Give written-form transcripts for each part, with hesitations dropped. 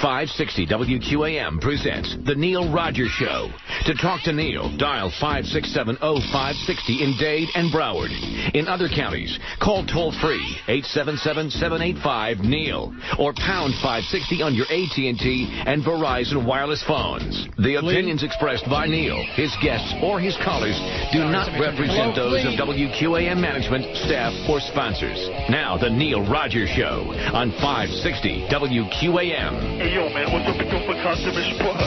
560 WQAM presents The Neil Rogers Show. To talk to Neil, dial 567-0560 in Dade and Broward. In other counties, call toll-free 877-785-NEIL or pound 560 on your AT&T and Verizon wireless phones. The opinions expressed by Neil, his guests, or his callers do not represent those of WQAM management, staff, or sponsors. Now, The Neil Rogers Show on 560 WQAM. Hey, yo, man, what's up with your consummation spot?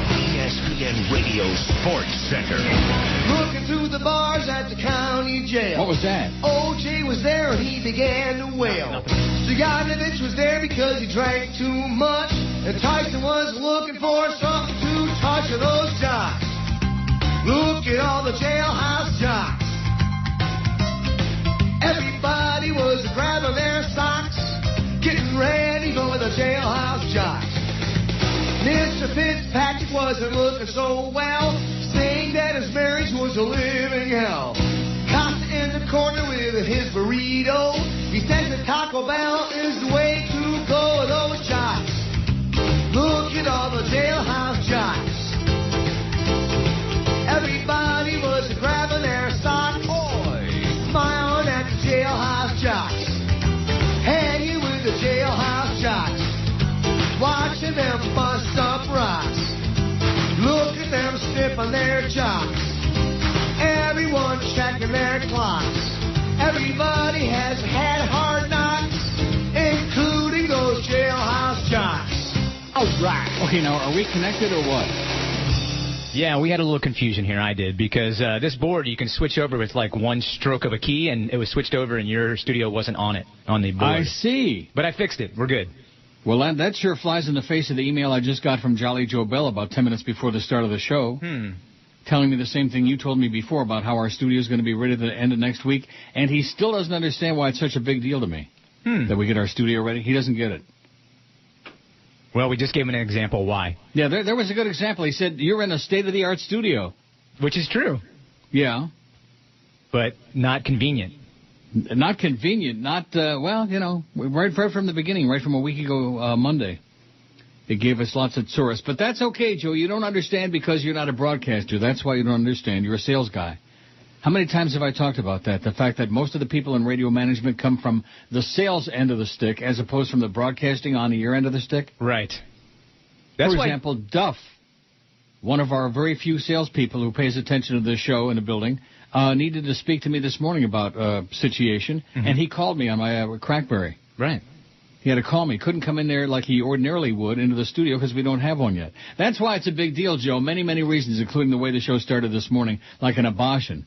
ESPN Radio Sports Center. Looking through the bars at the county jail. What was that? O.J. was there and he began to wail. Stoyanovich was there because he drank too much. And Tyson was looking for something to touch of those jocks. Look at all the jailhouse jocks. Everybody was grabbing their socks, getting ready for the jailhouse jocks. Mr. Fitzpatrick wasn't looking so well, saying that his marriage was a living hell. Costa in the corner with his burrito. He says that Taco Bell is the way to go with those jocks. Look at all the jailhouse jocks. Everybody was grabbing their socks, smiling at the jailhouse jocks, hanging with the jailhouse jocks, watching them bust up rocks. Look at them sniffing their jocks. Everyone checking their clocks. Everybody has had hard knocks, including those jailhouse jocks. All right. Okay, now, are we connected or what? Yeah, we had a little confusion here. I did, because this board, you can switch over with like one stroke of a key, and it was switched over, and your studio wasn't on the board. I see. But I fixed it. We're good. Well, that sure flies in the face of the email I just got from Jolly Joe Bell about 10 minutes before the start of the show, telling me the same thing you told me before about how our studio is going to be ready at the end of next week, and he still doesn't understand why it's such a big deal to me that we get our studio ready. He doesn't get it. Well, we just gave him an example why. Yeah, there was a good example. He said, you're in a state-of-the-art studio. Which is true. Yeah. But not convenient. Not convenient. Not, well, you know, right from the beginning, right from a week ago Monday. It gave us lots of tourists. But that's okay, Joe. You don't understand because you're not a broadcaster. That's why you don't understand. You're a sales guy. How many times have I talked about that? The fact that most of the people in radio management come from the sales end of the stick as opposed from the broadcasting on the air end of the stick? Right. For example, Duff, one of our very few salespeople who pays attention to this show in the building, needed to speak to me this morning about a situation, and he called me on my Crackberry. Right. He had to call me. Couldn't come in there like he ordinarily would into the studio because we don't have one yet. That's why it's a big deal, Joe. Many, many reasons, including the way the show started this morning, like an abortion.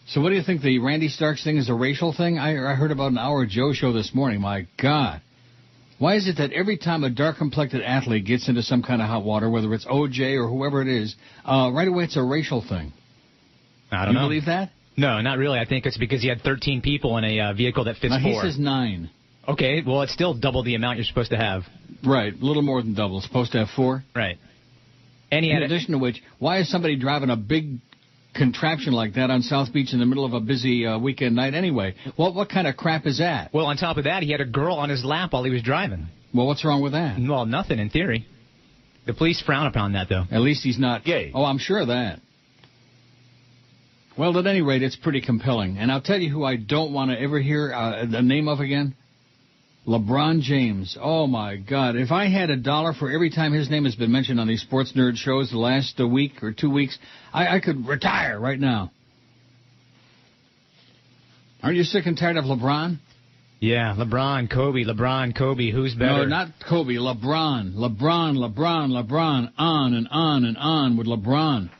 So what do you think, the Randy Starks thing is a racial thing? I heard about an Hour Joe show this morning. My God. Why is it that every time a dark-complected athlete gets into some kind of hot water, whether it's OJ or whoever it is, right away it's a racial thing? I don't know. You believe that? No, not really. I think it's because he had 13 people in a vehicle that fits 4. He says 9. Okay, well, it's still double the amount you're supposed to have. Right, a little more than double. It's supposed to have 4. Right. And in addition to which, why is somebody driving a big contraption like that on South Beach in the middle of a busy weekend night anyway? What kind of crap is that? Well, on top of that, he had a girl on his lap while he was driving. Well, what's wrong with that? Well, nothing in theory. The police frown upon that, though. At least he's not gay. Oh, I'm sure of that. Well, at any rate, it's pretty compelling. And I'll tell you who I don't want to ever hear the name of again. LeBron James. Oh, my God. If I had $1 for every time his name has been mentioned on these sports nerd shows the last week or 2 weeks, I could retire right now. Aren't you sick and tired of LeBron? Yeah, LeBron, Kobe, who's better? No, not Kobe, LeBron. LeBron, on and on and on with LeBron.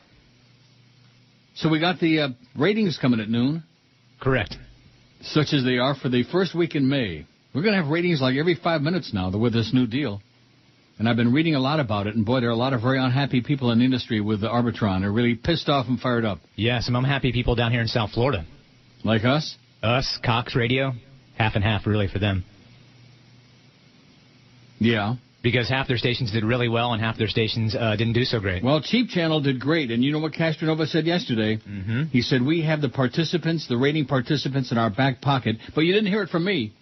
So we got the ratings coming at noon. Correct. Such as they are for the first week in May. We're going to have ratings like every 5 minutes now with this new deal. And I've been reading a lot about it, and boy, there are a lot of very unhappy people in the industry with the Arbitron. They're really pissed off and fired up. Yeah, some unhappy people down here in South Florida. Like us? Us, Cox Radio, half and half really for them. Yeah. Because half their stations did really well and half their stations didn't do so great. Well, Cheap Channel did great, and you know what Castronova said yesterday? He said, we have the participants, the rating participants in our back pocket, but you didn't hear it from me.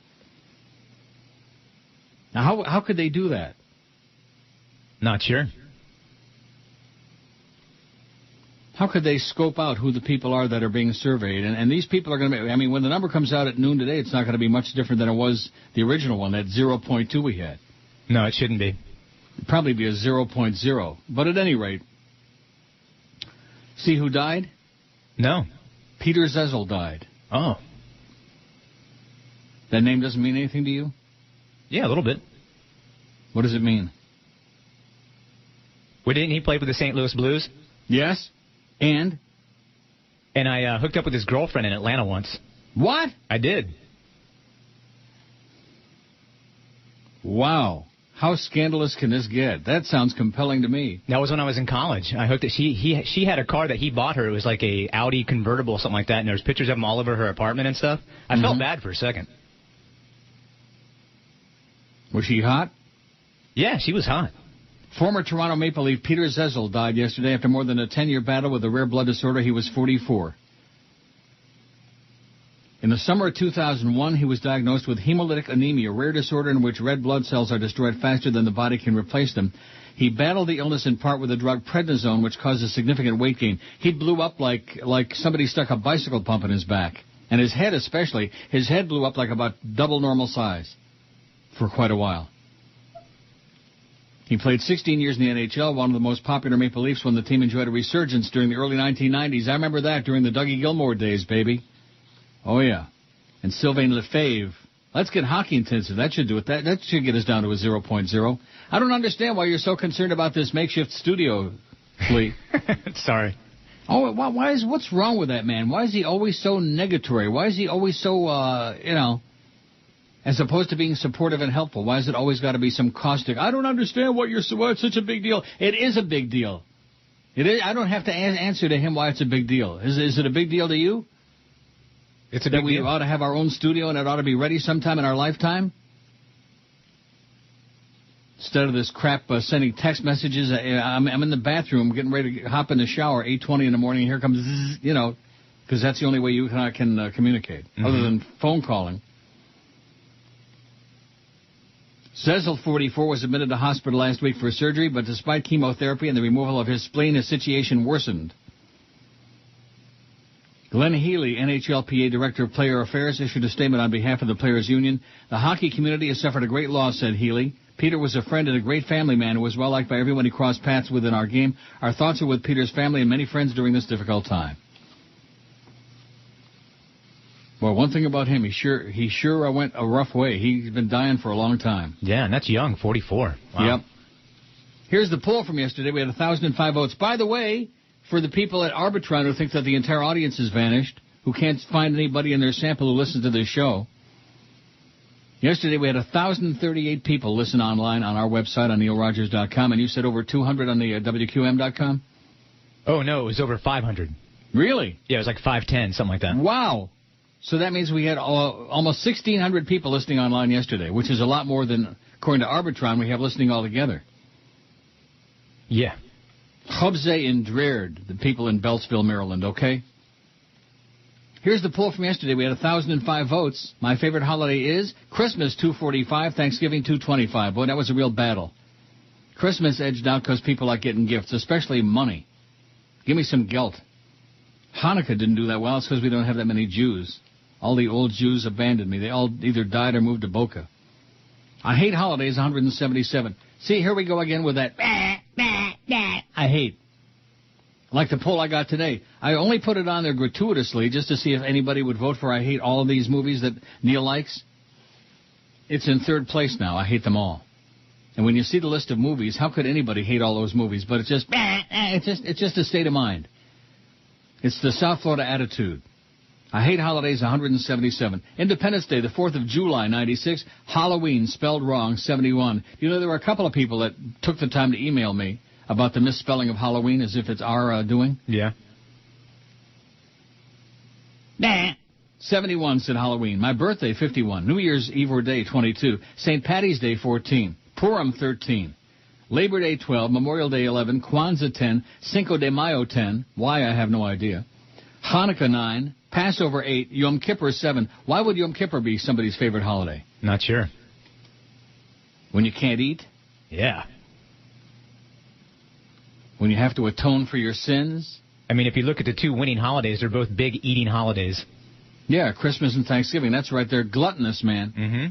Now, how could they do that? Not sure. How could they scope out who the people are that are being surveyed? And these people are going to be, I mean, when the number comes out at noon today, it's not going to be much different than it was the original one, that 0.2 we had. No, it shouldn't be. It'd probably be a 0.0. But at any rate, see who died? No. Peter Zezel died. Oh. That name doesn't mean anything to you? Yeah, a little bit. What does it mean? Well, didn't he play for the St. Louis Blues? Yes. And I hooked up with his girlfriend in Atlanta once. What? I did. Wow. How scandalous can this get? That sounds compelling to me. That was when I was in college. I hooked it. She had a car that he bought her. It was like a Audi convertible or something like that, and there was pictures of him all over her apartment and stuff. I felt bad for a second. Was she hot? Yeah, she was hot. Former Toronto Maple Leaf Peter Zezel died yesterday after more than a 10-year battle with a rare blood disorder. He was 44. In the summer of 2001, he was diagnosed with hemolytic anemia, a rare disorder in which red blood cells are destroyed faster than the body can replace them. He battled the illness in part with the drug prednisone, which causes significant weight gain. He blew up like somebody stuck a bicycle pump in his back. And his head especially. His head blew up like about double normal size for quite a while. He played 16 years in the NHL, one of the most popular Maple Leafs when the team enjoyed a resurgence during the early 1990s. I remember that during the Dougie Gilmour days, baby. Oh, yeah. And Sylvain Lefebvre. Let's get hockey intensive. That should do it. That should get us down to a 0.0. I don't understand why you're so concerned about this makeshift studio, Flea. Sorry. Oh, what's wrong with that man? Why is he always so negatory? Why is he always so, as opposed to being supportive and helpful? Why has it always got to be some caustic? I don't understand why it's such a big deal. It is a big deal. It is. I don't have to answer to him why it's a big deal. Is it a big deal to you? It's a big deal. That we ought to have our own studio and it ought to be ready sometime in our lifetime? Instead of this crap sending text messages, I'm in the bathroom getting ready to hop in the shower, 8:20 in the morning, and here comes, because that's the only way you and I can communicate, other than phone calling. Zezel, 44, was admitted to hospital last week for surgery, but despite chemotherapy and the removal of his spleen, his situation worsened. Glenn Healy, NHLPA Director of Player Affairs, issued a statement on behalf of the Players Union. The hockey community has suffered a great loss, said Healy. Peter was a friend and a great family man who was well-liked by everyone he crossed paths with in our game. Our thoughts are with Peter's family and many friends during this difficult time. Well, one thing about him, he sure went a rough way. He's been dying for a long time. Yeah, and that's young, 44. Wow. Yep. Here's the poll from yesterday. We had 1,005 votes. By the way, for the people at Arbitron who think that the entire audience has vanished, who can't find anybody in their sample who listens to this show, yesterday we had 1,038 people listen online on our website on neilrogers.com, and you said over 200 on the WQAM.com? Oh, no, it was over 500. Really? Yeah, it was like 510, something like that. Wow. So that means we had almost 1,600 people listening online yesterday, which is a lot more than, according to Arbitron, we have listening altogether. Yeah. Chubze and Dreard, the people in Beltsville, Maryland, okay? Here's the poll from yesterday. We had 1,005 votes. My favorite holiday is Christmas, 245, Thanksgiving, 225. Boy, that was a real battle. Christmas edged out because people like getting gifts, especially money. Give me some gelt. Hanukkah didn't do that well. It's because we don't have that many Jews. All the old Jews abandoned me. They all either died or moved to Boca. I hate holidays, 177. See, here we go again with that. I hate. Like the poll I got today. I only put it on there gratuitously just to see if anybody would vote for I hate all of these movies that Neil likes. It's in third place now. I hate them all. And when you see the list of movies, how could anybody hate all those movies? But it's just a state of mind. It's the South Florida attitude. I hate holidays, 177. Independence Day, the 4th of July, 96. Halloween, spelled wrong, 71. You know, there were a couple of people that took the time to email me about the misspelling of Halloween as if it's our doing. Yeah. 71 said Halloween. My birthday, 51. New Year's Eve or Day, 22. St. Patty's Day, 14. Purim, 13. Labor Day, 12. Memorial Day, 11. Kwanzaa, 10. Cinco de Mayo, 10. Why, I have no idea. Hanukkah, 9. Passover, 8. Yom Kippur, 7. Why would Yom Kippur be somebody's favorite holiday? Not sure. When you can't eat? Yeah. When you have to atone for your sins? I mean, if you look at the two winning holidays, they're both big eating holidays. Yeah, Christmas and Thanksgiving. That's right. They're gluttonous, man. Mm-hmm.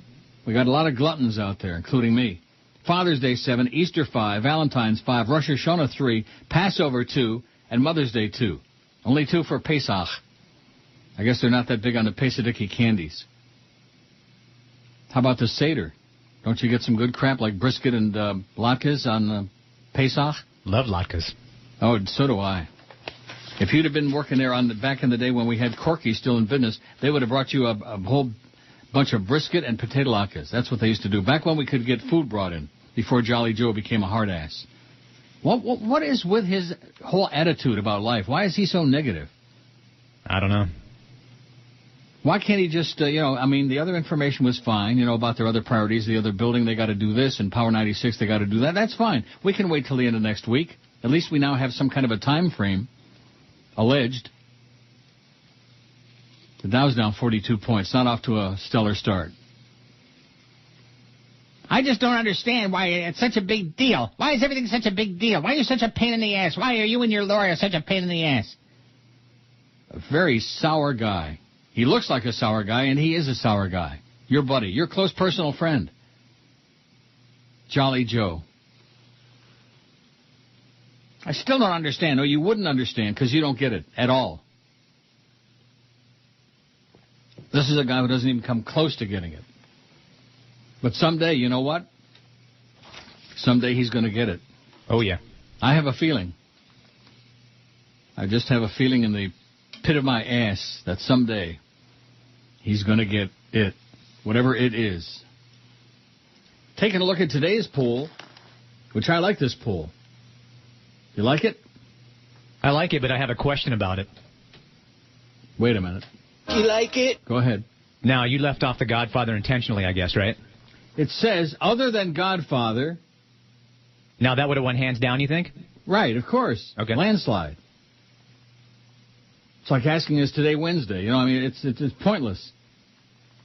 We got a lot of gluttons out there, including me. Father's Day 7, Easter 5, Valentine's 5, Rosh Hashanah 3, Passover 2, and Mother's Day 2. Only 2 for Pesach. I guess they're not that big on the Pesadiki candies. How about the Seder? Don't you get some good crap like brisket and latkes on Pesach? Love latkes. Oh, so do I. If you'd have been working there back in the day when we had Corky still in business, they would have brought you a whole bunch of brisket and potato latkes. That's what they used to do. Back when we could get food brought in, before Jolly Joe became a hard ass. What is with his whole attitude about life? Why is he so negative? I don't know. Why can't he just, the other information was fine, about their other priorities, the other building, they got to do this, and Power 96, they got to do that. That's fine. We can wait till the end of next week. At least we now have some kind of a time frame, alleged. The Dow's down 42 points, not off to a stellar start. I just don't understand why it's such a big deal. Why is everything such a big deal? Why are you such a pain in the ass? Why are you and your lawyer such a pain in the ass? A very sour guy. He looks like a sour guy, and he is a sour guy. Your buddy, your close personal friend. Jolly Joe. I still don't understand. No, you wouldn't understand because you don't get it at all. This is a guy who doesn't even come close to getting it. But someday, you know what? Someday he's going to get it. Oh, yeah. I have a feeling. I just have a feeling in the pit of my ass that someday he's going to get it, whatever it is. Taking a look at today's poll, which I like this poll. You like it? I like it, but I have a question about it. Wait a minute. You like it? Go ahead. Now, you left off The Godfather intentionally, I guess, right? It says, other than Godfather. Now, that would have won hands down, you think? Right, of course. Okay. Landslide. It's like asking, is today Wednesday? It's pointless.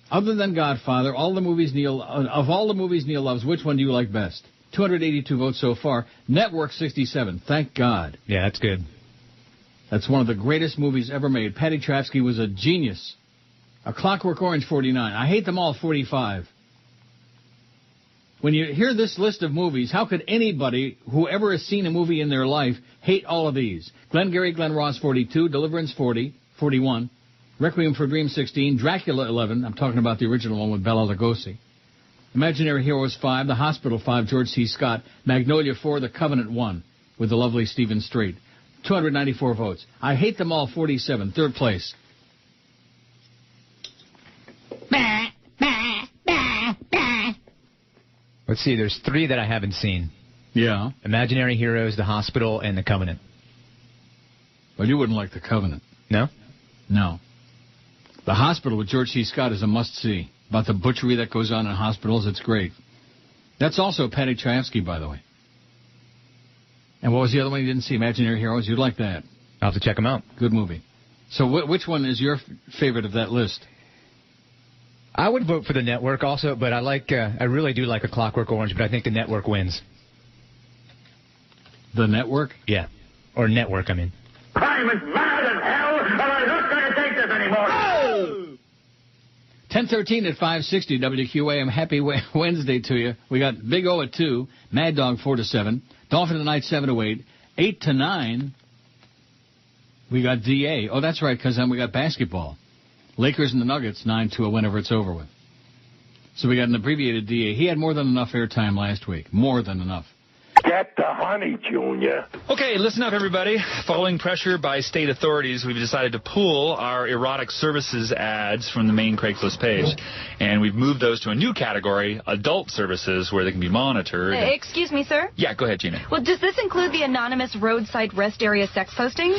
Other than Godfather, of all the movies Neil loves, which one do you like best? 282 votes so far. Network 67. Thank God. Yeah, that's good. That's one of the greatest movies ever made. Patty Chayefsky was a genius. A Clockwork Orange 49. I hate them all 45. When you hear this list of movies, how could anybody who ever has seen a movie in their life hate all of these? Glengarry Glen Ross 42, Deliverance 41, Requiem for a Dream 16, Dracula 11, I'm talking about the original one with Bela Lugosi, Imaginary Heroes 5, The Hospital 5, George C. Scott, Magnolia 4, The Covenant 1 with the lovely Stephen Strait. 294 votes. I hate them all 47, third place. Let's see, there's 3 that I haven't seen. Yeah. Imaginary Heroes, The Hospital, and The Covenant. Well, you wouldn't like The Covenant. No? No. The Hospital with George C. Scott is a must-see. About the butchery that goes on in hospitals, it's great. That's also Patty Chayefsky, by the way. And what was the other one you didn't see? Imaginary Heroes? You'd like that. I'll have to check them out. Good movie. So which one is your favorite of that list? I would vote for The Network also, but I really do like A Clockwork Orange, but I think The Network wins. The Network? Yeah. Or Network, I mean. I'm as mad as hell, and I'm not going to take this anymore. Oh! 10:13 at 560 WQAM. Happy Wednesday to you. We got Big O at 2, Mad Dog 4 to 7, Dolphin tonight 7 to 8, 8 to 9. We got DA. Oh, that's right, because then we got basketball. Lakers and the Nuggets 9-2 whenever it's over with. So we got an abbreviated DA. He had more than enough airtime last week. More than enough. Get the honey, Junior. Okay, listen up, everybody. Following pressure by state authorities, we've decided to pull our erotic services ads from the main Craigslist page. And we've moved those to a new category, adult services, where they can be monitored. Excuse me, sir? Yeah, go ahead, Gina. Well, does this include the anonymous roadside rest area sex postings?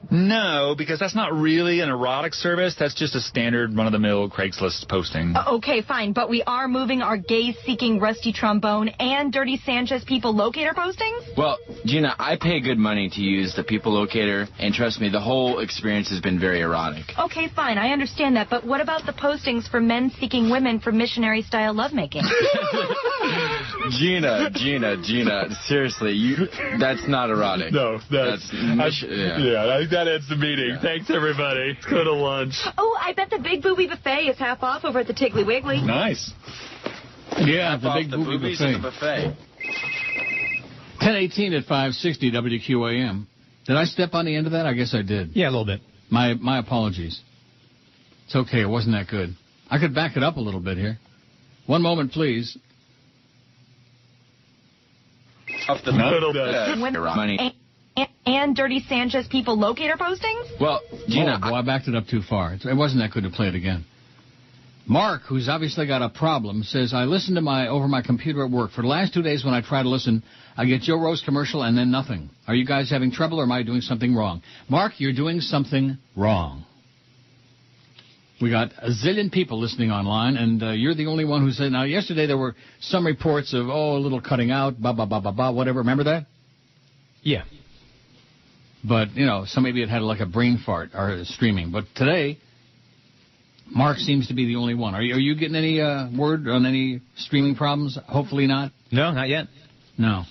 No, because that's not really an erotic service. That's just a standard run-of-the-mill Craigslist posting. Okay, fine, but we are moving our gaze-seeking Rusty Trombone and Dirty Sanchez people locator postings? postings? Well, Gina, I pay good money to use the People Locator, and trust me, the whole experience has been very erotic. Okay, fine, I understand that, but what about the postings for men seeking women for missionary-style lovemaking? Gina, seriously, that's not erotic. No, I think that ends the meeting. Yeah. Thanks, everybody. Let's go to lunch. Oh, I bet the Big Booby Buffet is half off over at the Tiggly Wiggly. Nice. Yeah, the Big Booby Buffet. 10:18 at 560 WQAM. Did I step on the end of that? I guess I did. Yeah, a little bit. My apologies. It's okay. It wasn't that good. I could back it up a little bit here. One moment, please. Off the money. And Dirty Sanchez People Locator postings? Well, Gina, I backed it up too far. It wasn't that good to play it again. Mark, who's obviously got a problem, says, I listen to over my computer at work. For the last 2 days when I try to listen, I get Joe Rose commercial and then nothing. Are you guys having trouble or am I doing something wrong? Mark, you're doing something wrong. We got a zillion people listening online, and you're the only one who said, now, yesterday there were some reports of, a little cutting out, whatever. Remember that? Yeah. But, some maybe it had like a brain fart or streaming. But today, Mark seems to be the only one. Are you getting any word on any streaming problems? Hopefully not. No, not yet. No.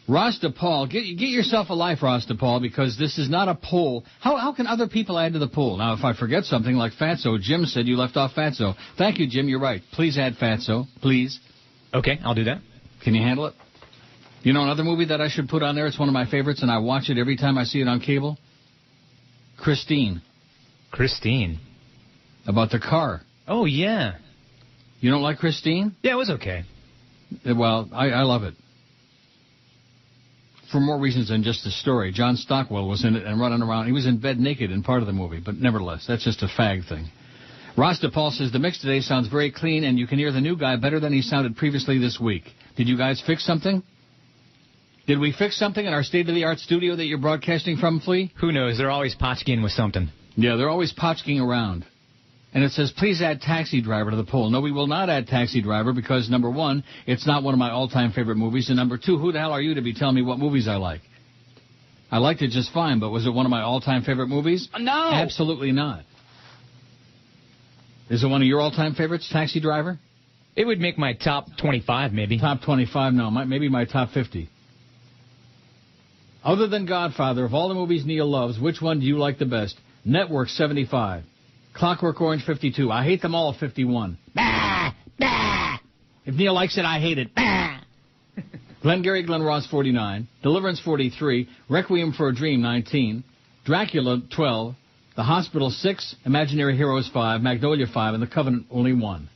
Rasta Paul, get yourself a life, Rasta Paul, because this is not a poll. How can other people add to the poll? Now, if I forget something like Fatso, Jim said you left off Fatso. Thank you, Jim. You're right. Please add Fatso, please. Okay, I'll do that. Can you handle it? You know another movie that I should put on there? It's one of my favorites, and I watch it every time I see it on cable. Christine. Christine. About the car. Oh, yeah. You don't like Christine? Yeah, it was okay. Well, I love it. For more reasons than just the story. John Stockwell was in it and running around. He was in bed naked in part of the movie, but nevertheless, that's just a fag thing. Rasta Paul says the mix today sounds very clean, and you can hear the new guy better than he sounded previously this week. Did you guys fix something? Did we fix something in our state-of-the-art studio that you're broadcasting from, Flea? Who knows? They're always potchking with something. Yeah, they're always potchking around. And it says, please add Taxi Driver to the poll. No, we will not add Taxi Driver because, number one, it's not one of my all-time favorite movies. And number two, who the hell are you to be telling me what movies I like? I liked it just fine, but was it one of my all-time favorite movies? No. Absolutely not. Is it one of your all-time favorites, Taxi Driver? It would make my top 25, maybe. Top 25? No, maybe my top 50. Other than Godfather, of all the movies Neil loves, which one do you like the best? Network, 75. Clockwork Orange, 52. I hate them all, 51. Bah! Bah! If Neil likes it, I hate it. Bah! Glengarry Glen Ross, 49. Deliverance, 43. Requiem for a Dream, 19. Dracula, 12. The Hospital, 6. Imaginary Heroes, 5. Magnolia, 5. And The Covenant, only 1.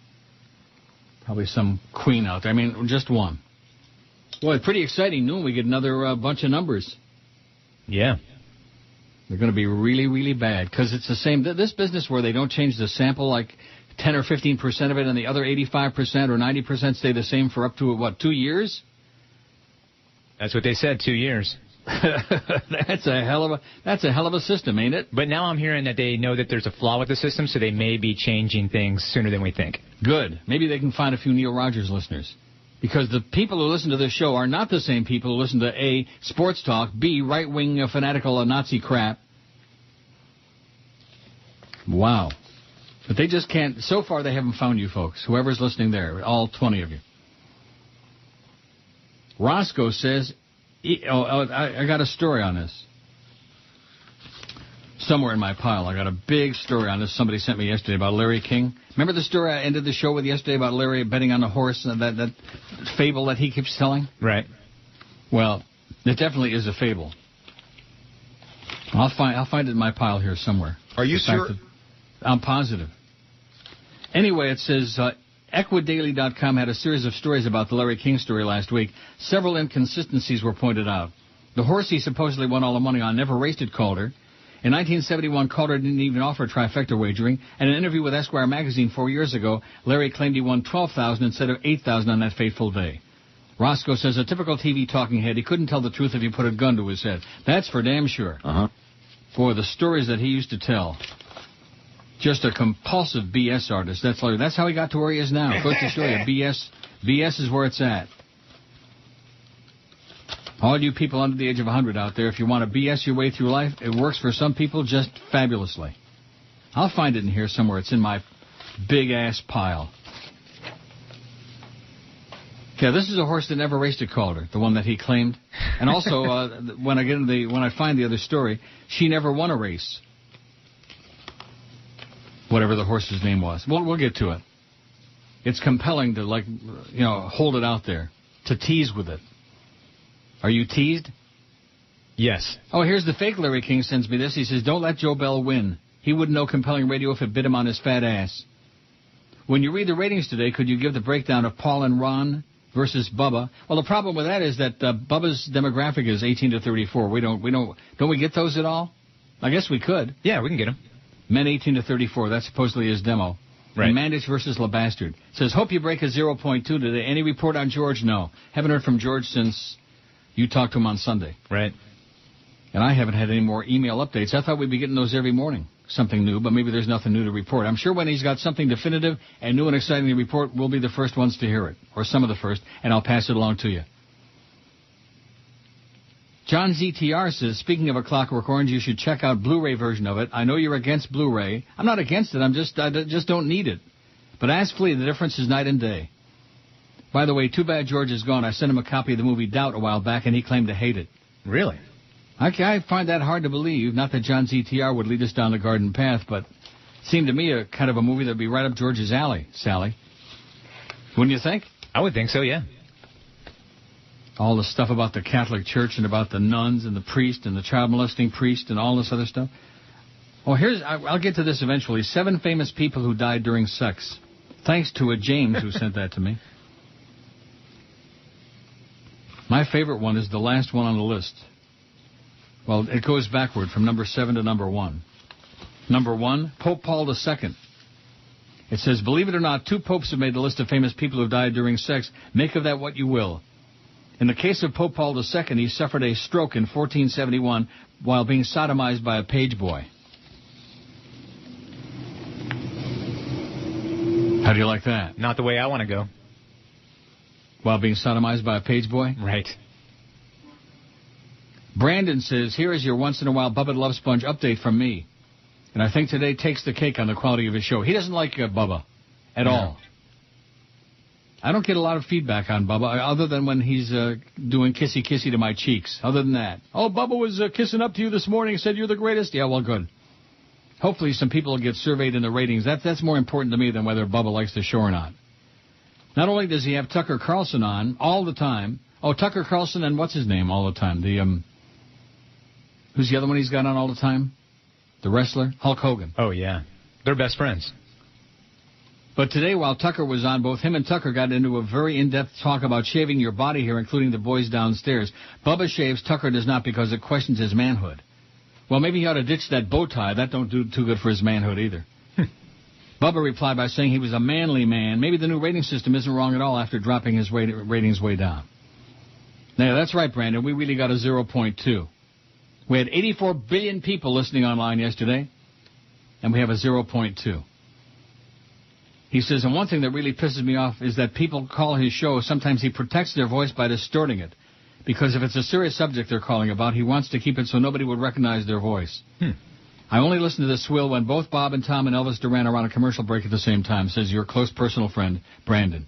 Probably some queen out there. I mean, just one. Boy, pretty exciting. Noon, we get another bunch of numbers. Yeah. They're going to be really, really bad because it's the same. This business where they don't change the sample like 10 or 15% of it and the other 85% or 90% stay the same for up to, 2 years? That's what they said, 2 years. That's a hell of a system, ain't it? But now I'm hearing that they know that there's a flaw with the system, so they may be changing things sooner than we think. Good. Maybe they can find a few Neil Rogers listeners. Because the people who listen to this show are not the same people who listen to A, sports talk, B, right-wing fanatical Nazi crap. Wow. But they just can't. So far, they haven't found you folks. Whoever's listening there, all 20 of you. Roscoe says, I got a story on this. Somewhere in my pile, I got a big story on this. Somebody sent me yesterday about Larry King. Remember the story I ended the show with yesterday about Larry betting on the horse and that fable that he keeps telling? Right. Well, it definitely is a fable. I'll find it in my pile here somewhere. Are you sure? I'm positive. Anyway, it says EquiDaily.com had a series of stories about the Larry King story last week. Several inconsistencies were pointed out. The horse he supposedly won all the money on never raced at Calder. In 1971, Calder didn't even offer trifecta wagering. And in an interview with Esquire magazine 4 years ago, Larry claimed he won $12,000 instead of $8,000 on that fateful day. Roscoe says a typical TV talking head, he couldn't tell the truth if you put a gun to his head. That's for damn sure. Uh-huh. Boy, the stories that he used to tell. Just a compulsive BS artist. That's how he got to where he is now. Goes to show you, BS is where it's at. All you people under the age of 100 out there, if you want to BS your way through life, it works for some people just fabulously. I'll find it in here somewhere. It's in my big-ass pile. Yeah, this is a horse that never raced at Calder, the one that he claimed. And also, when I find the other story, she never won a race. Whatever the horse's name was. We'll get to it. It's compelling to, hold it out there, to tease with it. Are you teased? Yes. Oh, here's the fake Larry King sends me this. He says, don't let Joe Bell win. He wouldn't know compelling radio if it bit him on his fat ass. When you read the ratings today, could you give the breakdown of Paul and Ron versus Bubba? Well, the problem with that is that Bubba's demographic is 18 to 34. Don't we get those at all? I guess we could. Yeah, we can get them. Men 18 to 34. That's supposedly his demo. Right. Mandich versus LeBastard. Says, hope you break a 0.2 today. Any report on George? No. Haven't heard from George since you talked to him on Sunday. Right. And I haven't had any more email updates. I thought we'd be getting those every morning. Something new, but maybe there's nothing new to report. I'm sure when he's got something definitive and new and exciting to report, we'll be the first ones to hear it. Or some of the first, and I'll pass it along to you. John ZTR says, speaking of A Clockwork Orange, you should check out Blu-ray version of it. I know you're against Blu-ray. I'm not against it. I just don't need it. But ask Flea, the difference is night and day. By the way, too bad George is gone. I sent him a copy of the movie Doubt a while back, and he claimed to hate it. Really? I find that hard to believe. Not that John ZTR would lead us down the garden path, but it seemed to me a kind of a movie that would be right up George's alley, Sally. Wouldn't you think? I would think so, yeah. All the stuff about the Catholic Church and about the nuns and the priest and the child molesting priest and all this other stuff. Oh, I'll get to this eventually. 7 famous people who died during sex. Thanks to a James who sent that to me. My favorite one is the last one on the list. Well, it goes backward from number 7 to number 1. Number 1, Pope Paul II. It says, believe it or not, 2 popes have made the list of famous people who died during sex. Make of that what you will. In the case of Pope Paul II, he suffered a stroke in 1471 while being sodomized by a page boy. How do you like that? Not the way I want to go. While being sodomized by a page boy? Right. Brandon says, here is your once-in-a-while Bubba Love Sponge update from me. And I think today takes the cake on the quality of his show. He doesn't like Bubba at all. I don't get a lot of feedback on Bubba, other than when he's doing kissy-kissy to my cheeks. Other than that. Oh, Bubba was kissing up to you this morning and said you're the greatest. Yeah, well, good. Hopefully some people will get surveyed in the ratings. That's more important to me than whether Bubba likes the show or not. Not only does he have Tucker Carlson on all the time. Oh, Tucker Carlson and what's his name all the time? Who's the other one he's got on all the time? The wrestler? Hulk Hogan. Oh, yeah. They're best friends. But today, while Tucker was on, both him and Tucker got into a very in-depth talk about shaving your body hair, including the boys downstairs. Bubba shaves, Tucker does not because it questions his manhood. Well, maybe he ought to ditch that bow tie. That don't do too good for his manhood either. Bubba replied by saying he was a manly man. Maybe the new rating system isn't wrong at all after dropping his ratings way down. Now, that's right, Brandon. We really got a 0.2. We had 84 billion people listening online yesterday, and we have a 0.2. He says, and one thing that really pisses me off is that people call his show, sometimes he protects their voice by distorting it. Because if it's a serious subject they're calling about, he wants to keep it so nobody would recognize their voice. I only listen to the swill when both Bob and Tom and Elvis Duran are on a commercial break at the same time, says your close personal friend, Brandon.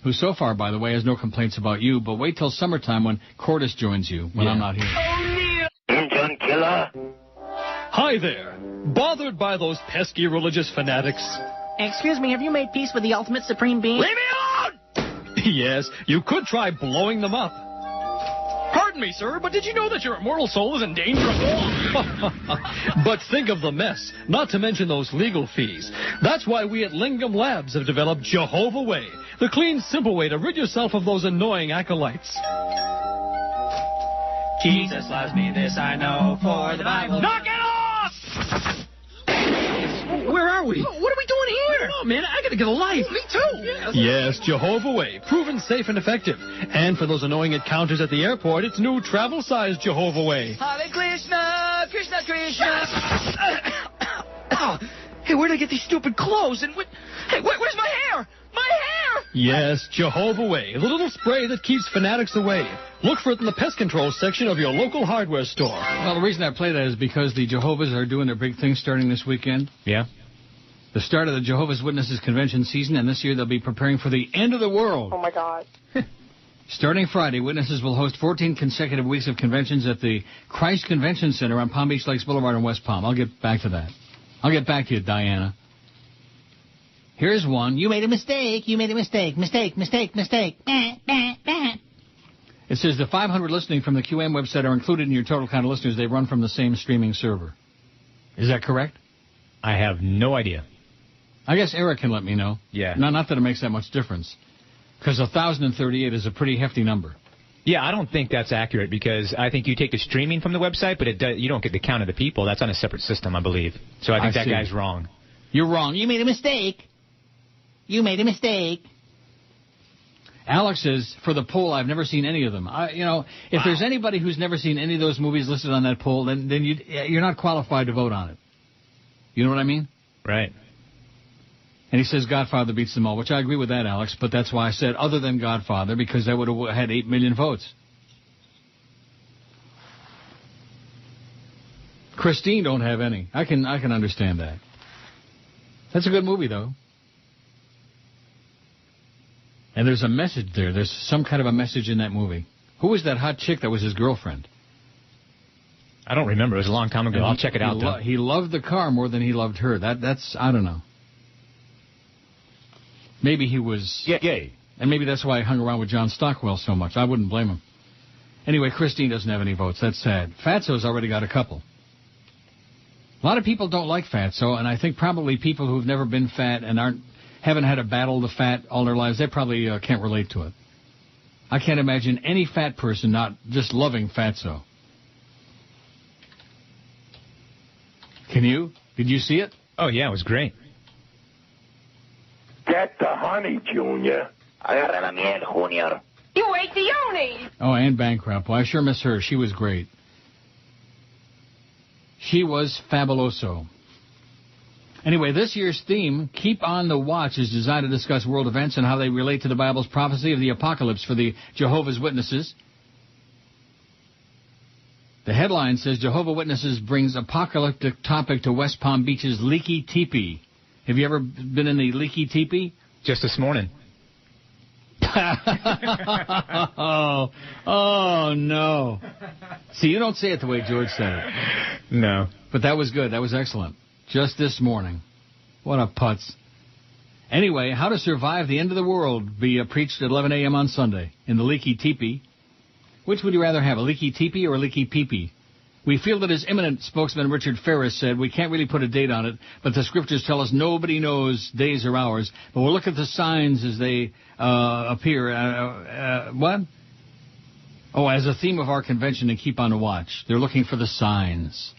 Who so far, by the way, has no complaints about you, but wait till summertime when Cordis joins you, when I'm not here. Injun killer. Hi there. Bothered by those pesky religious fanatics? Excuse me, have you made peace with the ultimate supreme being? Leave me alone! Yes, you could try blowing them up. Pardon me, sir, but did you know that your immortal soul is in danger of... But think of the mess, not to mention those legal fees. That's why we at Lingam Labs have developed Jehovah Way, the clean, simple way to rid yourself of those annoying acolytes. Jesus loves me, this I know, for the Bible... Knock it off! Where are we? What are we doing here? I don't know, man. I gotta get a life. Me too. Yes, Jehovah Way. Proven safe and effective. And for those annoying encounters at the airport, it's new travel-sized Jehovah Way. Hare Krishna, Krishna Krishna. Oh, hey, where'd I get these stupid clothes? And where's my hair? My hair! Yes, Jehovah Way, the little spray that keeps fanatics away. Look for it in the pest control section of your local hardware store. Well, the reason I play that is because the Jehovah's are doing their big thing starting this weekend. Yeah. The start of the Jehovah's Witnesses convention season, and this year they'll be preparing for the end of the world. Oh, my God. Starting Friday, Witnesses will host 14 consecutive weeks of conventions at the Christ Convention Center on Palm Beach Lakes Boulevard in West Palm. I'll get back to that. I'll get back to you, Diana. Here's one. You made a mistake. You made a mistake. Mistake, mistake, mistake. It says the 500 listening from the QAM website are included in your total count of listeners. They run from the same streaming server. Is that correct? I have no idea. I guess Eric can let me know. Yeah. No, not that it makes that much difference. Because 1,038 is a pretty hefty number. Yeah, I don't think that's accurate because I think you take the streaming from the website, but you don't get the count of the people. That's on a separate system, I believe. So I think that guy's wrong. You're wrong. You made a mistake. You made a mistake. Alex says, for the poll, I've never seen any of them. If there's anybody who's never seen any of those movies listed on that poll, then you're not qualified to vote on it. You know what I mean? Right. And he says Godfather beats them all, which I agree with that, Alex, but that's why I said other than Godfather, because that would have had 8 million votes. Christine don't have any. I can understand that. That's a good movie, though. And there's a message there. There's some kind of a message in that movie. Who was that hot chick that was his girlfriend? I don't remember. It was a long time ago. I'll check it out, though. He loved the car more than he loved her. That's I don't know. Maybe he was gay. And maybe that's why he hung around with John Stockwell so much. I wouldn't blame him. Anyway, Christine doesn't have any votes. That's sad. Fatso's already got a couple. A lot of people don't like Fatso, and I think probably people who've never been fat and haven't had a battle with fat all their lives, they probably can't relate to it. I can't imagine any fat person not just loving Fatso. Can you? Did you see it? Oh, yeah, it was great. Get the honey, Junior. Agarra la miel, Junior. You ate the Oni. Oh, Anne Bancroft. Well, I sure miss her. She was great. She was fabuloso. Anyway, this year's theme, Keep on the Watch, is designed to discuss world events and how they relate to the Bible's prophecy of the apocalypse for the Jehovah's Witnesses. The headline says, Jehovah's Witnesses brings apocalyptic topic to West Palm Beach's Leaky Teepee. Have you ever been in the Leaky Teepee? Just this morning. Oh, no. See, you don't say it the way George said it. No. But that was good. That was excellent. Just this morning. What a putz. Anyway, how to survive the end of the world be preached at 11 a.m. on Sunday in the Leaky Teepee. Which would you rather have, a leaky teepee or a leaky peepee? We feel that, as eminent spokesman Richard Ferris said, we can't really put a date on it, but the scriptures tell us nobody knows days or hours. But we'll look at the signs as they appear. What? Oh, as a theme of our convention and keep on the watch. They're looking for the signs.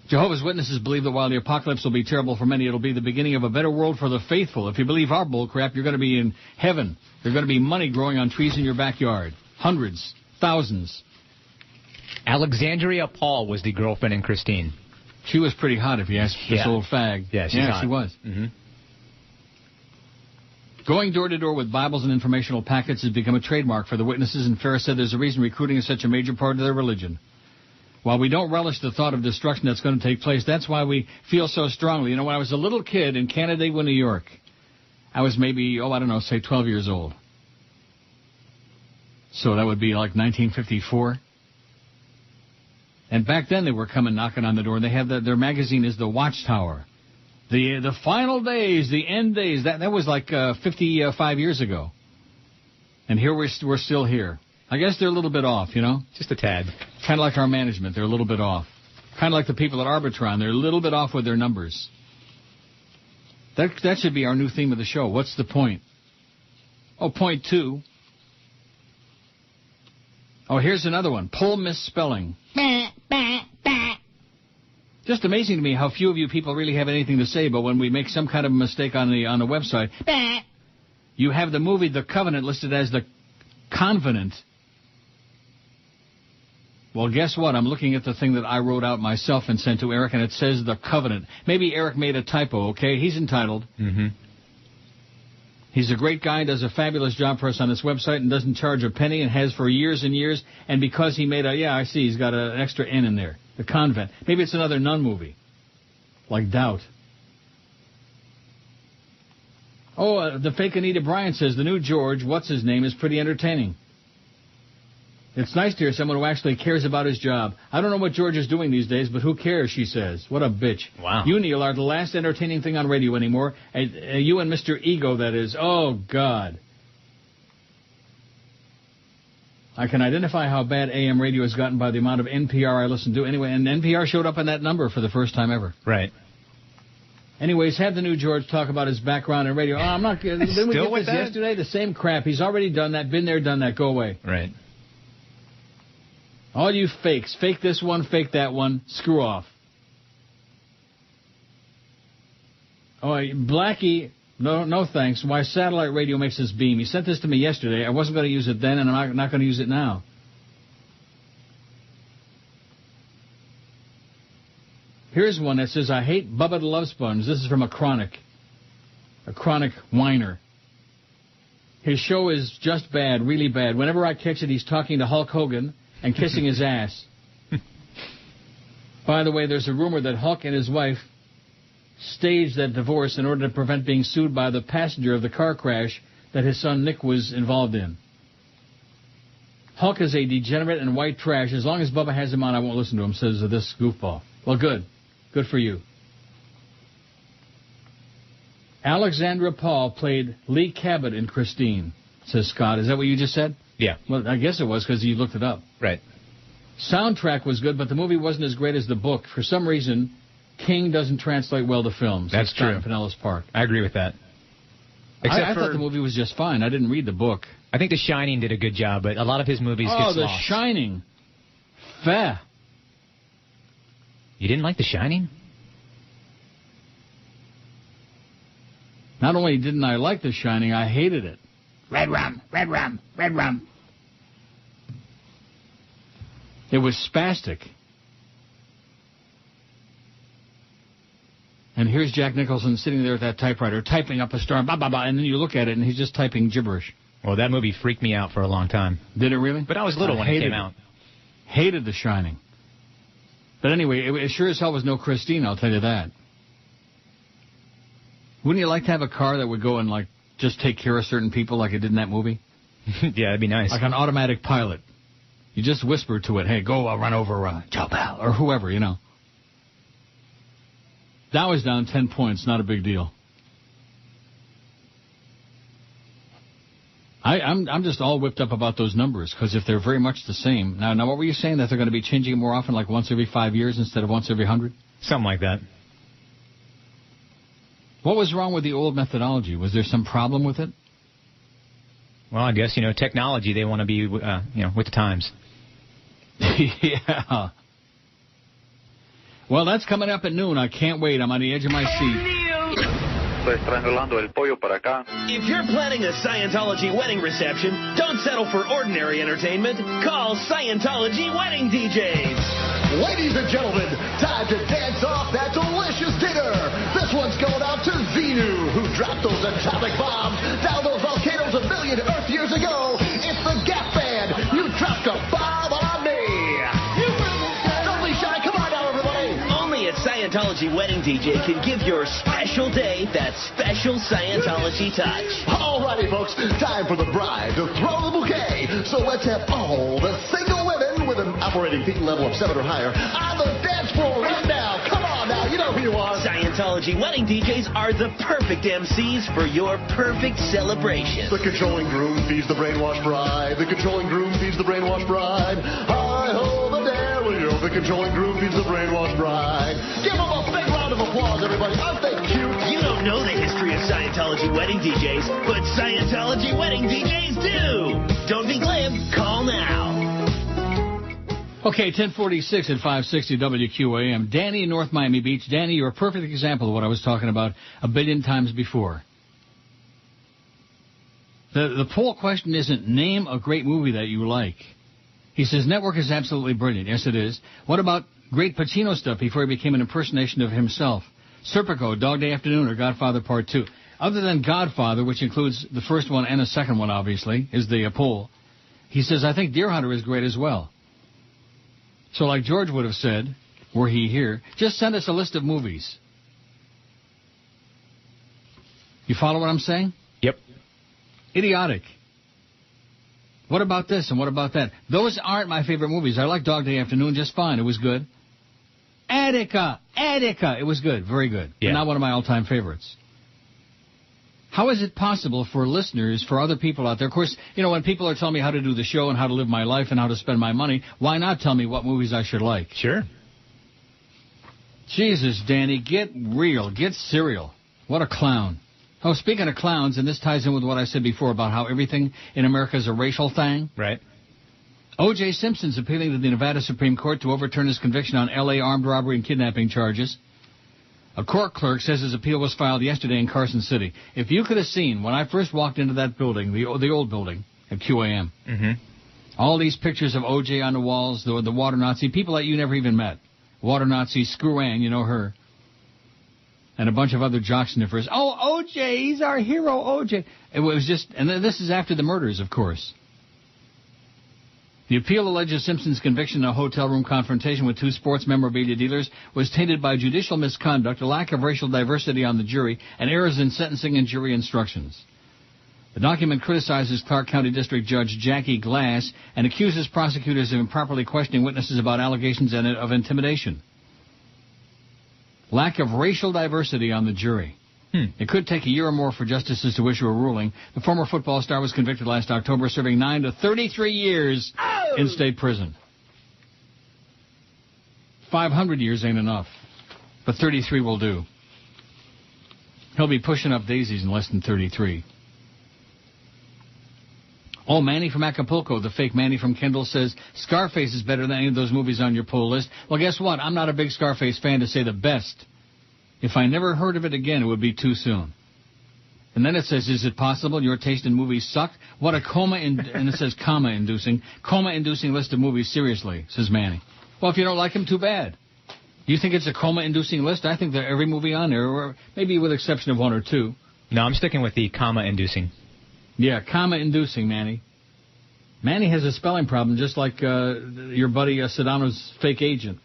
Jehovah's Witnesses believe that while the apocalypse will be terrible for many, it'll be the beginning of a better world for the faithful. If you believe our bull crap, you're going to be in heaven. There's going to be money growing on trees in your backyard. Hundreds, thousands. Alexandria Paul was the girlfriend in Christine. She was pretty hot, if you ask this old fag. Yeah, she's hot. She was. Mm-hmm. Going door to door with Bibles and informational packets has become a trademark for the Witnesses, and Ferris said there's a reason recruiting is such a major part of their religion. While we don't relish the thought of destruction that's going to take place, that's why we feel so strongly. You know, when I was a little kid in Canandaigua, New York, I was maybe, say 12 years old. So that would be like 1954. And back then they were coming knocking on the door. They had their magazine is The Watchtower. The final days, the end days, that was like 55 years ago. And here we're still here. I guess they're a little bit off, you know? Just a tad. Kind of like our management. They're a little bit off. Kind of like the people at Arbitron. They're a little bit off with their numbers. That should be our new theme of the show. What's the point? Oh, point 2. Oh, here's another one. Pull misspelling. Just amazing to me how few of you people really have anything to say, but when we make some kind of a mistake on the website, you have the movie The Covenant listed as The Convenant. Well, guess what? I'm looking at the thing that I wrote out myself and sent to Eric, and it says The Covenant. Maybe Eric made a typo, okay? He's entitled. Mm-hmm. He's a great guy, does a fabulous job for us on this website and doesn't charge a penny and has for years and years. And because he made I see, he's got an extra N in there. The convent. Maybe it's another nun movie. Like Doubt. Oh, the fake Anita Bryant says the new George, what's his name, is pretty entertaining. It's nice to hear someone who actually cares about his job. I don't know what George is doing these days, but who cares, she says. What a bitch. Wow. You, Neil, are the last entertaining thing on radio anymore. You and Mr. Ego, that is. Oh, God. I can identify how bad AM radio has gotten by the amount of NPR I listen to. Anyway, and NPR showed up on that number for the first time ever. Right. Anyways, have the new George talk about his background in radio. Oh, I'm not... Didn't we get this yesterday? The same crap. He's already done that. Been there, done that. Go away. Right. All you fakes, fake this one, fake that one, screw off. Oh, Blackie, no thanks. Why satellite radio makes us beam. He sent this to me yesterday. I wasn't going to use it then, and I'm not going to use it now. Here's one that says, I hate Bubba the Love Sponge. This is from a chronic whiner. His show is just bad, really bad. Whenever I catch it, he's talking to Hulk Hogan and kissing his ass. By the way, there's a rumor that Hulk and his wife staged that divorce in order to prevent being sued by the passenger of the car crash that his son Nick was involved in. Hulk is a degenerate and white trash. As long as Bubba has him on, I won't listen to him, says this goofball. Well, good. Good for you. Alexandra Paul played Lee Cabot in Christine, says Scott. Is that what you just said? Yeah. Well, I guess it was because you looked it up. Right. Soundtrack was good, but the movie wasn't as great as the book. For some reason, King doesn't translate well to films. That's true. In Pinellas Park. I agree with that. I thought the movie was just fine. I didn't read the book. I think The Shining did a good job, but a lot of his movies get lost. Oh, The Shining. Fair. You didn't like The Shining? Not only didn't I like The Shining, I hated it. Red rum, red rum, red rum. It was spastic. And here's Jack Nicholson sitting there at that typewriter, typing up a story, blah, blah, blah, and then you look at it, and he's just typing gibberish. Well, that movie freaked me out for a long time. Did it really? But I was little when it came out. Hated The Shining. But anyway, it sure as hell was no Christine, I'll tell you that. Wouldn't you like to have a car that would go and, like, just take care of certain people like it did in that movie? Yeah, that'd be nice. Like an automatic pilot. You just whisper to it, hey, go, I'll run over Joe Bell, or whoever, you know. Dow is down 10 points, not a big deal. I'm just all whipped up about those numbers, because if they're very much the same... Now, what were you saying, that they're going to be changing it more often, like once every 5 years instead of once every 100? Something like that. What was wrong with the old methodology? Was there some problem with it? Well, I guess, technology, they want to be, with the times. Yeah. Well, that's coming up at noon. I can't wait. I'm on the edge of my seat. If you're planning a Scientology wedding reception, don't settle for ordinary entertainment. Call Scientology Wedding DJs. Ladies and gentlemen, time to dance off that delicious dinner. This one's going out to Xenu, who dropped those atomic bombs down those volcanoes a million Earth years ago. It's the Gap Band. You dropped a bomb on me. Don't be shy. Come on now, everybody. Only a Scientology Wedding DJ can give your special day that special Scientology touch. Alrighty, folks, time for the bride to throw the bouquet. So let's have all the single women with an operating peak level of 7 or higher on the dance floor right now. Come on now, you know who you are. Scientology Wedding DJs are the perfect MCs for your perfect celebration. The controlling groom feeds the brainwashed bride. The controlling groom feeds the brainwashed bride. Hi-ho, the dare-o. The controlling groom feeds the brainwashed bride. Give them a big round of applause, everybody. Aren't they cute? You don't know the history of Scientology wedding DJs, but Scientology wedding DJs do. Don't be glib. Call now. Okay, 1046 at 560 WQAM. Danny in North Miami Beach. Danny, you're a perfect example of what I was talking about a billion times before. The poll question isn't name a great movie that you like. He says Network is absolutely brilliant. Yes, it is. What about great Pacino stuff before he became an impersonation of himself? Serpico, Dog Day Afternoon, or Godfather Part 2. Other than Godfather, which includes the first one and the second one, obviously, is the poll. He says, I think Deer Hunter is great as well. So like George would have said, were he here, just send us a list of movies. You follow what I'm saying? Yep. Idiotic. What about this and what about that? Those aren't my favorite movies. I like Dog Day Afternoon just fine. It was good. Attica. It was good. Very good. Yeah. But not one of my all-time favorites. How is it possible for listeners, for other people out there? Of course, you know, when people are telling me how to do the show and how to live my life and how to spend my money, why not tell me what movies I should like? Sure. Jesus, Danny, get real. Get serial. What a clown. Oh, speaking of clowns, and this ties in with what I said before about how everything in America is a racial thing. Right. O.J. Simpson's appealing to the Nevada Supreme Court to overturn his conviction on L.A. armed robbery and kidnapping charges. A court clerk says his appeal was filed yesterday in Carson City. If you could have seen when I first walked into that building, the old building at QAM, all these pictures of O.J. on the walls, the water Nazi, people that you never even met. Water Nazi, Screw Ann, you know her. And a bunch of other jock sniffers. Oh, O.J., he's our hero, O.J. It was just, and this is after the murders, of course. The appeal alleges Simpson's conviction in a hotel room confrontation with two sports memorabilia dealers was tainted by judicial misconduct, a lack of racial diversity on the jury, and errors in sentencing and jury instructions. The document criticizes Clark County District Judge Jackie Glass and accuses prosecutors of improperly questioning witnesses about allegations of intimidation. Lack of racial diversity on the jury. It could take a year or more for justices to issue a ruling. The former football star was convicted last October, serving 9 to 33 years in state prison. 500 years ain't enough, but 33 will do. He'll be pushing up daisies in less than 33. Oh, Manny from Acapulco, the fake Manny from Kendall, says Scarface is better than any of those movies on your poll list. Well, guess what? I'm not a big Scarface fan to say the best. If I never heard of it again, it would be too soon. And then it says, is it possible your taste in movies sucked? What a and it says coma-inducing list of movies, seriously, says Manny. Well, if you don't like them, too bad. Do you think it's a coma-inducing list? I think that every movie on there, or maybe with exception of one or two. No, I'm sticking with the comma-inducing. Yeah, comma-inducing, Manny. Manny has a spelling problem, just like your buddy Sedano's fake agent.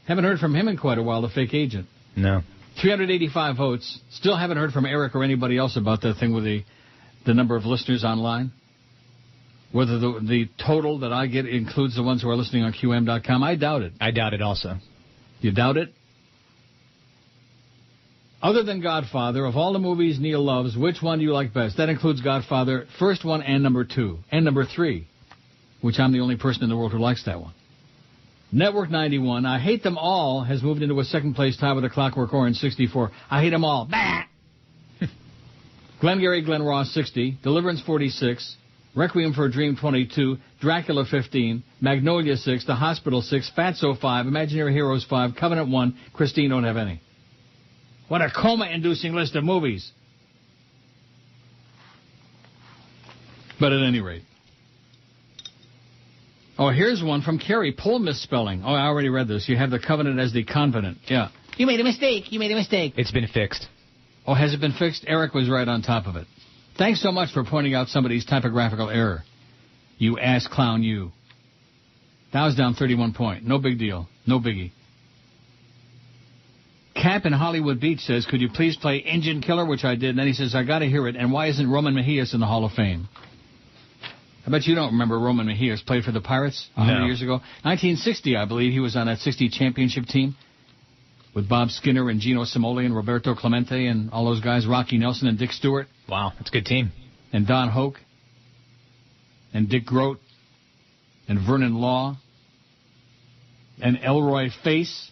Haven't heard from him in quite a while, the fake agent. No. 385 votes. Still haven't heard from Eric or anybody else about that thing with the number of listeners online. Whether the total that I get includes the ones who are listening on QM.com. I doubt it. I doubt it also. You doubt it? Other than Godfather, of all the movies Neil loves, which one do you like best? That includes Godfather, first one and number 2. And number 3, which I'm the only person in the world who likes that one. Network 91, I Hate Them All, has moved into a second-place tie with a Clockwork Orange 64. I hate them all. Bah! Glengarry Glen Ross 60, Deliverance 46, Requiem for a Dream 22, Dracula 15, Magnolia 6, The Hospital 6, Fatso 5, Imaginary Heroes 5, Covenant 1, Christine don't have any. What a coma-inducing list of movies. But at any rate. Oh, here's one from Carrie. Poll misspelling. Oh, I already read this. You have the Covenant as the Convenant. Yeah. You made a mistake. You made a mistake. It's been fixed. Oh, has it been fixed? Eric was right on top of it. Thanks so much for pointing out somebody's typographical error. You ass clown, you. Dow's down 31 point. No big deal. No biggie. Cap in Hollywood Beach says, could you please play Engine Killer, which I did. And then he says, I got to hear it. And why isn't Roman Mejias in the Hall of Fame? I bet you don't remember Roman Mejias played for the Pirates 100 years ago. 1960, I believe, he was on that 60 championship team with Bob Skinner and Gino Cimoli and Roberto Clemente and all those guys, Rocky Nelson and Dick Stewart. Wow, that's a good team. And Don Hoke and Dick Groat and Vernon Law and Elroy Face.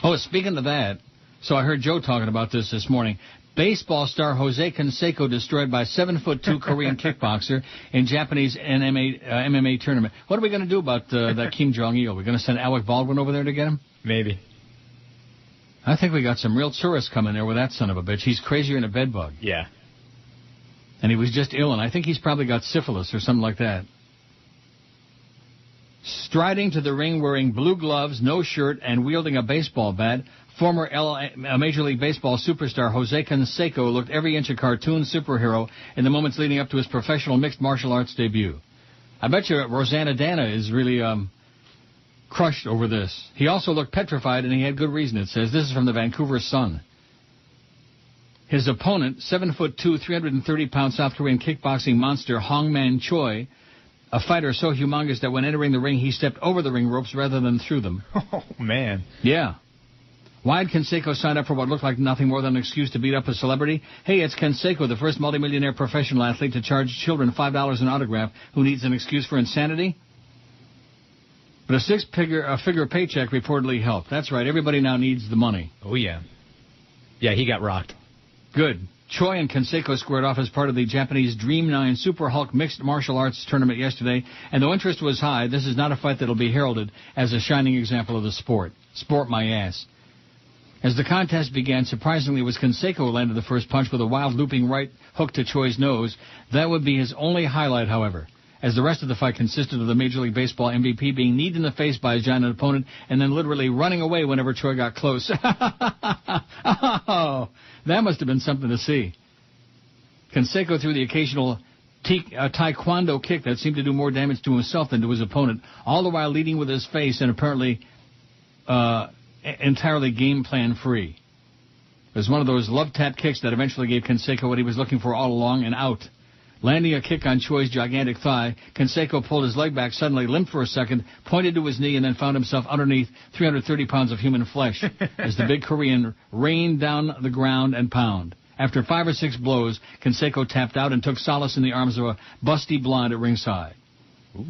Oh, speaking of that, so I heard Joe talking about this morning. Baseball star Jose Canseco destroyed by 7'2" Korean kickboxer in Japanese MMA tournament. What are we going to do about that Kim Jong-il? We're going to send Alec Baldwin over there to get him? Maybe. I think we got some real tourists coming there with that son of a bitch. He's crazier than a bedbug. Yeah. And he was just ill, and I think he's probably got syphilis or something like that. Striding to the ring wearing blue gloves, no shirt, and wielding a baseball bat, Former Major League Baseball superstar Jose Canseco looked every inch a cartoon superhero in the moments leading up to his professional mixed martial arts debut. I bet you Rosanna Dana is really crushed over this. He also looked petrified, and he had good reason, it says. This is from the Vancouver Sun. His opponent, 7'2", 330-pound South Korean kickboxing monster Hong Man Choi, a fighter so humongous that when entering the ring, he stepped over the ring ropes rather than through them. Oh, man. Yeah. Why had Canseco signed up for what looked like nothing more than an excuse to beat up a celebrity? Hey, it's Canseco, the first multimillionaire professional athlete to charge children $5 an autograph who needs an excuse for insanity? But a six-figure paycheck reportedly helped. That's right, everybody now needs the money. Oh, yeah. Yeah, he got rocked. Good. Choi and Canseco squared off as part of the Japanese Dream 9 Super Hulk Mixed Martial Arts Tournament yesterday, and though interest was high, this is not a fight that will be heralded as a shining example of the sport. Sport my ass. As the contest began, surprisingly, it was Canseco who landed the first punch with a wild looping right hook to Choi's nose. That would be his only highlight, however, as the rest of the fight consisted of the Major League Baseball MVP being kneed in the face by his giant opponent and then literally running away whenever Choi got close. Oh, that must have been something to see. Canseco threw the occasional taekwondo kick that seemed to do more damage to himself than to his opponent, all the while leading with his face and apparently entirely game plan free. It was one of those love tap kicks that eventually gave Canseco what he was looking for all along, and out. Landing a kick on Choi's gigantic thigh, Canseco pulled his leg back suddenly, limped for a second, pointed to his knee, and then found himself underneath 330 pounds of human flesh as the big Korean rained down the ground and pound. After 5 or 6 blows, Canseco tapped out and took solace in the arms of a busty blonde at ringside. Ooh.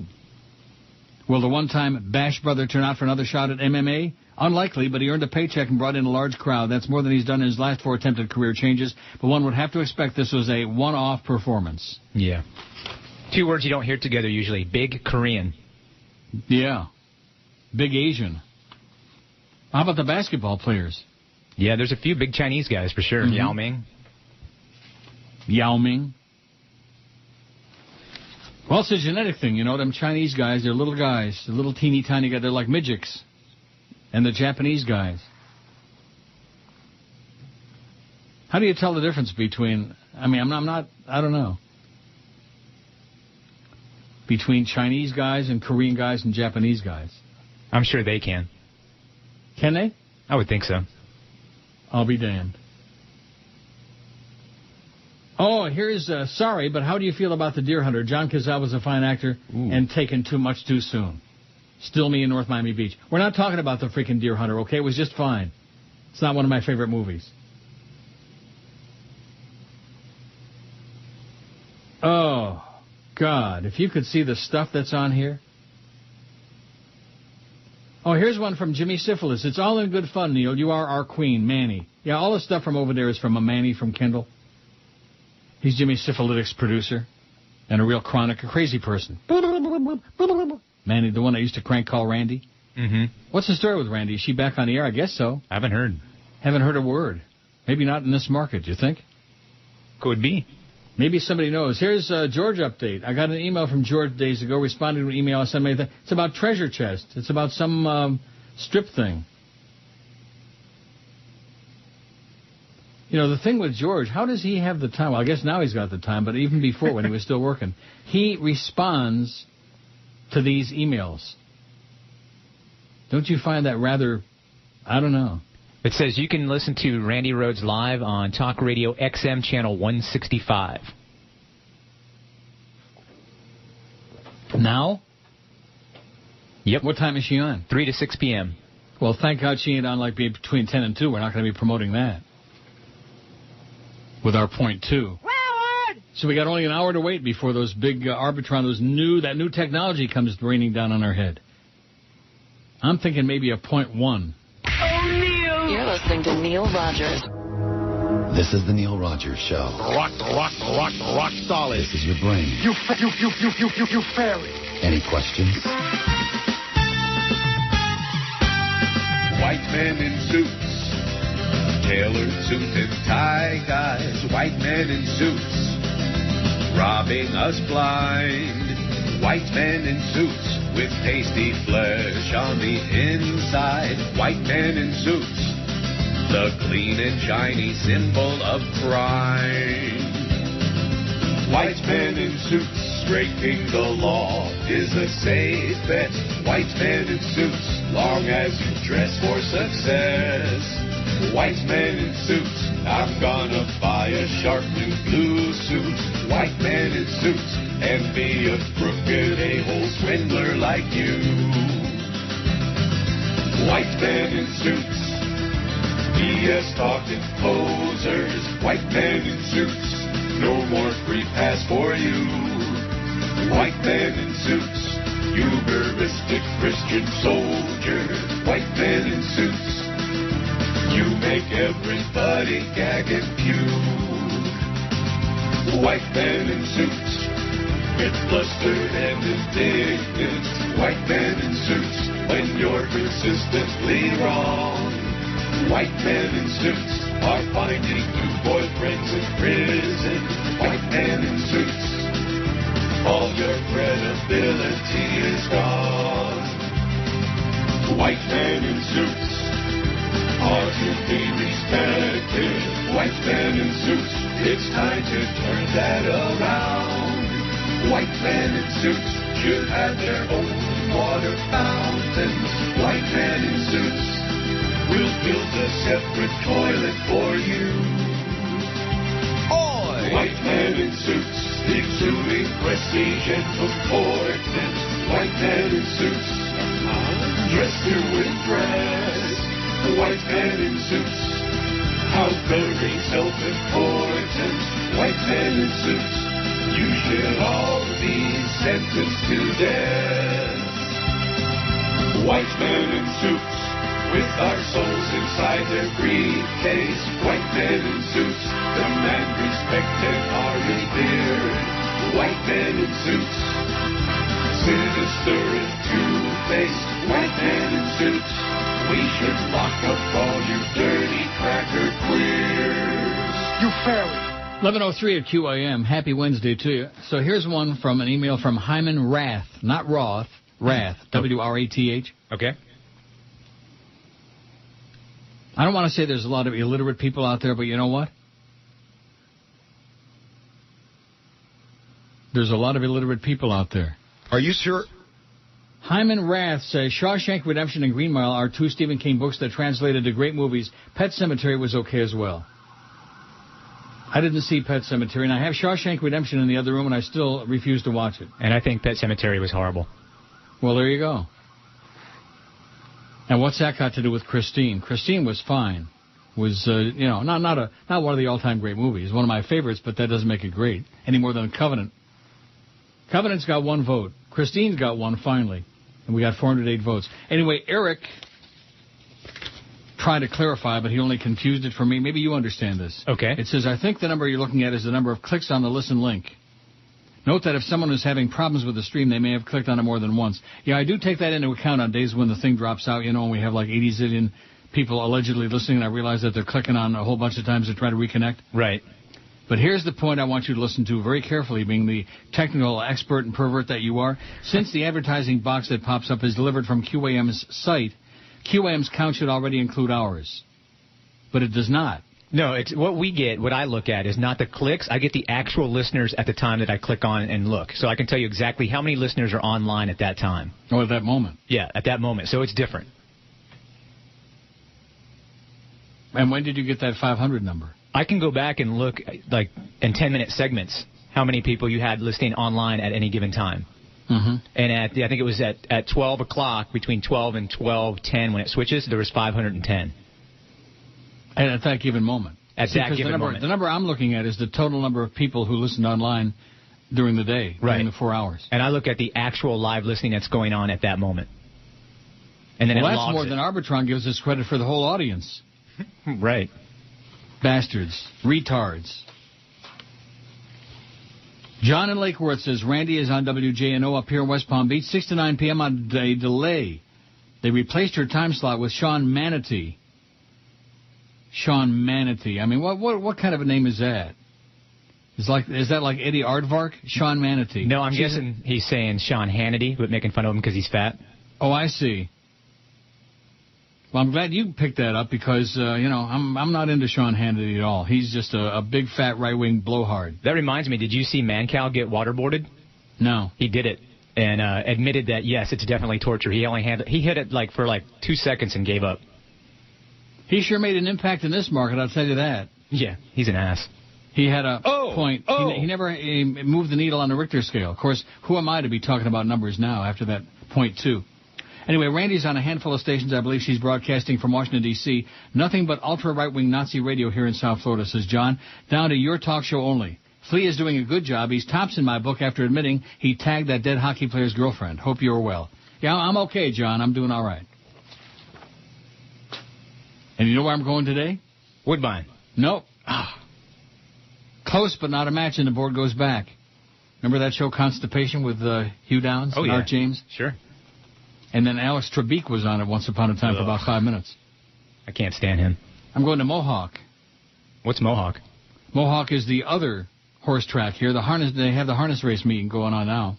Will the one-time Bash brother turn out for another shot at MMA? Unlikely, but he earned a paycheck and brought in a large crowd. That's more than he's done in his last 4 attempted career changes, but one would have to expect this was a one-off performance. Yeah. 2 words you don't hear together usually. Big Korean. Yeah. Big Asian. How about the basketball players? Yeah, there's a few big Chinese guys for sure. Mm-hmm. Yao Ming. Yao Ming. Well, it's a genetic thing, you know. Them Chinese guys, they're little guys. They're little teeny tiny guys. They're like midgets. And the Japanese guys. How do you tell the difference between, I don't know. Between Chinese guys and Korean guys and Japanese guys? I'm sure they can. Can they? I would think so. I'll be damned. Oh, here's, sorry, but how do you feel about The Deer Hunter? John Cazale was a fine actor and taken too much too soon. Still me in North Miami Beach. We're not talking about the freaking Deer Hunter, okay? It was just fine. It's not one of my favorite movies. Oh, God. If you could see the stuff that's on here. Oh, here's one from Jimmy Syphilis. It's all in good fun, Neil. You are our queen, Manny. Yeah, all the stuff from over there is from a Manny from Kendall. He's Jimmy Syphilitic's producer. And a real chronic, a crazy person. Manny, the one that used to crank call Randy. Mm-hmm. What's the story with Randy? Is she back on the air? I guess so. I haven't heard. Haven't heard a word. Maybe not in this market, you think? Could be. Maybe somebody knows. Here's George update. I got an email from George days ago responding to an email I sent me. It's about Treasure Chest. It's about some strip thing. You know, the thing with George, how does he have the time? Well, I guess now he's got the time, but even before when he was still working, he responds to these emails. Don't you find that rather, I don't know. It says you can listen to Randy Rhoads live on Talk Radio XM channel 165. Now? Yep. What time is she on? 3 to 6 p.m. Well, thank God she ain't on like between 10 and 2. We're not going to be promoting that. With our point 2. So we got only an hour to wait before those big Arbitron, that new technology comes raining down on our head. I'm thinking maybe a point 1. Oh, Neil! You're listening to Neil Rogers. This is the Neil Rogers Show. Rock solid. This is your brain. You fairy. Any questions? White men in suits. Tailored suit and tie guys, white men in suits, robbing us blind. White men in suits with tasty flesh on the inside. White men in suits the clean and shiny symbol of crime. White men in suits breaking the law is a safe bet. White men in suits, long as you dress for success. White men in suits, I'm gonna buy a sharp new blue suit. White men in suits, and be a crooked a-hole swindler like you. White men in suits, BS talking posers. White men in suits, no more free pass for you. White men in suits, Eucharistic Christian soldiers. White men in suits, you make everybody gag and puke. White men in suits, get flustered and indignant. White men in suits, when you're consistently wrong. White men in suits are finding new boyfriends in prison. White men in suits, all your credibility is gone. White men in suits are to be respected. White men in suits, it's time to turn that around. White men in suits should have their own water fountains. White men in suits will build a separate toilet for you. Oi! White men in suits, exuding prestige and importance. White men in suits, dressed to impress. White men in suits, how very self-important. White men in suits, you should all be sentenced to death. White men in suits, with our souls inside their briefcase. White men in suits, demand respect and are revered. White men in suits, sinister and two-faced. White men in suits, we should lock up all you dirty cracker queers. You fairy. 11:03 at QAM. Happy Wednesday to you. So here's one from an email from Hyman Rath, not Roth, Rath, W-R-A-T-H. Okay. I don't want to say there's a lot of illiterate people out there, but you know what? There's a lot of illiterate people out there. Are you sure? Hyman Rath says Shawshank Redemption and Green Mile are two Stephen King books that translated to great movies. Pet Sematary was okay as well. I didn't see Pet Sematary, and I have Shawshank Redemption in the other room, and I still refuse to watch it. And I think Pet Sematary was horrible. Well, there you go. And what's that got to do with Christine? Christine was fine. Was not one of the all-time great movies. One of my favorites, but that doesn't make it great any more than Covenant. Covenant's got one vote. Christine's got one finally, and we got 408 votes. Anyway, Eric tried to clarify, but he only confused it for me. Maybe you understand this. Okay. It says, I think the number you're looking at is the number of clicks on the listen link. Note that if someone is having problems with the stream, they may have clicked on it more than once. Yeah, I do take that into account on days when the thing drops out, and we have like 80 zillion people allegedly listening, and I realize that they're clicking on a whole bunch of times to try to reconnect. Right. But here's the point I want you to listen to very carefully, being the technical expert and pervert that you are. Since the advertising box that pops up is delivered from QAM's site, QAM's count should already include ours. But it does not. No, it's what we get, what I look at is not the clicks. I get the actual listeners at the time that I click on and look. So I can tell you exactly how many listeners are online at that time. Oh, at that moment. Yeah, at that moment. So it's different. And when did you get that 500 number? I can go back and look, like, in 10-minute segments, how many people you had listening online at any given time. Mm-hmm. And I think it was at 12 o'clock, between 12 and 12:10, when it switches, there was 510. And at that given moment. At that given moment. The number I'm looking at is the total number of people who listened online during the day, during the 4 hours. And I look at the actual live listening that's going on at that moment. And then that's more than Arbitron gives us credit for the whole audience. Right. Bastards. Retards. John in Lake Worth says, Randy is on WJNO up here in West Palm Beach, 6 to 9 p.m. on a delay. They replaced her time slot with Sean Manatee. Sean Manatee. I mean, what kind of a name is that? Is that like Eddie Aardvark? Sean Manatee. No, I'm guessing he's saying Sean Hannity, but making fun of him because he's fat. Oh, I see. Well, I'm glad you picked that up because, I'm not into Sean Hannity at all. He's just a big, fat, right-wing blowhard. That reminds me, did you see Mancow get waterboarded? No. He did it and admitted that, yes, it's definitely torture. He hit it for 2 seconds and gave up. He sure made an impact in this market, I'll tell you that. Yeah, he's an ass. He had a point. He never moved the needle on the Richter scale. Of course, who am I to be talking about numbers now after that .2? Anyway, Randy's on a handful of stations. I believe she's broadcasting from Washington, D.C. Nothing but ultra-right-wing Nazi radio here in South Florida, says John. Down to your talk show only. Flea is doing a good job. He's tops in my book after admitting he tagged that dead hockey player's girlfriend. Hope you're well. Yeah, I'm okay, John. I'm doing all right. And you know where I'm going today? Woodbine. Nope. Close, but not a match, and the board goes back. Remember that show Constipation with Hugh Downs and Art James? Sure. And then Alex Trebek was on it once upon a time for about 5 minutes. I can't stand him. I'm going to Mohawk. What's Mohawk? Mohawk is the other horse track here. They have the harness race meeting going on now.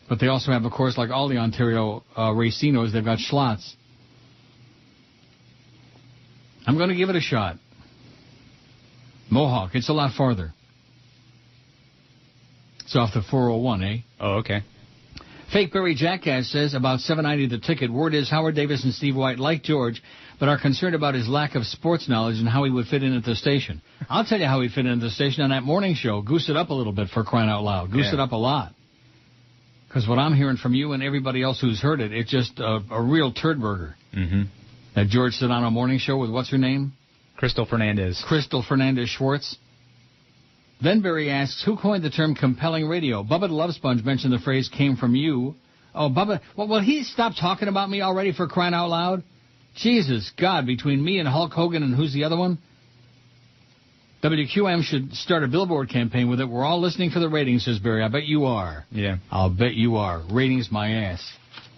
But they also have, of course, like all the Ontario racinos, they've got slots. I'm going to give it a shot. Mohawk, it's a lot farther. It's off the 401, eh? Oh, okay. Fake Barry Jackass says about $7.90 the ticket. Word is Howard Davis and Steve White like George, but are concerned about his lack of sports knowledge and how he would fit in at the station. I'll tell you how he'd fit in at the station on that morning show. Goose it up a little bit, for crying out loud. Goose it up a lot. Because what I'm hearing from you and everybody else who's heard it, it's just a real turd burger. Mm-hmm. That George Sedano morning show with what's her name? Crystal Fernandez. Crystal Fernandez Schwartz. Then Barry asks, who coined the term compelling radio? Bubba the Love Sponge mentioned the phrase came from you. Oh, Bubba, well, will he stop talking about me already, for crying out loud? Jesus, God, between me and Hulk Hogan and who's the other one? WQAM should start a billboard campaign with it. We're all listening for the ratings, says Barry. I bet you are. Yeah. I'll bet you are. Ratings my ass.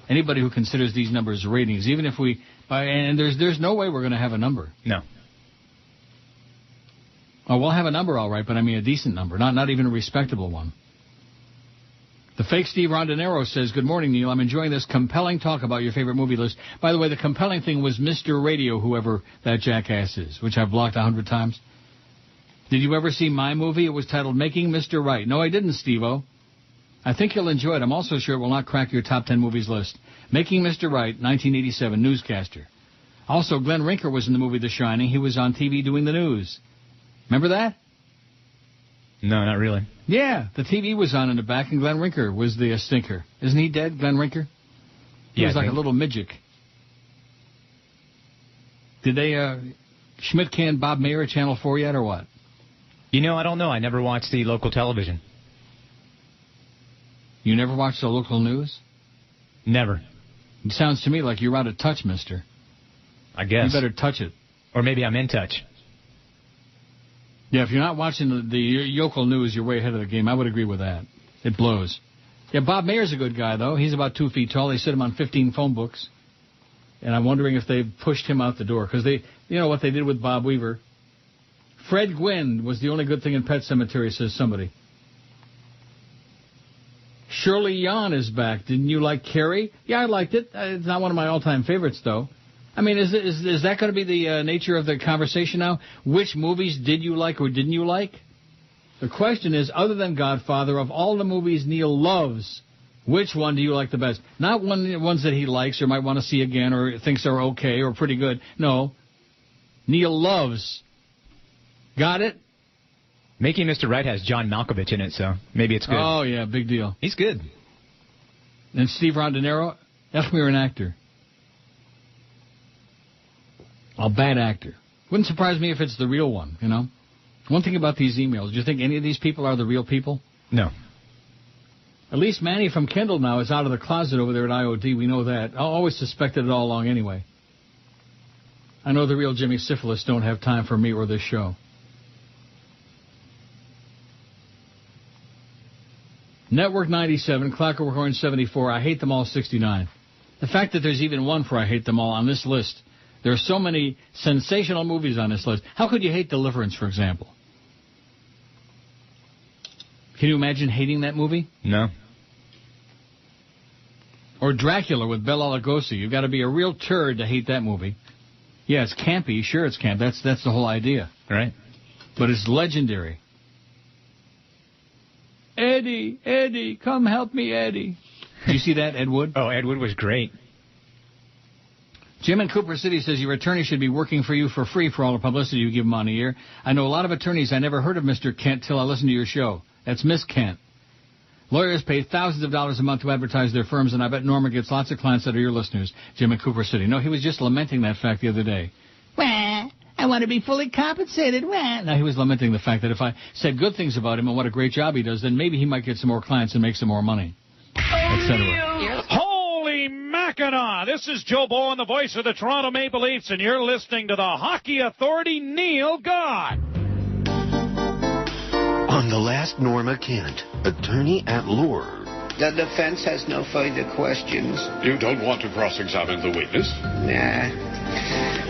Anybody who considers these numbers ratings, even if we... And there's no way we're going to have a number. No. Oh, we'll have a number, all right, but I mean a decent number, not even a respectable one. The fake Steve Rondinero says, good morning, Neil. I'm enjoying this compelling talk about your favorite movie list. By the way, the compelling thing was Mr. Radio, whoever that jackass is, which I've blocked 100 times. Did you ever see my movie? It was titled Making Mr. Right. No, I didn't, Steve-O. I think you'll enjoy it. I'm also sure it will not crack your top 10 movies list. Making Mr. Right, 1987, newscaster. Also, Glenn Rinker was in the movie The Shining. He was on TV doing the news. Remember that? No, not really. Yeah, the TV was on in the back, and Glenn Rinker was the stinker. Isn't he dead, Glenn Rinker? He was like a little midget. Did they Schmidt can Bob Mayer at Channel 4 yet, or what? You know, I don't know. I never watched the local television. You never watched the local news? Never. It sounds to me like you're out of touch, mister. I guess. You better touch it. Or maybe I'm in touch. Yeah, if you're not watching the local news, you're way ahead of the game. I would agree with that. It blows. Yeah, Bob Mayer's a good guy, though. He's about 2 feet tall. They sit him on 15 phone books. And I'm wondering if they've pushed him out the door. Because they, you know what they did with Bob Weaver. Fred Gwynn was the only good thing in Pet Sematary, says somebody. Shirley Yon is back. Didn't you like Carrie? Yeah, I liked it. It's not one of my all-time favorites, though. I mean, is that going to be the nature of the conversation now? Which movies did you like or didn't you like? The question is, other than Godfather, of all the movies Neil loves, which one do you like the best? Not ones that he likes or might want to see again or thinks are okay or pretty good. No. Neil loves. Got it? Making Mr. Right has John Malkovich in it, so maybe it's good. Oh, yeah, big deal. He's good. And Steve Rondinero, Echmere, an actor. A bad actor. Wouldn't surprise me if it's the real one, you know? One thing about these emails, do you think any of these people are the real people? No. At least Manny from Kendall now is out of the closet over there at IOD. We know that. I always suspected it all along anyway. I know the real Jimmy Syphilis don't have time for me or this show. Network 97, Clockwork Orange 74, I Hate Them All 69. The fact that there's even one for I Hate Them All on this list. There are so many sensational movies on this list. How could you hate Deliverance, for example? Can you imagine hating that movie? No. Or Dracula with Bela Lugosi. You've got to be a real turd to hate that movie. Yeah, it's campy. Sure, it's camp. That's the whole idea. Right. But it's legendary. Eddie, come help me, Eddie. Did you see that, Ed Wood? Oh, Ed Wood was great. Jim in Cooper City says your attorney should be working for you for free for all the publicity you give him on the air. I know a lot of attorneys. I never heard of Mr. Kent till I listened to your show. That's Miss Kent. Lawyers pay thousands of dollars a month to advertise their firms, and I bet Norma gets lots of clients that are your listeners. Jim in Cooper City. No, he was just lamenting that fact the other day. Well, I want to be fully compensated. Well, no, he was lamenting the fact that if I said good things about him and what a great job he does, then maybe he might get some more clients and make some more money, etc. Holy Mackinac! This is Joe Bowen, the voice of the Toronto Maple Leafs, and you're listening to the Hockey Authority, Neil God. On the last Norma Kent, attorney at law. The defense has no further questions. You don't want to cross-examine the witness? Nah.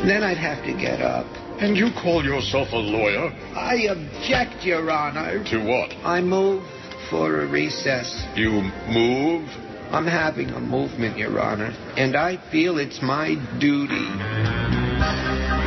Then I'd have to get up. And you call yourself a lawyer? I object, Your Honor. To what? I move for a recess. You move? I'm having a movement, Your Honor, and I feel it's my duty.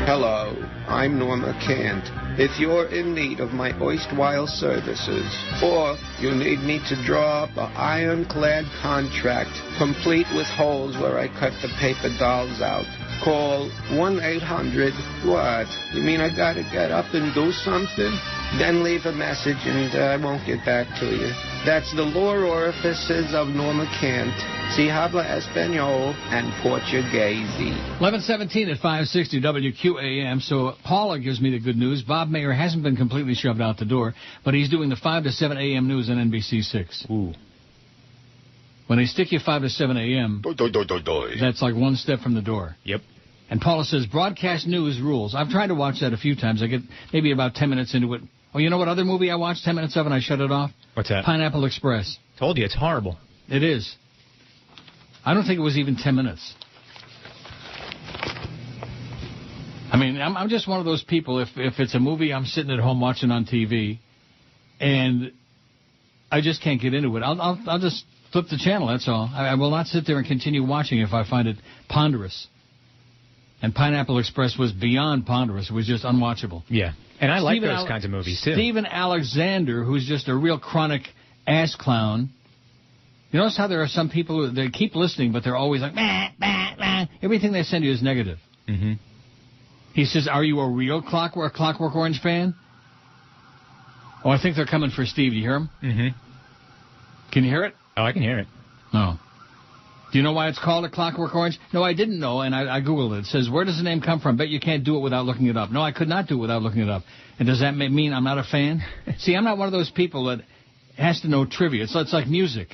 Hello, I'm Norma Kent. If you're in need of my erstwhile services, or you need me to draw up an ironclad contract, complete with holes where I cut the paper dolls out, call 1-800-what? You mean I gotta get up and do something? Then leave a message and I won't get back to you. That's the law orifices of Norma Kent. Si habla español and Portuguese. 11:17 at 560 WQAM. So Paula gives me the good news. Bob Mayer hasn't been completely shoved out the door, but he's doing the 5 to 7 a.m. news on NBC6. Ooh. When they stick you 5 to 7 a.m., that's like one step from the door. Yep. And Paula says, broadcast news rules. I've tried to watch that a few times. I get maybe about 10 minutes into it. Oh, you know what other movie I watched 10 minutes of and I shut it off? What's that? Pineapple Express. Told you, it's horrible. It is. I don't think it was even 10 minutes. I mean, I'm just one of those people, if it's a movie I'm sitting at home watching on TV, and I just can't get into it, I'll just flip the channel, that's all. I will not sit there and continue watching if I find it ponderous. And Pineapple Express was beyond ponderous. It was just unwatchable. Yeah. And I like those kinds of movies, too. Stephen Alexander, who's just a real chronic ass clown. You notice how there are some people who they keep listening, but they're always like, bah, bah, bah. Everything they send you is negative. Mm-hmm. He says, are you a real Clockwork Orange fan? Oh, I think they're coming for Steve. Do you hear him? Mm-hmm. Can you hear it? Oh, I can hear it. Oh. Do you know why it's called a Clockwork Orange? No, I didn't know, and I Googled it. It says, where does the name come from? Bet you can't do it without looking it up. No, I could not do it without looking it up. And does that mean I'm not a fan? See, I'm not one of those people that has to know trivia. It's like music.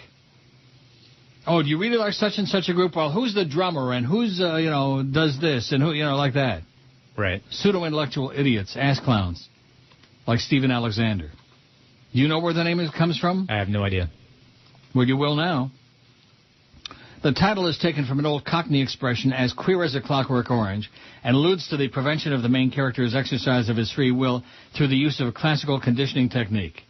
Oh, do you really like such and such a group? Well, who's the drummer, and who's, does this, and who, like that. Right. Pseudo-intellectual idiots, ass clowns, like Stephen Alexander. Do you know where the name comes from? I have no idea. Well, you will now. The title is taken from an old Cockney expression, as queer as a clockwork orange, and alludes to the prevention of the main character's exercise of his free will through the use of a classical conditioning technique.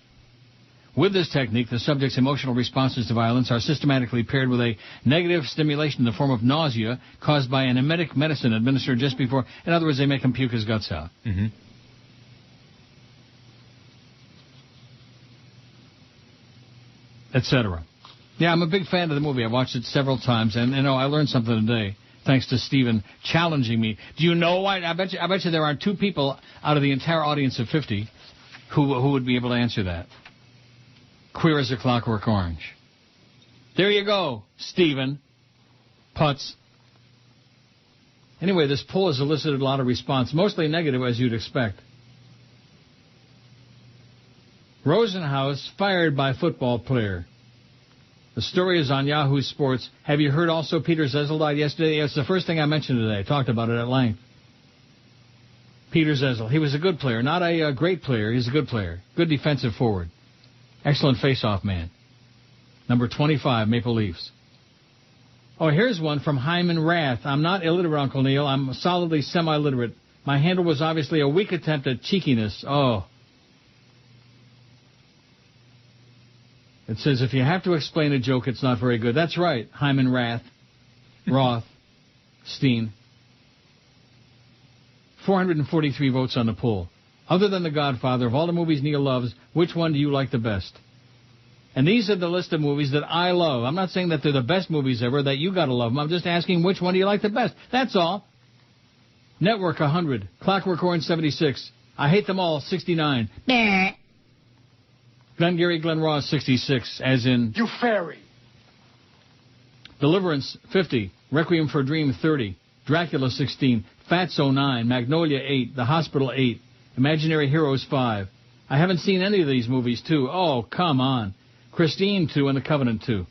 With this technique, the subject's emotional responses to violence are systematically paired with a negative stimulation in the form of nausea caused by an emetic medicine administered just before. In other words, they make him puke his guts out. Mm-hmm. Etc. Yeah, I'm a big fan of the movie. I watched it several times, and I learned something today, thanks to Stephen challenging me. Do you know why? I bet you there are 2 people out of the entire audience of 50 who would be able to answer that. Queer as a Clockwork Orange. There you go, Stephen. Putz. Anyway, this poll has elicited a lot of response, mostly negative, as you'd expect. Rosenhaus fired by football player. The story is on Yahoo Sports. Have you heard also Peter Zezel died yesterday? It's the first thing I mentioned today. I talked about it at length. Peter Zezel. He was a good player. Not a great player. He's a good player. Good defensive forward. Excellent face-off man. Number 25, Maple Leafs. Oh, here's one from Hyman Rath. I'm not illiterate, Uncle Neil. I'm solidly semi-literate. My handle was obviously a weak attempt at cheekiness. Oh. It says, if you have to explain a joke, it's not very good. That's right, Hyman Rath. Roth. Steen. 443 votes on the poll. Other than The Godfather, of all the movies Neil loves, which one do you like the best? And these are the list of movies that I love. I'm not saying that they're the best movies ever, that you got to love them. I'm just asking which one do you like the best. That's all. Network, 100. Clockwork Orange, 76. I Hate Them All, 69. Glengarry Glen Ross, 66, as in... You fairy. Deliverance, 50. Requiem for a Dream, 30. Dracula, 16. Fatso, 9. Magnolia, 8. The Hospital, 8. Imaginary Heroes, 5. I haven't seen any of these movies, 2. Oh, come on. Christine, 2, and The Covenant, 2.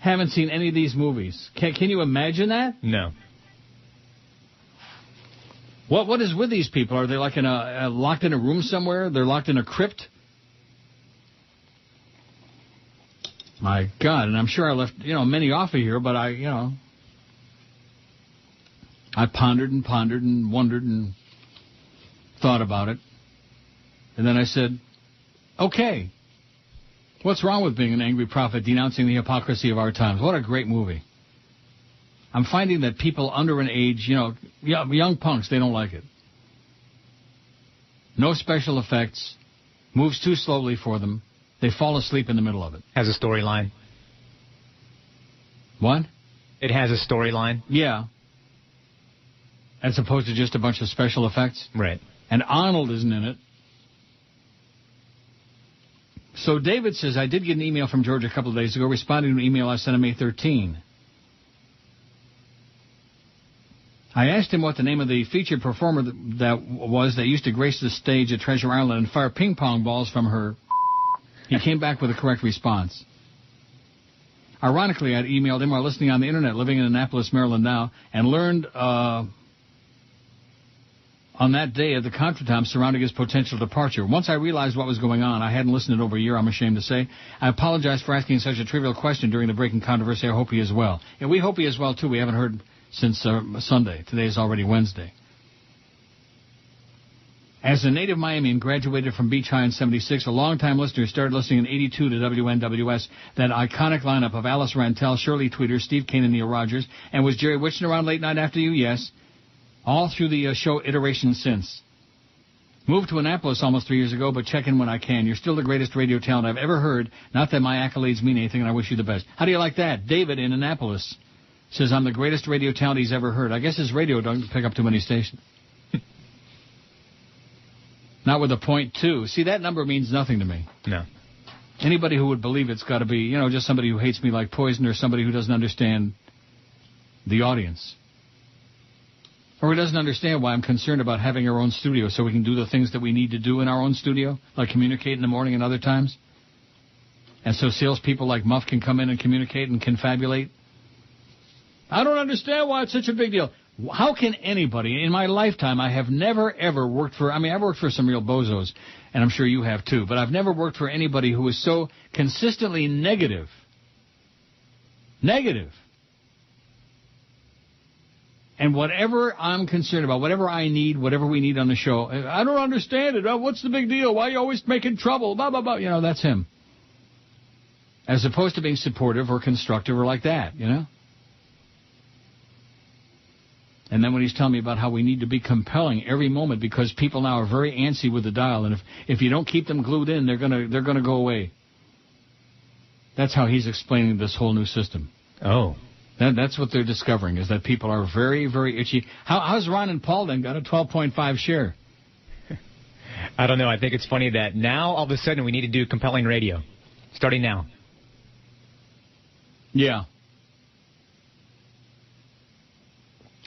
Haven't seen any of these movies. Can you imagine that? No. What is with these people? Are they like locked in a room somewhere? They're locked in a crypt? My God, and I'm sure I left, many off of here, but I pondered and wondered and thought about it. And then I said, okay, what's wrong with being an angry prophet denouncing the hypocrisy of our times? What a great movie. I'm finding that people under an age, young punks, they don't like it. No special effects, moves too slowly for them. They fall asleep in the middle of it. Has a storyline. What? It has a storyline. Yeah. As opposed to just a bunch of special effects. Right. And Arnold isn't in it. So David says, I did get an email from George a couple of days ago responding to an email I sent on May 13. I asked him what the name of the featured performer that used to grace the stage at Treasure Island and fire ping pong balls from her. He came back with a correct response. Ironically, I'd emailed him while listening on the Internet, living in Annapolis, Maryland now, and learned on that day of the contretemps surrounding his potential departure. Once I realized what was going on, I hadn't listened in over a year, I'm ashamed to say. I apologize for asking such a trivial question during the breaking controversy. I hope he is well. And we hope he is well, too. We haven't heard since Sunday. Today is already Wednesday. As a native Miamian, graduated from Beach High in 76, a longtime listener started listening in 82 to WNWS, that iconic lineup of Alice Rantel, Shirley Tweeter, Steve Kane, and Neil Rogers. And was Jerry Witchen around late night after you? Yes. All through the show iteration since. Moved to Annapolis almost 3 years ago, but check in when I can. You're still the greatest radio talent I've ever heard. Not that my accolades mean anything, and I wish you the best. How do you like that? David in Annapolis says I'm the greatest radio talent he's ever heard. I guess his radio don't pick up too many stations. Not with a .2. See, that number means nothing to me. No. Anybody who would believe it's got to be, just somebody who hates me like poison, or somebody who doesn't understand the audience. Or who doesn't understand why I'm concerned about having our own studio so we can do the things that we need to do in our own studio, like communicate in the morning and other times. And so salespeople like Muff can come in and communicate and confabulate. I don't understand why it's such a big deal. How can anybody, in my lifetime, I have never, ever worked for, I've worked for some real bozos, and I'm sure you have too, but I've never worked for anybody who is so consistently negative. Negative. And whatever I'm concerned about, whatever I need, whatever we need on the show, I don't understand it. Oh, what's the big deal? Why are you always making trouble? Blah, blah, blah. That's him. As opposed to being supportive or constructive or like that, And then when he's telling me about how we need to be compelling every moment because people now are very antsy with the dial, and if you don't keep them glued in, they're gonna go away. That's how he's explaining this whole new system. Oh. That's what they're discovering, is that people are very, very itchy. How's Ron and Paul then got a 12.5 share? I don't know. I think it's funny that now all of a sudden we need to do compelling radio. Starting now. Yeah.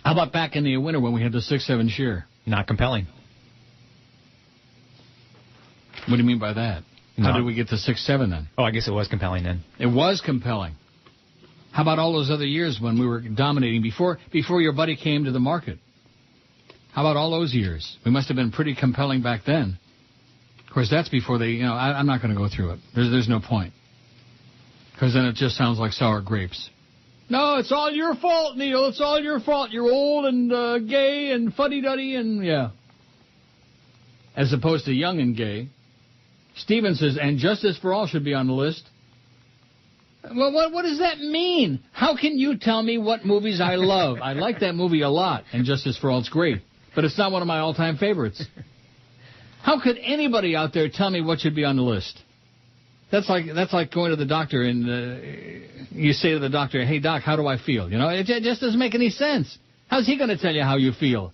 How about back in the winter when we had the 6-7 share? Not compelling. What do you mean by that? How did we get to 6-7 then? Oh, I guess it was compelling then. It was compelling. How about all those other years when we were dominating before your buddy came to the market? How about all those years? We must have been pretty compelling back then. Of course, that's before they, I'm not going to go through it. There's no point. Because then it just sounds like sour grapes. No, it's all your fault, Neil. It's all your fault. You're old and gay and fuddy-duddy and, yeah. As opposed to young and gay. Steven says, and Justice for All should be on the list. Well, what does that mean? How can you tell me what movies I love? I like that movie a lot, and Justice for All, it's great. but it's not one of my all-time favorites. How could anybody out there tell me what should be on the list? That's like going to the doctor and you say to the doctor, "Hey, doc, how do I feel?" You know, it just doesn't make any sense. How's he going to tell you how you feel?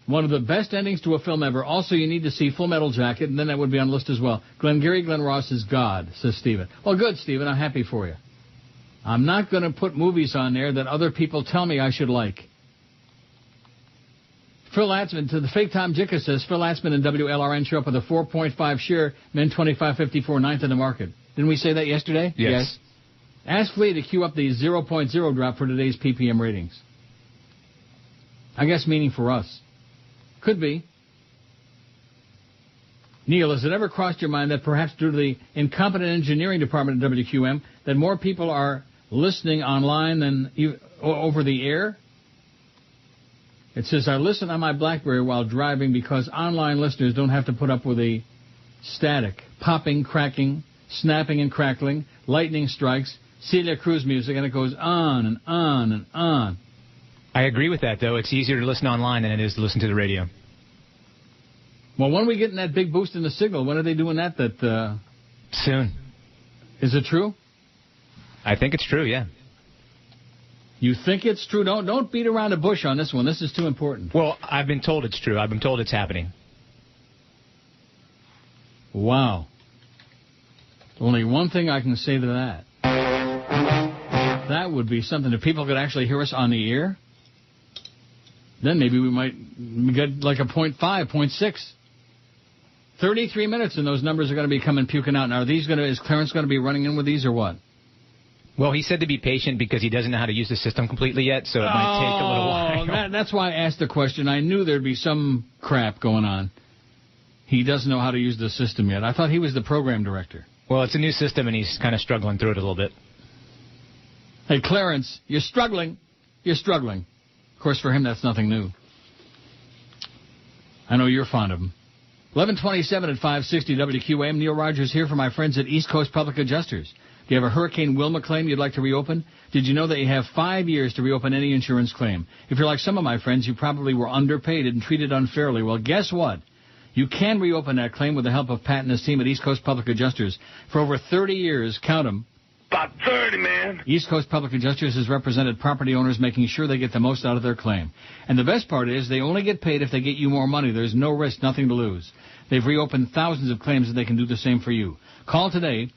One of the best endings to a film ever. Also, you need to see Full Metal Jacket, and then that would be on the list as well. Glengarry Glen Ross is God, says Stephen. Well, good, Stephen. I'm happy for you. I'm not going to put movies on there that other people tell me I should like. Phil Atzman, to the fake Tom Jicka says, Phil Atzman and WLRN show up with a 4.5 share, men 25.54, ninth in the market. Didn't we say that yesterday? Yes. Ask Flea to queue up the 0.0 drop for today's PPM ratings. I guess meaning for us. Could be. Neil, has it ever crossed your mind that perhaps due to the incompetent engineering department at WQAM that more people are listening online than over the air? It says, I listen on my BlackBerry while driving because online listeners don't have to put up with the static, popping, cracking, snapping and crackling, lightning strikes, Celia Cruz music, and it goes on and on and on. I agree with that, though. It's easier to listen online than it is to listen to the radio. Well, when are we getting that big boost in the signal? When are they doing that? Soon. Is it true? I think it's true, yeah. You think it's true? Don't beat around the bush on this one. This is too important. Well, I've been told it's true. I've been told it's happening. Wow. Only one thing I can say to that. That would be something. If people could actually hear us on the air, then maybe we might get like a 0.5, 0.6. 33 minutes and those numbers are going to be coming puking out. Now, is Clarence going to be running in with these or what? Well, he said to be patient because he doesn't know how to use the system completely yet, so it might take a little while. That's why I asked the question. I knew there'd be some crap going on. He doesn't know how to use the system yet. I thought he was the program director. Well, it's a new system, and he's kind of struggling through it a little bit. Hey, Clarence, you're struggling. You're struggling. Of course, for him, that's nothing new. I know you're fond of him. 11:27 at 560 WQAM. Neil Rogers here for my friends at East Coast Public Adjusters. Do you have a Hurricane Wilma claim you'd like to reopen? Did you know that you have 5 years to reopen any insurance claim? If you're like some of my friends, you probably were underpaid and treated unfairly. Well, guess what? You can reopen that claim with the help of Pat and his team at East Coast Public Adjusters. For over 30 years, count them. About 30, man. East Coast Public Adjusters has represented property owners making sure they get the most out of their claim. And the best part is they only get paid if they get you more money. There's no risk, nothing to lose. They've reopened thousands of claims and they can do the same for you. Call today,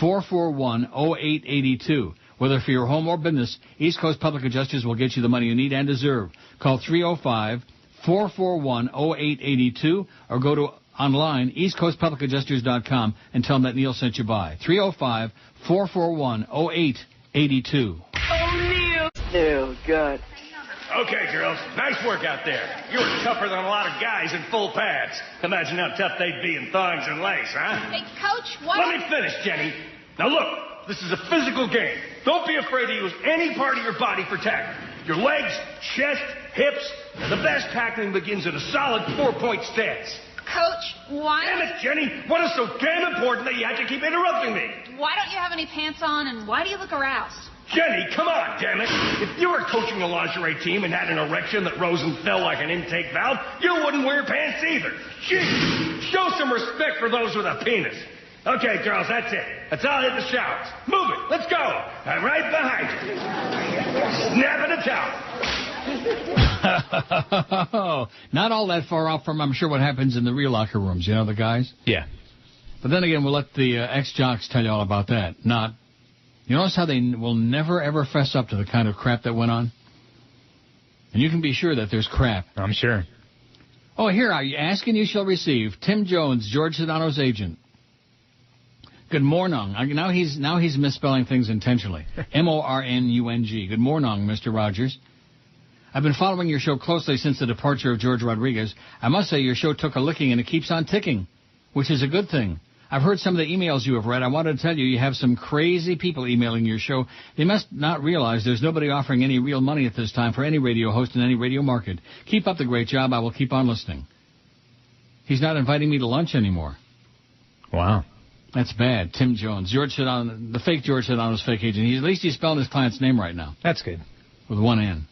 305-441-0882. Whether for your home or business, East Coast Public Adjusters will get you the money you need and deserve. Call 305-441-0882 or go to online, eastcoastpublicadjusters.com, and tell them that Neil sent you by. 305-441-0882. Oh, Neil. Ew, good. Okay, girls, nice work out there. You were tougher than a lot of guys in full pads. Imagine how tough they'd be in thongs and lace, huh? Hey, Coach, what? Let me finish, Jenny. Now look, this is a physical game. Don't be afraid to use any part of your body for tackling. Your legs, chest, hips. The best tackling begins in a solid 4-point stance. Coach, why? Damn it, Jenny. What is so damn important that you have to keep interrupting me? Why don't you have any pants on, and why do you look aroused? Jenny, come on, damn it. If you were coaching a lingerie team and had an erection that rose and fell like an intake valve, you wouldn't wear pants either. Gee, show some respect for those with a penis. Okay, girls, that's it. That's all. Hit the showers. Move it. Let's go. I'm right behind you. Snap at a towel. Not all that far off from, I'm sure, what happens in the real locker rooms. You know, the guys? Yeah. But then again, we'll let the ex-jocks tell you all about that. Not. You notice how they will never, ever fess up to the kind of crap that went on? And you can be sure that there's crap. I'm sure. Oh, here, are you asking you shall receive. Tim Jones, George Sedano's agent. Good morning. Now he's misspelling things intentionally. M-O-R-N-U-N-G. Good morning, Mr. Rogers. I've been following your show closely since the departure of George Rodriguez. I must say your show took a licking and it keeps on ticking, which is a good thing. I've heard some of the emails you have read. I wanted to tell you have some crazy people emailing your show. They must not realize there's nobody offering any real money at this time for any radio host in any radio market. Keep up the great job. I will keep on listening. He's not inviting me to lunch anymore. Wow. That's bad. Tim Jones. George Sedano, the fake George Sedano's fake agent. At least he's spelling his client's name right now. That's good. With one N.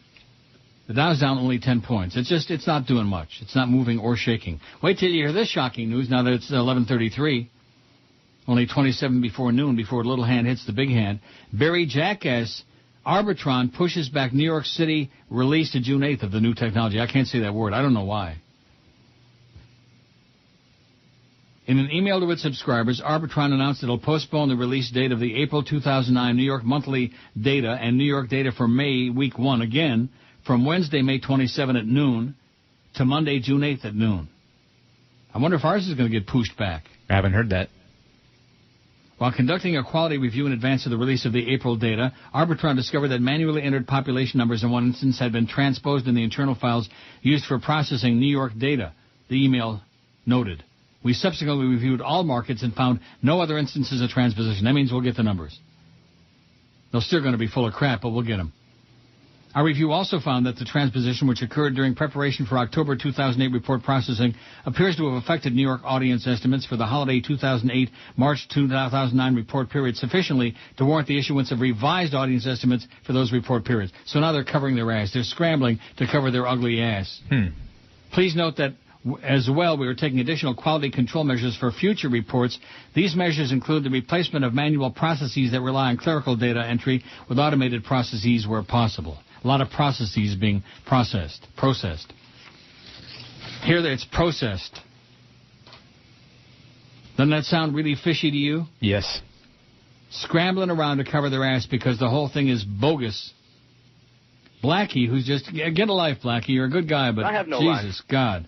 The Dow's down only 10 points. It's not doing much. It's not moving or shaking. Wait till you hear this shocking news now that it's 11:33. Only 27 before noon, before little hand hits the big hand. Barry Jackass, Arbitron pushes back New York City release to June 8th of the new technology. I can't say that word. I don't know why. In an email to its subscribers, Arbitron announced it'll postpone the release date of the April 2009 New York monthly data and New York data for May week 1 again from Wednesday, May 27 at noon to Monday, June 8th at noon. I wonder if ours is going to get pushed back. I haven't heard that. While conducting a quality review in advance of the release of the April data, Arbitron discovered that manually entered population numbers in one instance had been transposed in the internal files used for processing New York data, the email noted. We subsequently reviewed all markets and found no other instances of transposition. That means we'll get the numbers. They're still going to be full of crap, but we'll get them. Our review also found that the transposition, which occurred during preparation for October 2008 report processing, appears to have affected New York audience estimates for the holiday 2008, March 2009 report period sufficiently to warrant the issuance of revised audience estimates for those report periods. So now they're covering their ass. They're scrambling to cover their ugly ass. Please note that as well, we are taking additional quality control measures for future reports. These measures include the replacement of manual processes that rely on clerical data entry with automated processes where possible. A lot of processes being processed. Here it's processed. Doesn't that sound really fishy to you? Yes. Scrambling around to cover their ass because the whole thing is bogus. Blackie, who's just... Get a life, Blackie. You're a good guy, but I have no Jesus, life. God.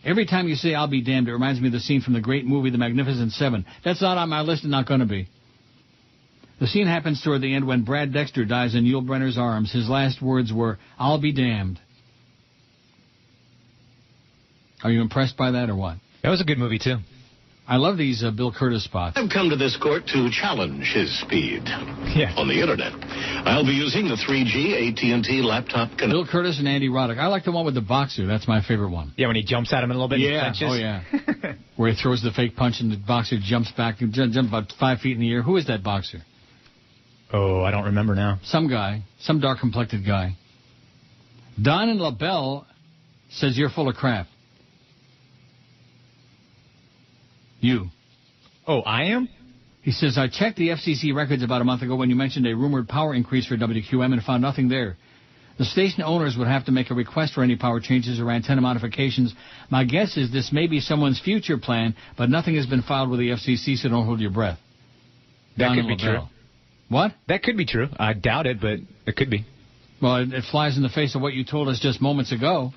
Every time you say, I'll be damned, it reminds me of the scene from the great movie, The Magnificent Seven. That's not on my list and not going to be. The scene happens toward the end when Brad Dexter dies in Yul Brynner's arms. His last words were, I'll be damned. Are you impressed by that or what? That was a good movie, too. I love these Bill Curtis spots. I've come to this court to challenge his speed on the Internet. I'll be using the 3G AT&T laptop connect. Bill Curtis and Andy Roddick. I like the one with the boxer. That's my favorite one. Yeah, when he jumps at him a little bit and clenches. Oh, yeah. Where he throws the fake punch and the boxer jumps back and jumps about 5 feet in the air. Who is that boxer? Oh, I don't remember now. Some guy. Some dark-complected guy. Don in LaBelle says you're full of crap. You. Oh, I am? He says, I checked the FCC records about a month ago when you mentioned a rumored power increase for WQAM and found nothing there. The station owners would have to make a request for any power changes or antenna modifications. My guess is this may be someone's future plan, but nothing has been filed with the FCC, so don't hold your breath. That could be true. What? That could be true. I doubt it, but it could be. Well, it flies in the face of what you told us just moments ago.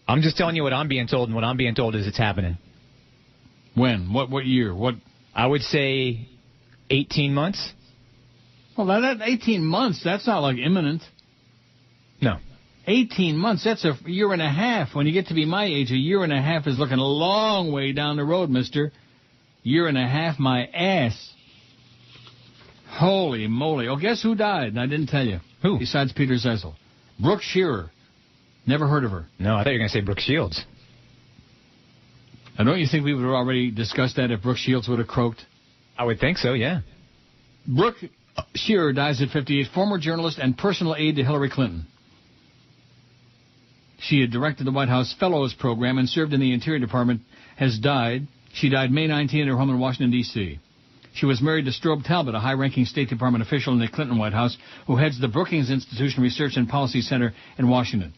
I'm just telling you what I'm being told, and what I'm being told is it's happening. When? What year? What? I would say 18 months. Well, that 18 months, that's not like imminent. No. 18 months, that's a year and a half. When you get to be my age, a year and a half is looking a long way down the road, mister. Year and a half, my ass. Holy moly. Oh, guess who died? I didn't tell you. Who? Besides Peter Zezel. Brooke Shearer. Never heard of her. No, I thought you were going to say Brooke Shields. Now, don't you think we would have already discussed that if Brooke Shields would have croaked? I would think so, yeah. Brooke Shearer dies at 58, former journalist and personal aide to Hillary Clinton. She had directed the White House Fellows Program and served in the Interior Department, has died. She died May 19 at her home in Washington, D.C. She was married to Strobe Talbot, a high-ranking State Department official in the Clinton White House, who heads the Brookings Institution Research and Policy Center in Washington.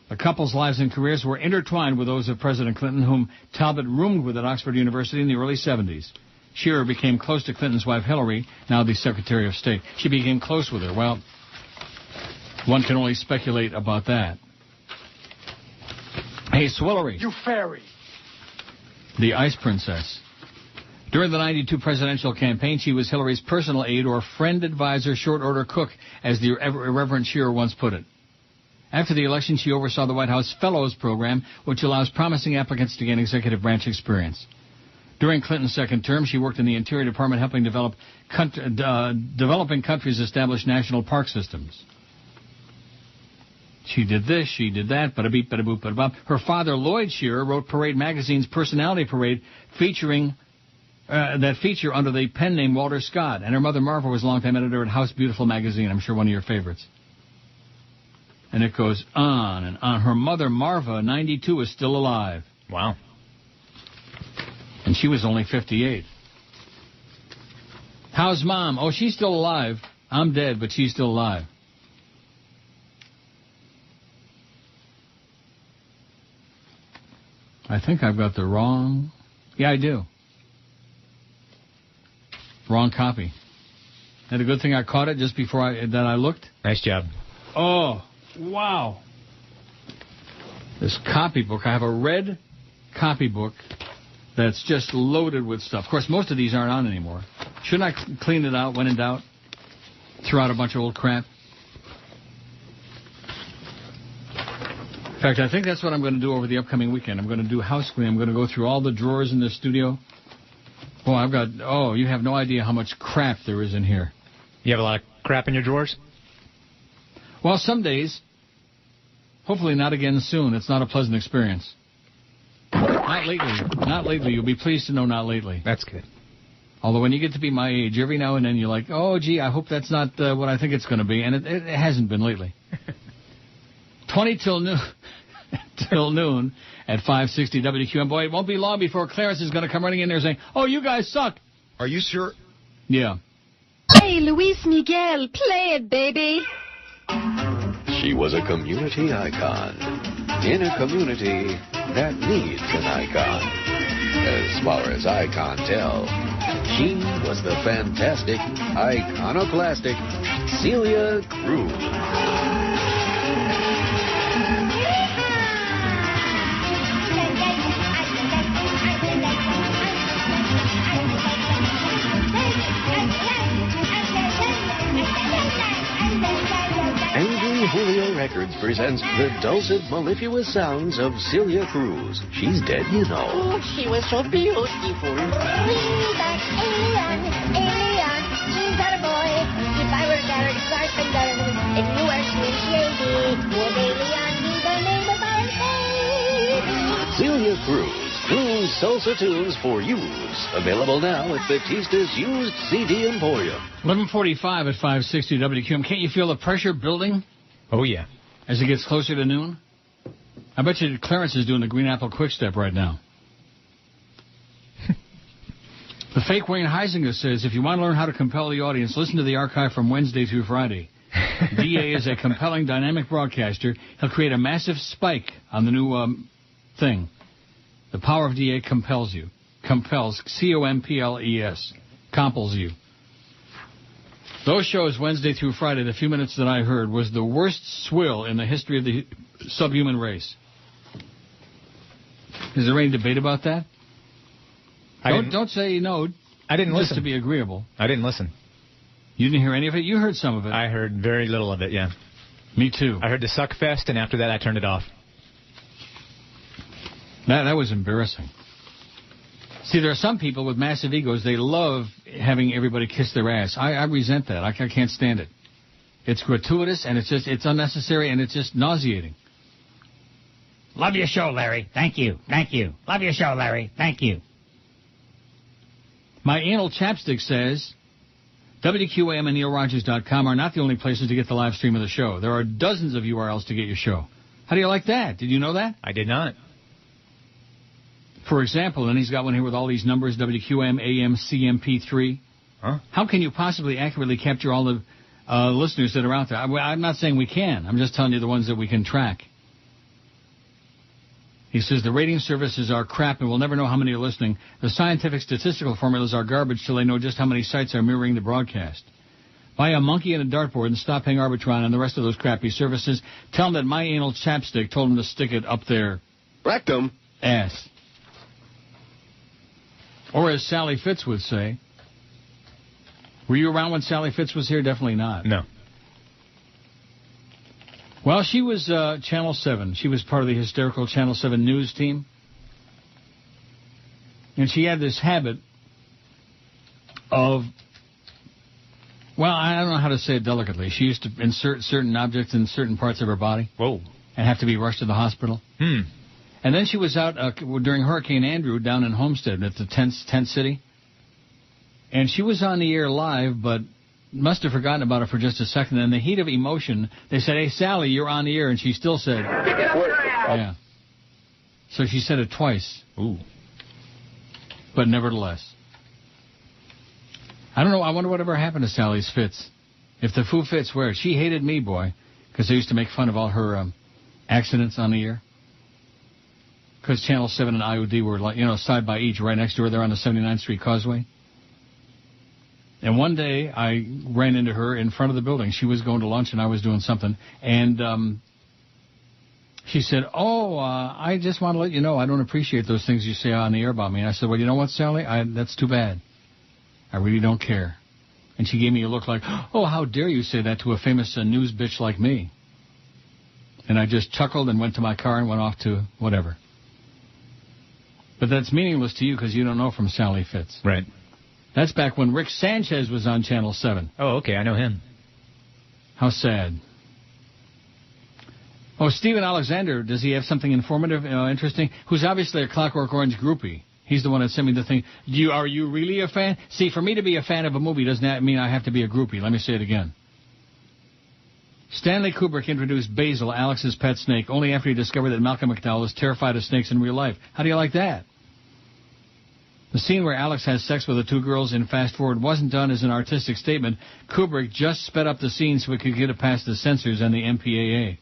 The couple's lives and careers were intertwined with those of President Clinton, whom Talbot roomed with at Oxford University in the early 70s. Shearer became close to Clinton's wife, Hillary, now the Secretary of State. She became close with her. Well, one can only speculate about that. Hey, Swillery. You fairy. The Ice Princess. During the 92 presidential campaign, she was Hillary's personal aide or friend advisor, short order cook, as the irreverent Shearer once put it. After the election, she oversaw the White House Fellows Program, which allows promising applicants to gain executive branch experience. During Clinton's second term, she worked in the Interior Department helping developing countries establish national park systems. She did this, she did that, bada-beep, bada-boop, bada-bop. Her father, Lloyd Shearer, wrote Parade Magazine's Personality Parade, featuring that feature under the pen name Walter Scott. And her mother, Marva, was a longtime editor at House Beautiful magazine. I'm sure one of your favorites. And it goes on and on. Her mother, Marva, 92, is still alive. Wow. And she was only 58. How's Mom? Oh, she's still alive. I'm dead, but she's still alive. I think I've got the wrong... Yeah, I do. Wrong copy. And a good thing I caught it just before I looked. Nice job. Oh, wow. This copybook, I have a red copybook that's just loaded with stuff. Of course, most of these aren't on anymore. Shouldn't I clean it out when in doubt? Throw out a bunch of old crap? In fact, I think that's what I'm going to do over the upcoming weekend. I'm going to do house cleaning. I'm going to go through all the drawers in the studio. Oh, you have no idea how much crap there is in here. You have a lot of crap in your drawers? Well, some days. Hopefully not again soon. It's not a pleasant experience. Not lately. Not lately. You'll be pleased to know not lately. That's good. Although when you get to be my age, every now and then you're like, oh, gee, I hope that's not what I think it's going to be. And it hasn't been lately. 20 till noon. Till noon at 560 WQAM. Boy, it won't be long before Clarence is going to come running in there saying, oh, you guys suck. Are you sure? Yeah. Hey, Luis Miguel, play it, baby. She was a community icon in a community that needs an icon. As far as I can tell, she was the fantastic, iconoclastic Celia Cruz. Angry Julio Records presents the dulcet, mellifluous sounds of Celia Cruz. She's dead, you know. Oh, she was so beautiful. That alien, she's got a boy. If I were Garrett Carpenter and you were Slim Shady, would alien be the name of our baby? Celia Cruz. Cruz Salsa Tunes for Use. Available now at Batista's Used CD Emporium. 11:45 at 560 WQAM. Can't you feel the pressure building? Oh, yeah. As it gets closer to noon? I bet you Clarence is doing the Green Apple Quick Step right now. The fake Wayne Heisinger says, if you want to learn how to compel the audience, listen to the archive from Wednesday through Friday. DA is a compelling, dynamic broadcaster. He'll create a massive spike on the new thing. The power of DA compels you. Compels. C-O-M-P-L-E-S. Compels you. Those shows, Wednesday through Friday, the few minutes that I heard, was the worst swill in the history of the subhuman race. Is there any debate about that? Don't say no. I didn't listen. Just to be agreeable. I didn't listen. You didn't hear any of it? You heard some of it. I heard very little of it, yeah. Me too. I heard the suck fest, and after that I turned it off. That was embarrassing. See, there are some people with massive egos. They love having everybody kiss their ass. I resent that. I can't stand it. It's gratuitous, and it's unnecessary, and it's just nauseating. Love your show, Larry. Thank you. Thank you. Love your show, Larry. Thank you. My anal chapstick says, WQAM and NeilRogers.com are not the only places to get the live stream of the show. There are dozens of URLs to get your show. How do you like that? Did you know that? I did not. For example, and he's got one here with all these numbers, WQAM, AM, CMP3. Huh? How can you possibly accurately capture all the listeners that are out there? I'm not saying we can. I'm just telling you the ones that we can track. He says the rating services are crap and we'll never know how many are listening. The scientific statistical formulas are garbage till they know just how many sites are mirroring the broadcast. Buy a monkey and a dartboard and stop paying Arbitron and the rest of those crappy services. Tell them that my anal chapstick told them to stick it up their rectum ass. Or as Sally Fitz would say, were you around when Sally Fitz was here? Definitely not. No. Well, she was Channel 7. She was part of the hysterical Channel 7 news team. And she had this habit of, well, I don't know how to say it delicately. She used to insert certain objects in certain parts of her body. Whoa. And have to be rushed to the hospital. And then she was out during Hurricane Andrew down in Homestead at the tent city. And she was on the air live, but must have forgotten about it for just a second. In the heat of emotion, they said, "Hey, Sally, you're on the air," and she still said, "Yeah." So she said it twice. Ooh. But nevertheless. I don't know. I wonder whatever happened to Sally's fits. If the Foo Fits were, she hated me, boy, because they used to make fun of all her accidents on the air. Because Channel 7 and IOD were, like, side by each, right next to her there on the 79th Street Causeway. And one day, I ran into her in front of the building. She was going to lunch, and I was doing something. And she said, I just want to let you know I don't appreciate those things you say on the air about me. And I said, well, you know what, Sally? That's too bad. I really don't care. And she gave me a look like, oh, how dare you say that to a famous news bitch like me? And I just chuckled and went to my car and went off to whatever. But that's meaningless to you because you don't know from Sally Fitz. Right. That's back when Rick Sanchez was on Channel 7. Oh, okay, I know him. How sad. Oh, Stephen Alexander, does he have something informative, interesting? Who's obviously a Clockwork Orange groupie. He's the one that sent me the thing. Are you really a fan? See, for me to be a fan of a movie doesn't mean I have to be a groupie. Let me say it again. Stanley Kubrick introduced Basil, Alex's pet snake, only after he discovered that Malcolm McDowell was terrified of snakes in real life. How do you like that? The scene where Alex has sex with the two girls in Fast Forward wasn't done as an artistic statement. Kubrick just sped up the scene so it could get it past the censors and the MPAA.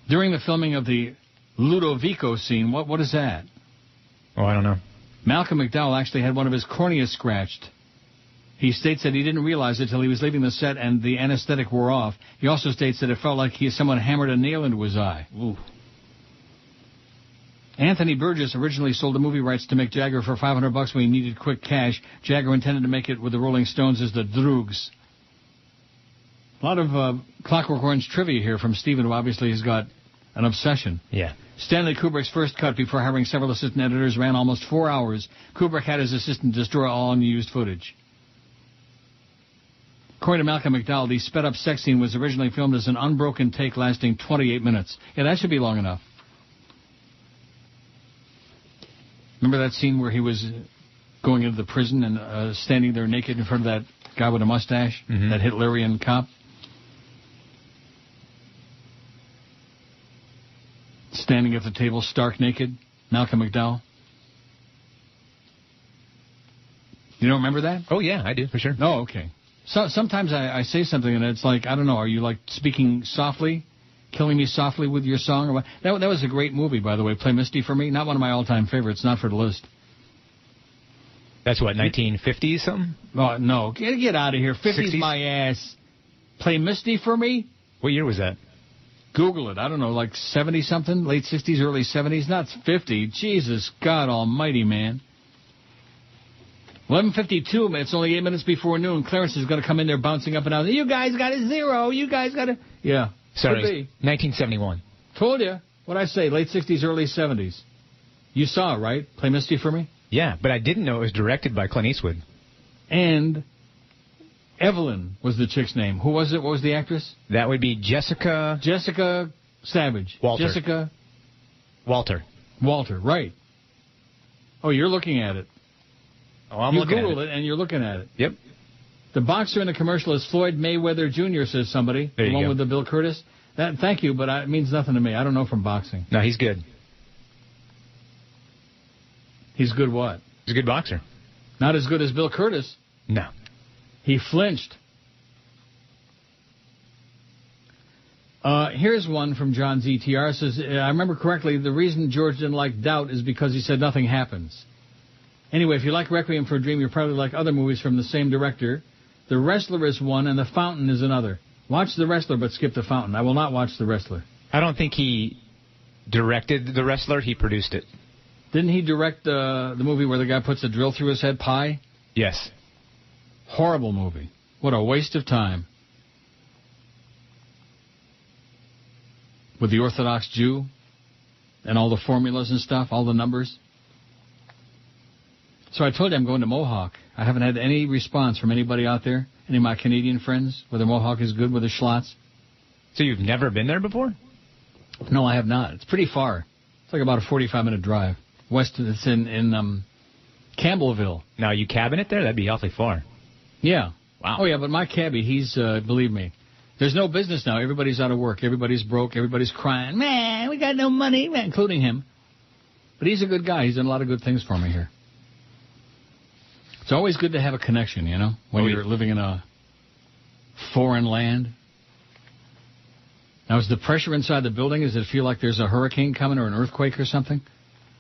During the filming of the Ludovico scene, what is that? Oh, I don't know. Malcolm McDowell actually had one of his corneas scratched. He states that he didn't realize it till he was leaving the set and the anesthetic wore off. He also states that it felt like someone hammered a nail into his eye. Ooh. Anthony Burgess originally sold the movie rights to Mick Jagger for $500 when he needed quick cash. Jagger intended to make it with the Rolling Stones as the Droogs. A lot of Clockwork Orange trivia here from Stephen, who obviously has got an obsession. Yeah. Stanley Kubrick's first cut before hiring several assistant editors ran almost 4 hours. Kubrick had his assistant destroy all unused footage. According to Malcolm McDowell, the sped-up sex scene was originally filmed as an unbroken take lasting 28 minutes. Yeah, that should be long enough. Remember that scene where he was going into the prison and standing there naked in front of that guy with a mustache, that Hitlerian cop? Standing at the table, stark naked, Malcolm McDowell. You don't remember that? Oh, yeah, I do, for sure. Oh, okay. So sometimes I say something and it's like, I don't know, are you like speaking softly, killing me softly with your song? Or what? That was a great movie, by the way, Play Misty for Me. Not one of my all-time favorites, not for the list. That's what, 1950s something? Oh, no, get out of here. 50s 60s? My ass. Play Misty for Me? What year was that? Google it. I don't know, like 70-something, late 60s, early 70s, not 50. Jesus, God almighty, man. 11:52, it's only 8 minutes before noon. Clarence is going to come in there bouncing up and down. You guys got a zero. You guys got a... Yeah. Sorry, 1971. Told you. What'd I say? Late 60s, early 70s. You saw it, right? Play Misty for Me? Yeah, but I didn't know it was directed by Clint Eastwood. And Evelyn was the chick's name. Who was it? What was the actress? That would be Jessica... Jessica Savage. Walter. Jessica... Walter, right. Oh, you're looking at it. Oh, I'm you looking Googled at it. And you're looking at it. Yep. The boxer in the commercial is Floyd Mayweather Jr., says somebody. There you the one go. with the Bill Curtis. Thank you, but it means nothing to me. I don't know from boxing. No, he's good. He's good what? He's a good boxer. Not as good as Bill Curtis. No. He flinched. Here's one from John ZTR. It says, I remember correctly, the reason George didn't like Doubt is because he said nothing happens. Anyway, if you like Requiem for a Dream, you'll probably like other movies from the same director. The Wrestler is one, and The Fountain is another. Watch The Wrestler, but skip The Fountain. I will not watch The Wrestler. I don't think he directed The Wrestler. He produced it. Didn't he direct the movie where the guy puts a drill through his head, Pie? Yes. Horrible movie. What a waste of time. With the Orthodox Jew and all the formulas and stuff, all the numbers. So I told you I'm going to Mohawk. I haven't had any response from anybody out there, any of my Canadian friends, whether Mohawk is good with the schlotz. So you've never been there before? No, I have not. It's pretty far. It's like about a 45-minute drive. West, it's in Campbellville. Now, you cabin it there? That'd be awfully far. Yeah. Wow. Oh, yeah, but my cabbie, he's, believe me, there's no business now. Everybody's out of work. Everybody's broke. Everybody's crying. Man, we got no money, man, including him. But he's a good guy. He's done a lot of good things for me here. It's always good to have a connection, you know, when you're living in a foreign land. Now, is the pressure inside the building, does it feel like there's a hurricane coming or an earthquake or something?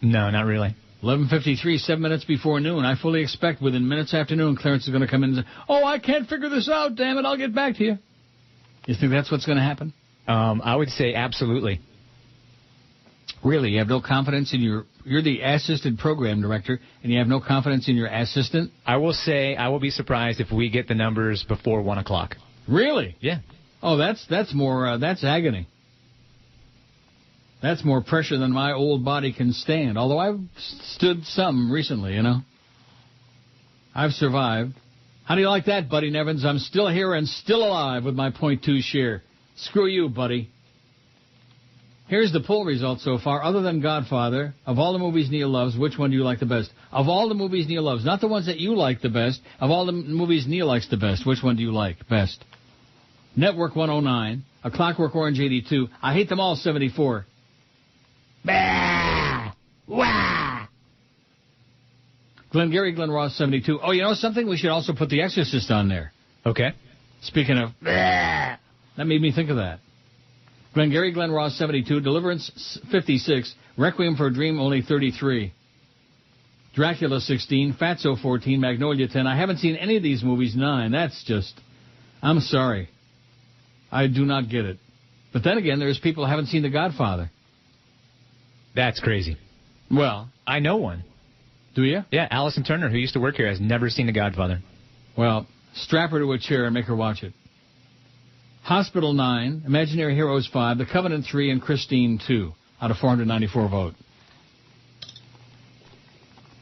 No, not really. 11:53, 7 minutes before noon. I fully expect within minutes after noon, Clarence is going to come in and say, oh, I can't figure this out, damn it, I'll get back to you. You think that's what's going to happen? I would say absolutely. Really? You have no confidence in you're the assistant program director, and you have no confidence in your assistant? I will say I will be surprised if we get the numbers before 1 o'clock. Really? Yeah. Oh, that's more, that's agony. That's more pressure than my old body can stand. Although I've stood some recently, you know. I've survived. How do you like that, Buddy Nevins? I'm still here and still alive with my .2 share. Screw you, buddy. Here's the poll results so far. Other than Godfather, of all the movies Neil loves, which one do you like the best? Of all the movies Neil loves, not the ones that you like the best. Of all the movies Neil likes the best, which one do you like best? Network 109, A Clockwork Orange 82, I Hate Them All 74. Bah! Wah! Glengarry Glen Ross 72. Oh, you know something? We should also put The Exorcist on there. Okay. Speaking of, bah! That made me think of that. Glengarry Glen Ross 72, Deliverance 56, Requiem for a Dream only 33, Dracula 16, Fatso 14, Magnolia 10. I haven't seen any of these movies 9. That's just, I'm sorry. I do not get it. But then again, there's people who haven't seen The Godfather. That's crazy. Well, I know one. Do you? Yeah, Allison Turner, who used to work here, has never seen The Godfather. Well, strap her to a chair and make her watch it. Hospital 9, Imaginary Heroes 5, The Covenant 3, and Christine 2 out of 494 vote.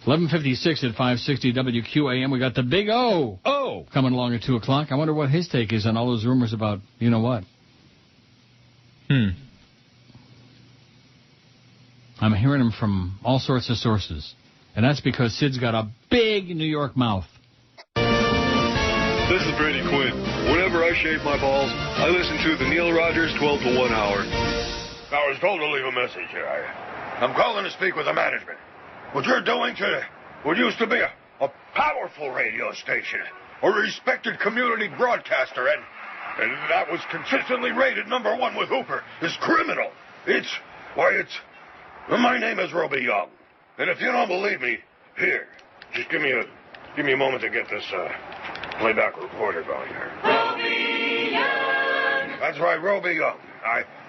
11:56 at 560 WQAM. We got the Big O. Oh! Coming along at 2 o'clock. I wonder what his take is on all those rumors about you know what. I'm hearing them from all sorts of sources. And that's because Sid's got a big New York mouth. This is Brady Quinn. Whenever I shave my balls, I listen to the Neil Rogers 12 to 1 hour. I was told to leave a message here. I'm calling to speak with the management. What you're doing to what used to be a powerful radio station, a respected community broadcaster, and that was consistently rated #1 with Hooper, is criminal. My name is Roby Young. And if you don't believe me, here, just give me a moment to get this playback recorder going here. Roby Young! That's right, Roby Young.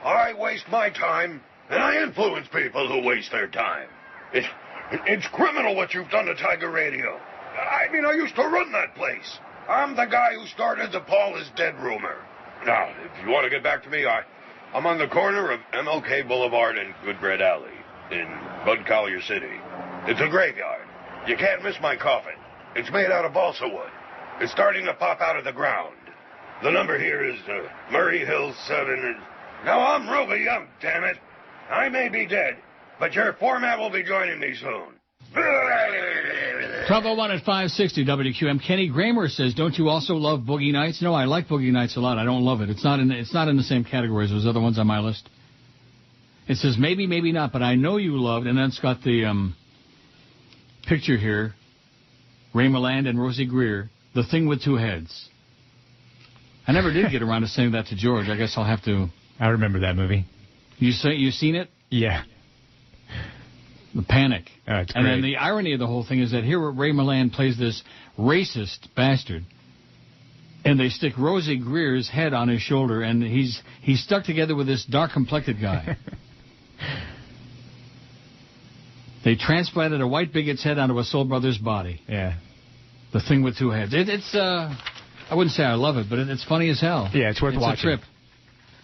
I waste my time, and I influence people who waste their time. It's criminal what you've done to Tiger Radio. I mean, I used to run that place. I'm the guy who started the Paul is dead rumor. Now, if you want to get back to me, I'm on the corner of MLK Boulevard and Goodbread Alley in Bud Collyer City. It's a graveyard. You can't miss my coffin. It's made out of balsa wood. It's starting to pop out of the ground. The number here is Murray Hill 7. Now, I'm Roby Young, damn it. I may be dead, but your format will be joining me soon. 12:01 at 560 WQM. Kenny Gramer says, don't you also love Boogie Nights? No, I like Boogie Nights a lot. I don't love it. It's not in the same category as those other ones on my list. It says, maybe, maybe not, but I know you loved, and then it's got the picture here, Ray Milland and Rosie Greer, The Thing with Two Heads. I never did get around to saying that to George. I guess I'll have to. I remember that movie. You seen it? Yeah. The panic. Oh, it's and great. then the irony of the whole thing is that here Ray Milland plays this racist bastard, and they stick Rosie Greer's head on his shoulder, and he's stuck together with this dark-complected guy. They transplanted a white bigot's head onto a Soul Brothers body. Yeah. The Thing with Two Heads. It's I wouldn't say I love it, but it's funny as hell. Yeah, it's worth watching. A trip.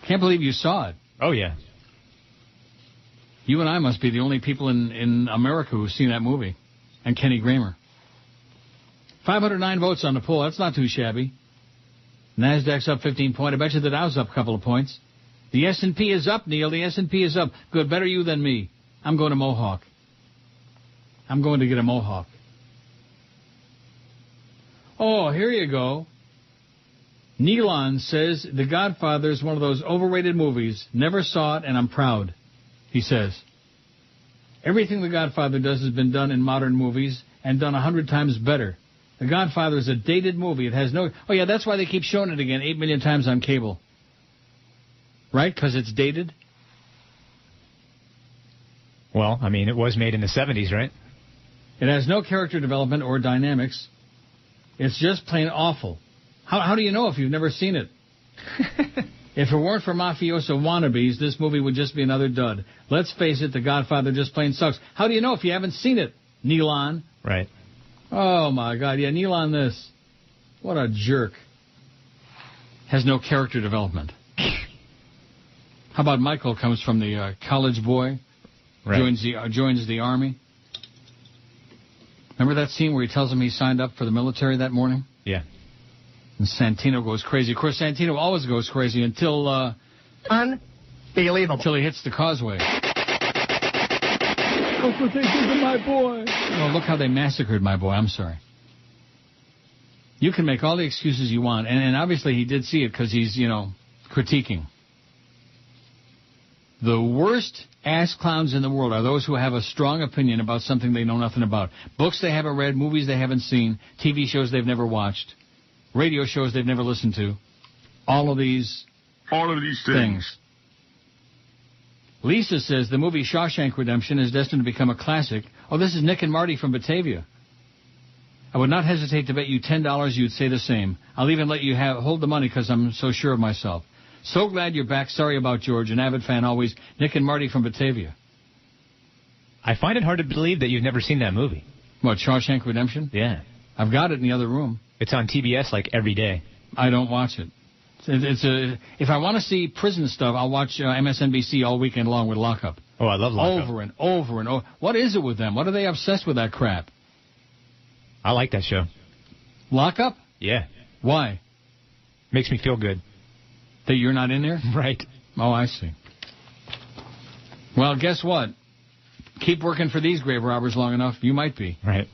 Can't believe you saw it. Oh, yeah. You and I must be the only people in America who've seen that movie. And Kenny Gramer. 509 votes on the poll. That's not too shabby. NASDAQ's up 15 points. I bet you the Dow's up a couple of points. The S&P is up, Neil. The S&P is up. Good. Better you than me. I'm going to Mohawk. I'm going to get a Mohawk. Oh, here you go. Nealon says The Godfather is one of those overrated movies. Never saw it, and I'm proud, he says. Everything The Godfather does has been done in modern movies and done 100 times better. The Godfather is a dated movie. It has no... Oh, yeah, that's why they keep showing it again 8 million times on cable. Right? Because it's dated? Well, I mean, it was made in the 70s, right? It has no character development or dynamics. It's just plain awful. How do you know if you've never seen it? If it weren't for mafioso wannabes, this movie would just be another dud. Let's face it, The Godfather just plain sucks. How do you know if you haven't seen it, Nealon? Right. Oh, my God. Yeah, Nealon this. What a jerk. Has no character development. How about Michael comes from the college boy, right. joins the Army? Remember that scene where he tells him he signed up for the military that morning? Yeah. And Santino goes crazy. Of course, Santino always goes crazy until... Unbelievable. Until he hits the causeway. Look what they did to my boy. Oh, look how they massacred my boy. I'm sorry. You can make all the excuses you want. And obviously he did see it because he's, critiquing. The worst ass clowns in the world are those who have a strong opinion about something they know nothing about. Books they haven't read, movies they haven't seen, TV shows they've never watched, radio shows they've never listened to. All of these things. Lisa says the movie Shawshank Redemption is destined to become a classic. Oh, this is Nick and Marty from Batavia. I would not hesitate to bet you $10 you'd say the same. I'll even let you hold the money because I'm so sure of myself. So glad you're back. Sorry about George. An avid fan always. Nick and Marty from Batavia. I find it hard to believe that you've never seen that movie. What, Shawshank Redemption? Yeah. I've got it in the other room. It's on TBS like every day. I don't watch it. If I want to see prison stuff, I'll watch MSNBC all weekend long with Lockup. Oh, I love Lockup. Over and over and over. What is it with them? What are they obsessed with that crap? I like that show. Lockup? Yeah. Why? Makes me feel good. That you're not in there? Right. Oh, I see. Well, guess what? Keep working for these grave robbers long enough, you might be. Right.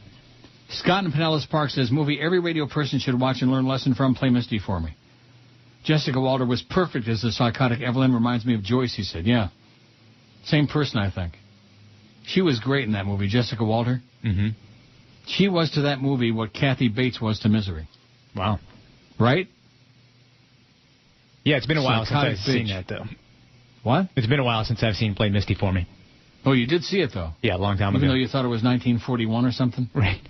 Scott in Pinellas Park says, movie every radio person should watch and learn a lesson from. Play Misty for me. Jessica Walter was perfect as the psychotic Evelyn. Reminds me of Joyce, he said. Yeah. Same person, I think. She was great in that movie, Jessica Walter. Mm-hmm. She was to that movie what Kathy Bates was to Misery. Wow. Right? Yeah, it's been a while since I've seen that, though. What? It's been a while since I've seen Play Misty for me. Oh, you did see it, though? Yeah, a long time ago. Even though you thought it was 1941 or something? Right.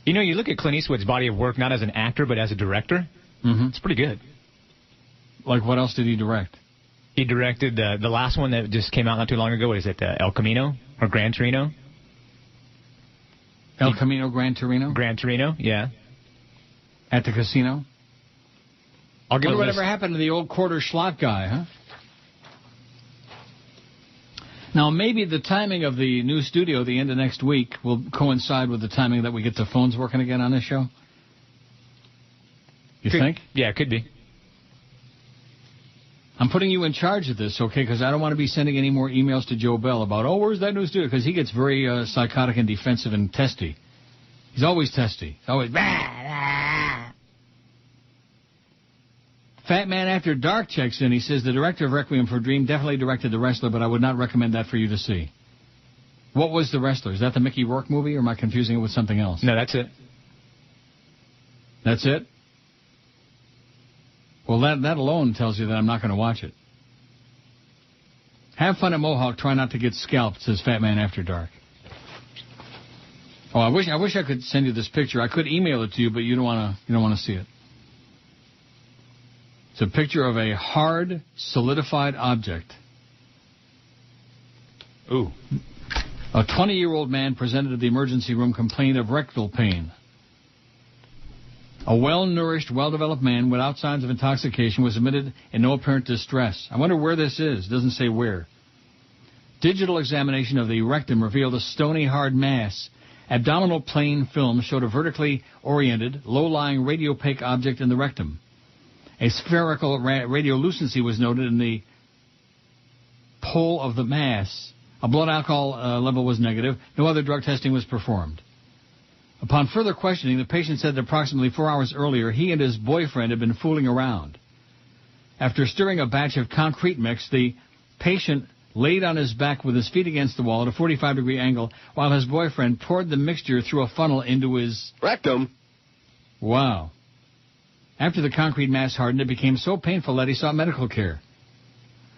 You look at Clint Eastwood's body of work not as an actor, but as a director. Mm-hmm. It's pretty good. Like, what else did he direct? He directed the last one that just came out not too long ago. What is it, El Camino or Gran Torino? El Camino, Gran Torino? Gran Torino, yeah. At the casino? I'll give whatever happened to the old quarter slot guy, huh? Now, maybe the timing of the new studio, the end of next week, will coincide with the timing that we get the phones working again on this show. You think? Yeah, it could be. I'm putting you in charge of this, okay, because I don't want to be sending any more emails to Joe Bell about, where's that new studio? Because he gets very psychotic and defensive and testy. He's always testy. He's always... Fat Man After Dark checks in. He says the director of Requiem for a Dream definitely directed The Wrestler, but I would not recommend that for you to see. What was The Wrestler? Is that the Mickey Rourke movie, or am I confusing it with something else? No, that's it. That's it? Well, that alone tells you that I'm not going to watch it. Have fun at Mohawk. Try not to get scalped, says Fat Man After Dark. Oh, I wish I could send you this picture. I could email it to you, but you don't want to see it. It's a picture of a hard, solidified object. Ooh. A 20-year-old man presented at the emergency room complained of rectal pain. A well-nourished, well-developed man without signs of intoxication was admitted in no apparent distress. I wonder where this is. It doesn't say where. Digital examination of the rectum revealed a stony, hard mass. Abdominal plane film showed a vertically oriented, low-lying radiopaque object in the rectum. A spherical radiolucency was noted in the pole of the mass. A blood alcohol level was negative. No other drug testing was performed. Upon further questioning, the patient said that approximately 4 hours earlier, he and his boyfriend had been fooling around. After stirring a batch of concrete mix, the patient laid on his back with his feet against the wall at a 45-degree angle while his boyfriend poured the mixture through a funnel into his rectum. Wow. After the concrete mass hardened, it became so painful that he sought medical care.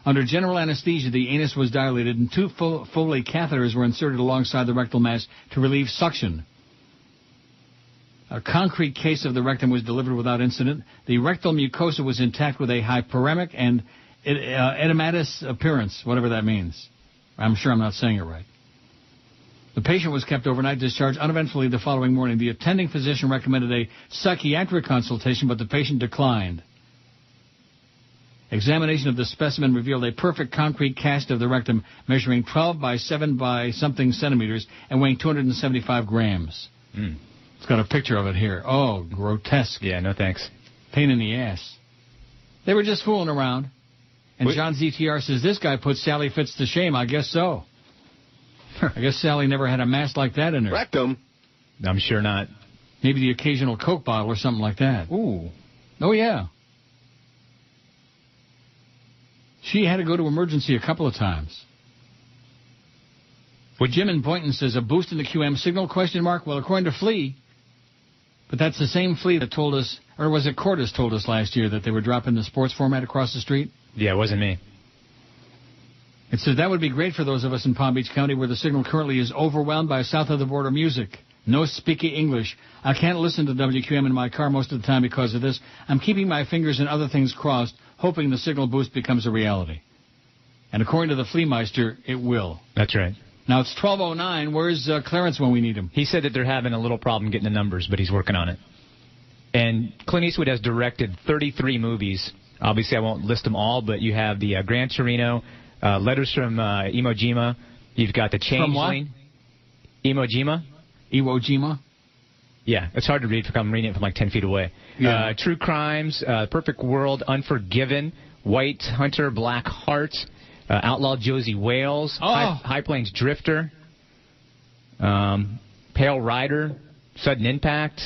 Under general anesthesia, the anus was dilated and 2 Foley catheters were inserted alongside the rectal mass to relieve suction. A concrete case of the rectum was delivered without incident. The rectal mucosa was intact with a hyperemic and edematous appearance, whatever that means. I'm sure I'm not saying it right. The patient was kept overnight, discharged uneventfully the following morning. The attending physician recommended a psychiatric consultation, but the patient declined. Examination of the specimen revealed a perfect concrete cast of the rectum measuring 12 by 7 by something centimeters and weighing 275 grams. It's got a picture of it here. Oh, grotesque. Yeah, no thanks. Pain in the ass. They were just fooling around. And John ZTR says, this guy put Sally Fitz to shame. I guess so. I guess Sally never had a mass like that in her. Rectum. I'm sure not. Maybe the occasional Coke bottle or something like that. Ooh. Oh, yeah. She had to go to emergency a couple of times. What Jim in Boynton says, a boost in the QM signal, question mark? Well, according to Flea, but that's the same Flea that told us, or was it Cordes told us last year that they were dropping the sports format across the street? Yeah, it wasn't me. It says that would be great for those of us in Palm Beach County where the signal currently is overwhelmed by south-of-the-border music. No speaking English. I can't listen to WQM in my car most of the time because of this. I'm keeping my fingers and other things crossed, hoping the signal boost becomes a reality. And according to the Fleameister, it will. That's right. Now, it's 12:09. Where's Clarence when we need him? He said that they're having a little problem getting the numbers, but he's working on it. And Clint Eastwood has directed 33 movies. Obviously, I won't list them all, but you have the Gran Torino, Letters from Iwo Jima. You've got the Changeling. From what? Iwo Jima. Iwo Jima? Yeah, it's hard to read. I'm reading it from like 10 feet away. Yeah. True Crimes, Perfect World, Unforgiven, White Hunter, Black Heart, Outlaw Josie Wales, High Plains Drifter, Pale Rider, Sudden Impact,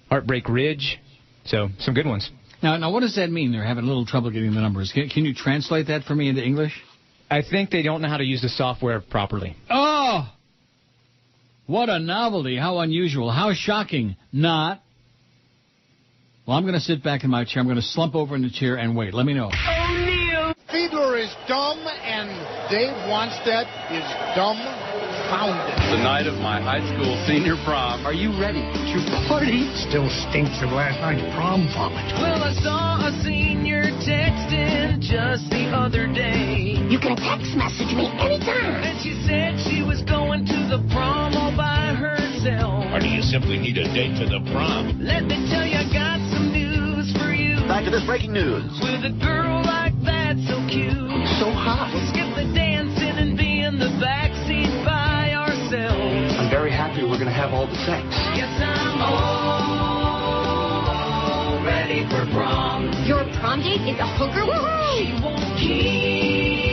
Heartbreak Ridge. So, some good ones. Now, what does that mean? They're having a little trouble getting the numbers. Can you translate that for me into English? I think they don't know how to use the software properly. Oh! What a novelty. How unusual. How shocking. Not. Well, I'm going to sit back in my chair. I'm going to slump over in the chair and wait. Let me know. O'Neill! Fiedler is dumb, and Dave Wanstead is dumbfounded. The night of my high school senior prom. Are you ready? Your party still stinks of last night's prom vomit. Well, I saw a senior texting just the other day. You can text message me anytime. And she said she was going to the prom all by herself. Or do you simply need a date to the prom? Let me tell you, I got some news for you. Back to this breaking news. With a girl like that, so cute. So hot. We'll skip the dancing and be in the backseat by ourselves. I'm very happy we're going to have all the sex. Yes, I'm all ready for prom. Your prom date is a hooker? Woohoo! She won't keep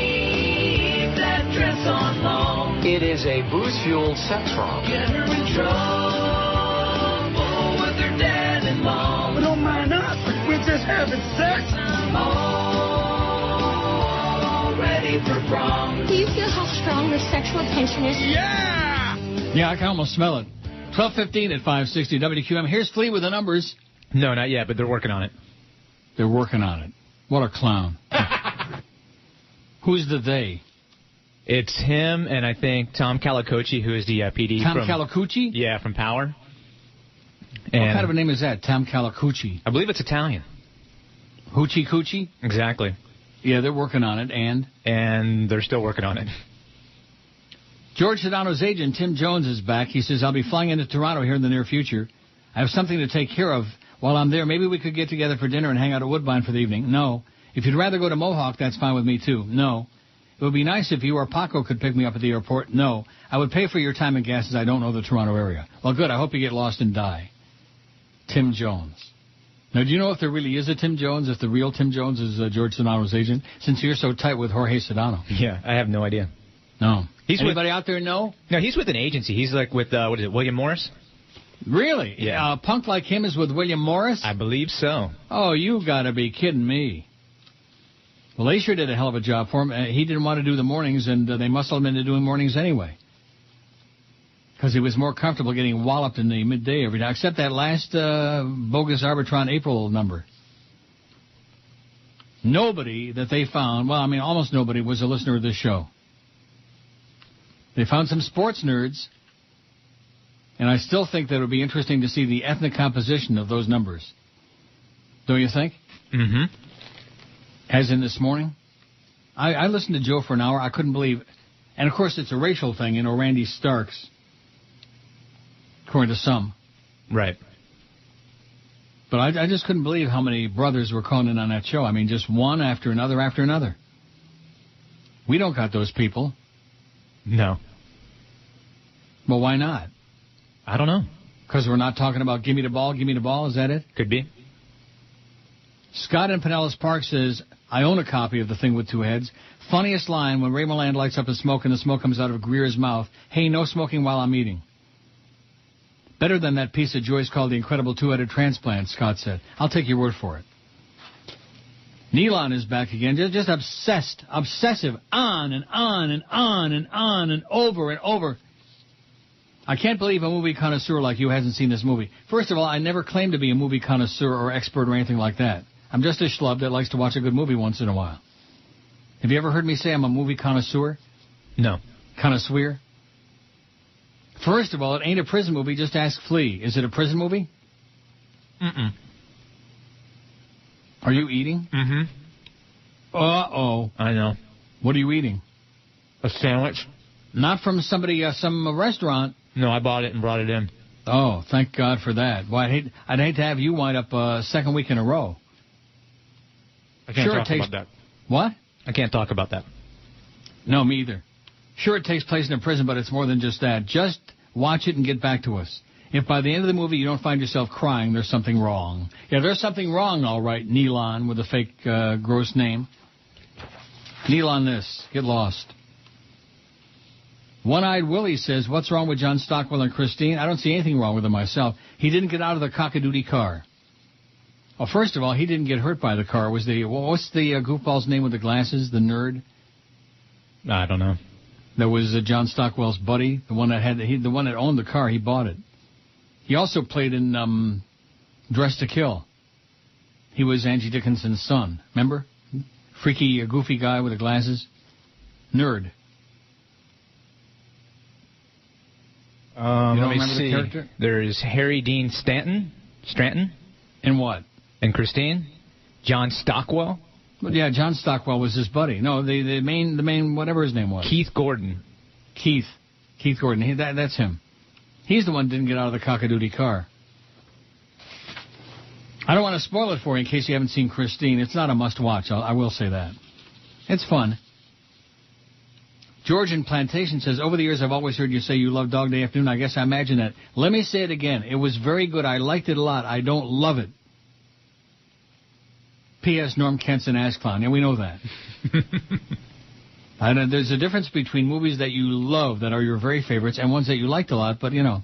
that dress on long. It is a booze-fueled sex romp. Get her in trouble with her dad and mom. But don't mind us. We're just having sex. I'm all ready for prom. Do you feel how strong your sexual tension is? Yeah! Yeah, I can almost smell it. 12:15 at 560 WQM. Here's Flea with the numbers. No, not yet, but they're working on it. They're working on it. What a clown. Who's the they? It's him and I think Tom Calicochi, who is the PD Tom from... Calicucci? Yeah, from Power. And what kind of a name is that, Tom Calicucci? I believe it's Italian. Hoochie Coochie? Exactly. Yeah, they're working on it, and? And they're still working on it. George Sedano's agent, Tim Jones, is back. He says, I'll be flying into Toronto here in the near future. I have something to take care of. While I'm there, maybe we could get together for dinner and hang out at Woodbine for the evening. No. If you'd rather go to Mohawk, that's fine with me, too. No. It would be nice if you or Paco could pick me up at the airport. No. I would pay for your time and gas as I don't know the Toronto area. Well, good. I hope you get lost and die. Tim Jones. Now, do you know if there really is a Tim Jones, if the real Tim Jones is George Sedano's agent, since you're so tight with Jorge Sedano? Yeah, I have no idea. No. Anybody out there know? No, he's with an agency. He's like with, what is it, William Morris? Really? Yeah. A punk like him is with William Morris? I believe so. Oh, you gotta be kidding me. Well, they sure did a hell of a job for him. He didn't want to do the mornings, and they muscled him into doing mornings anyway. Because he was more comfortable getting walloped in the midday every day, except that last bogus Arbitron April number. Nobody that they found, well, I mean, almost nobody was a listener of this show. They found some sports nerds, and I still think that it would be interesting to see the ethnic composition of those numbers. Don't you think? Mm-hmm. As in this morning? I listened to Joe for an hour. I couldn't believe, and of course it's a racial thing, you know, Randy Starks, according to some. Right. But I just couldn't believe how many brothers were calling in on that show. I mean, just one after another after another. We don't got those people. No. Well, why not? I don't know. Because we're not talking about give me the ball, is that it? Could be. Scott in Pinellas Park says, I own a copy of The Thing with Two Heads. Funniest line, when Ray Milland lights up a smoke and the smoke comes out of Greer's mouth. Hey, no smoking while I'm eating. Better than that piece that Joyce called The Incredible Two-Headed Transplant, Scott said. I'll take your word for it. Nealon is back again, just obsessive, on and on and on and on and over and over. I can't believe a movie connoisseur like you hasn't seen this movie. First of all, I never claimed to be a movie connoisseur or expert or anything like that. I'm just a schlub that likes to watch a good movie once in a while. Have you ever heard me say I'm a movie connoisseur? No. Connoisseur? First of all, it ain't a prison movie. Just ask Flea. Is it a prison movie? Mm-mm. Are you eating? Mm-hmm. Uh-oh. I know. What are you eating? A sandwich. Not from somebody, some restaurant. No, I bought it and brought it in. Oh, thank God for that. Why, I'd hate to have you wind up second week in a row. I can't talk about that. What? I can't talk about that. No, me either. Sure, it takes place in a prison, but it's more than just that. Just watch it and get back to us. If by the end of the movie you don't find yourself crying, there's something wrong. Yeah, there's something wrong, all right, Nealon, with a fake, gross name. Nealon this. Get lost. One-Eyed Willie says, what's wrong with John Stockwell and Christine? I don't see anything wrong with him myself. He didn't get out of the cockadoodie car. Well, first of all, he didn't get hurt by the car. What's the goofball's name with the glasses, the nerd? I don't know. That was John Stockwell's buddy, the one that owned the car. He bought it. He also played in Dressed to Kill. He was Angie Dickinson's son. Remember? Freaky, goofy guy with the glasses. Nerd. You don't remember the character? There's Harry Dean Stanton. And what? And Christine. John Stockwell. Well, yeah, John Stockwell was his buddy. No, the main, whatever his name was. Keith Gordon. Keith Gordon. That's him. He's the one who didn't get out of the cockadoodie car. I don't want to spoil it for you in case you haven't seen Christine. It's not a must-watch. I will say that. It's fun. George in Plantation says, over the years I've always heard you say you love Dog Day Afternoon. I guess I imagine that. Let me say it again. It was very good. I liked it a lot. I don't love it. P.S. Norm Kent's an ass clown. Yeah, we know that. There's a difference between movies that you love, that are your very favorites, and ones that you liked a lot, but, you know.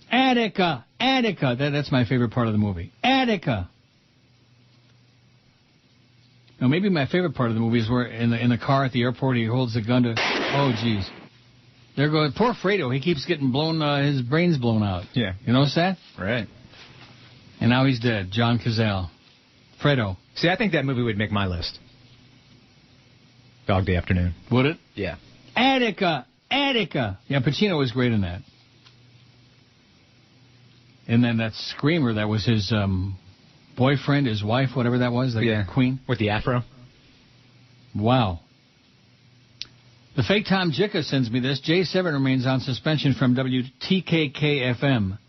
Attica. That's my favorite part of the movie. Attica. Now, maybe my favorite part of the movie is where in the car at the airport he holds the gun to... Oh, jeez. There goes... Poor Fredo. He keeps getting his brains blown out. Yeah. You notice that? Right. And now he's dead. John Cazale. Fredo. See, I think that movie would make my list. Dog Day Afternoon. Would it? Yeah. Attica. Yeah, Pacino was great in that. And then that screamer that was his boyfriend, his wife, whatever that was, the queen. With the afro. Wow. The fake Tom Jicka sends me this. J7 remains on suspension from WTKK-FM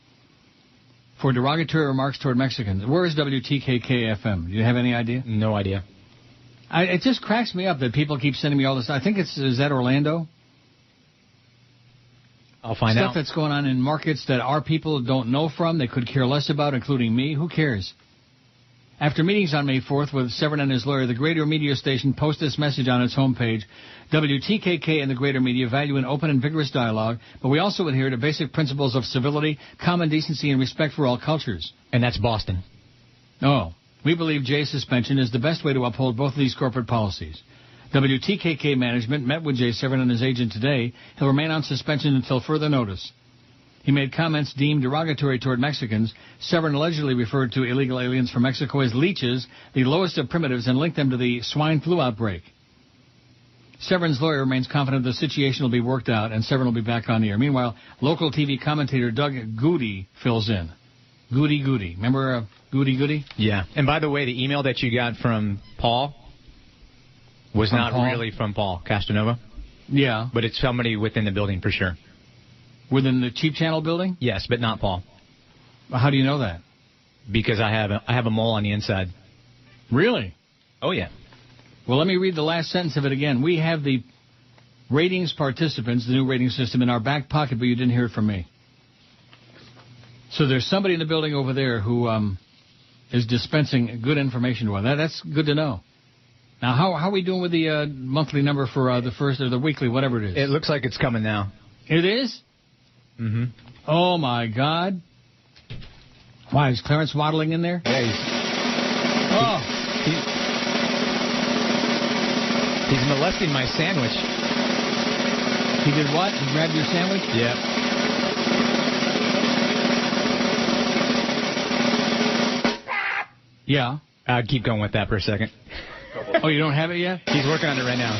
for derogatory remarks toward Mexicans. Where is WTKK-FM? Do you have any idea? No idea. It just cracks me up that people keep sending me all this. I think is that Orlando? I'll find out. Stuff that's going on in markets that our people don't know from, they could care less about, including me. Who cares? After meetings on May 4th with Severn and his lawyer, the Greater Media Station posted this message on its homepage. WTKK and the Greater Media value an open and vigorous dialogue, but we also adhere to basic principles of civility, common decency, and respect for all cultures. And that's Boston. Oh. We believe Jay's suspension is the best way to uphold both of these corporate policies. WTKK management met with Jay Severn and his agent today. He'll remain on suspension until further notice. He made comments deemed derogatory toward Mexicans. Severn allegedly referred to illegal aliens from Mexico as leeches, the lowest of primitives, and linked them to the swine flu outbreak. Severn's lawyer remains confident the situation will be worked out, and Severn will be back on the air. Meanwhile, local TV commentator Doug Goody fills in. Goody. Remember Goody? Yeah. And by the way, the email that you got from Paul was not really from Paul Castanova. Yeah. But it's somebody within the building for sure. Within the Cheap Channel building? Yes, but not Paul. How do you know that? Because I have a mole on the inside. Really? Oh, yeah. Well, let me read the last sentence of it again. We have the ratings participants, the new rating system, in our back pocket, but you didn't hear it from me. So there's somebody in the building over there who is dispensing good information to us. That's good to know. Now, how are we doing with the monthly number for the first or the weekly, whatever it is? It looks like it's coming now. It is? Mm-hmm. Oh, my God. Why, is Clarence waddling in there? Yeah, he's molesting my sandwich. He did what? He grabbed your sandwich? Yeah. Yeah. I'll keep going with that for a second. Oh, you don't have it yet? He's working on it right now.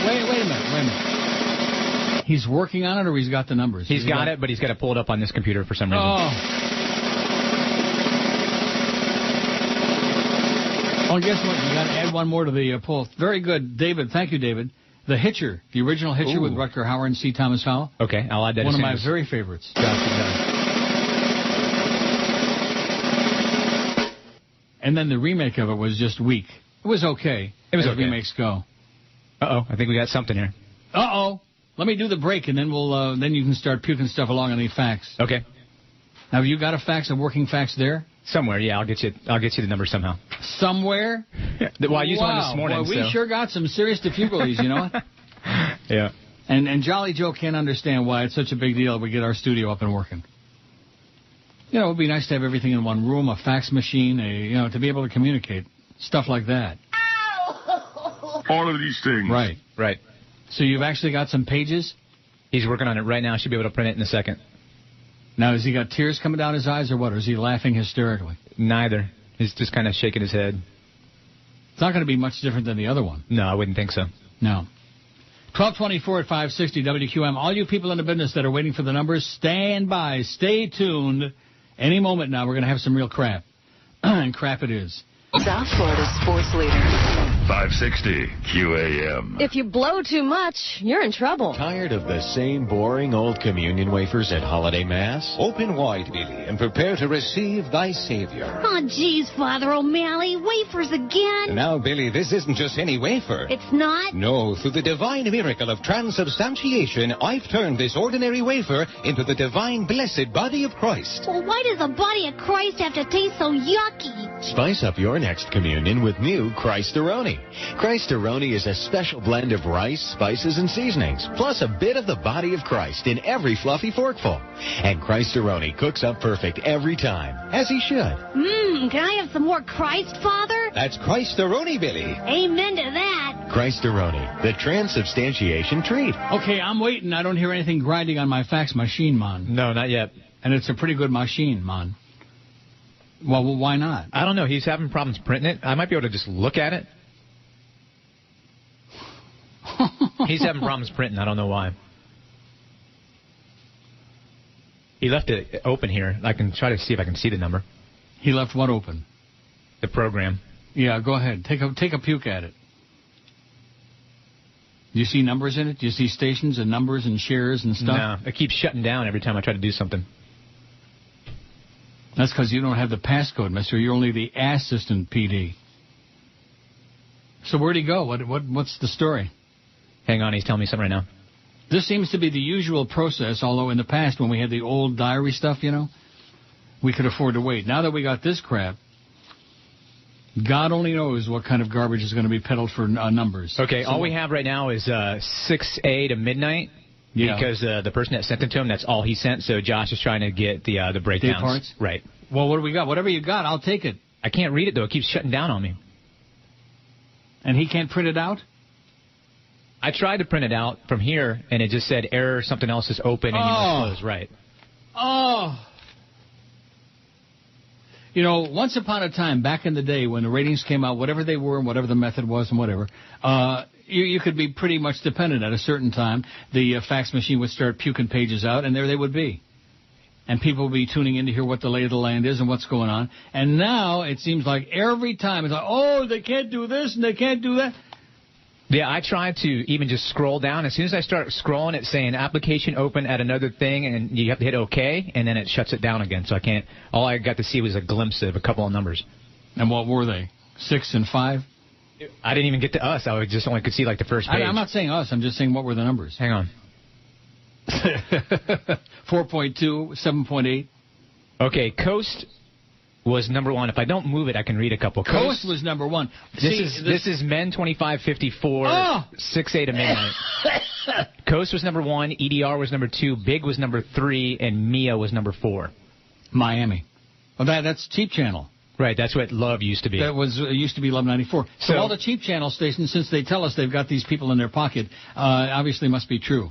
Wait a minute. He's working on it, or he's got the numbers? He's got it, but he's got to pull it up on this computer for some reason. Oh, guess what? You got to add one more to the poll. Very good, David. Thank you, David. The Hitcher, the original Hitcher with Rutger Hauer and C. Thomas Howell. Okay, I'll add that. One of my very favorites. And then the remake of it was just weak. It was okay. It was as okay. Remakes go. Uh-oh, I think we got something here. Uh-oh. Let me do the break, and then then you can start puking stuff along on the fax. Okay. Now, have you got a working fax there? Somewhere, yeah. I'll get you the number somehow. Somewhere? Well, I used one this morning. Boy, we sure got some serious difficulties, you know? Yeah. And Jolly Joe can't understand why it's such a big deal we get our studio up and working. You know, it would be nice to have everything in one room, a fax machine, to be able to communicate, stuff like that. All of these things. Right. So you've actually got some pages? He's working on it right now. Should be able to print it in a second. Now, has he got tears coming down his eyes or what? Or is he laughing hysterically? Neither. He's just kind of shaking his head. It's not going to be much different than the other one. No, I wouldn't think so. No. 1224 at 560 WQAM. All you people in the business that are waiting for the numbers, stand by. Stay tuned. Any moment now, we're going to have some real crap. And crap it is. South Florida's sports leader. 560 QAM. If you blow too much, you're in trouble. Tired of the same boring old communion wafers at holiday mass? Open wide, Billy, and prepare to receive thy Savior. Oh, geez, Father O'Malley, wafers again? Now, Billy, this isn't just any wafer. It's not? No, through the divine miracle of transubstantiation, I've turned this ordinary wafer into the divine blessed body of Christ. Well, why does the body of Christ have to taste so yucky? Spice up your next communion with new Christ-A-Roni. Christ-A-Roni is a special blend of rice, spices, and seasonings, plus a bit of the body of Christ in every fluffy forkful. And Christ-A-Roni cooks up perfect every time, as he should. Can I have some more Christ, Father? That's Christ-A-Roni, Billy. Amen to that. Christ-A-Roni, the transubstantiation treat. Okay, I'm waiting. I don't hear anything grinding on my fax machine, man. No, not yet. And it's a pretty good machine, man. Well, why not? I don't know. He's having problems printing it. I might be able to just look at it. He's having problems printing. I don't know why. He left it open here. I can try to see if I can see the number. He left what open? The program. Yeah, go ahead. Take a puke at it. Do you see numbers in it? Do you see stations and numbers and shares and stuff? No, it keeps shutting down every time I try to do something. That's because you don't have the passcode, mister. You're only the assistant PD. So where'd he go? What's the story? Hang on, he's telling me something right now. This seems to be the usual process, although in the past when we had the old diary stuff, we could afford to wait. Now that we got this crap, God only knows what kind of garbage is going to be peddled for numbers. Okay, So all we have right now is 6A to midnight. Yeah. Because the person that sent it to him, that's all he sent. So Josh is trying to get the breakdowns. Day parts? Right. Well, what do we got? Whatever you got, I'll take it. I can't read it, though. It keeps shutting down on me. And he can't print it out? I tried to print it out from here, and it just said error, something else is open, and you must close. Right. Oh. You know, once upon a time, back in the day, when the ratings came out, whatever they were and whatever the method was and whatever, you could be pretty much dependent. At a certain time, the fax machine would start puking pages out, and there they would be. And people would be tuning in to hear what the lay of the land is and what's going on. And now it seems like every time it's like, oh, they can't do this and they can't do that. Yeah, I tried to even just scroll down. As soon as I start scrolling, it's saying application open at another thing, and you have to hit OK, and then it shuts it down again. So I can't. All I got to see was a glimpse of a couple of numbers. And what were they? 6 and 5? I didn't even get to us. I just only could see like the first page. I'm not saying us. I'm just saying what were the numbers. Hang on. 4.2, 7.8. Okay, Coast was number 1. If I don't move it, I can read a couple. Coast was number 1. This is Men 2554, 6A to midnight. Coast was number 1, EDR was number 2, Big was number 3, and Mia was number 4. Miami. Well, that's Cheap Channel. Right, that's what Love used to be. That was used to be Love 94. So all the Cheap Channel stations, since they tell us they've got these people in their pocket, obviously must be true.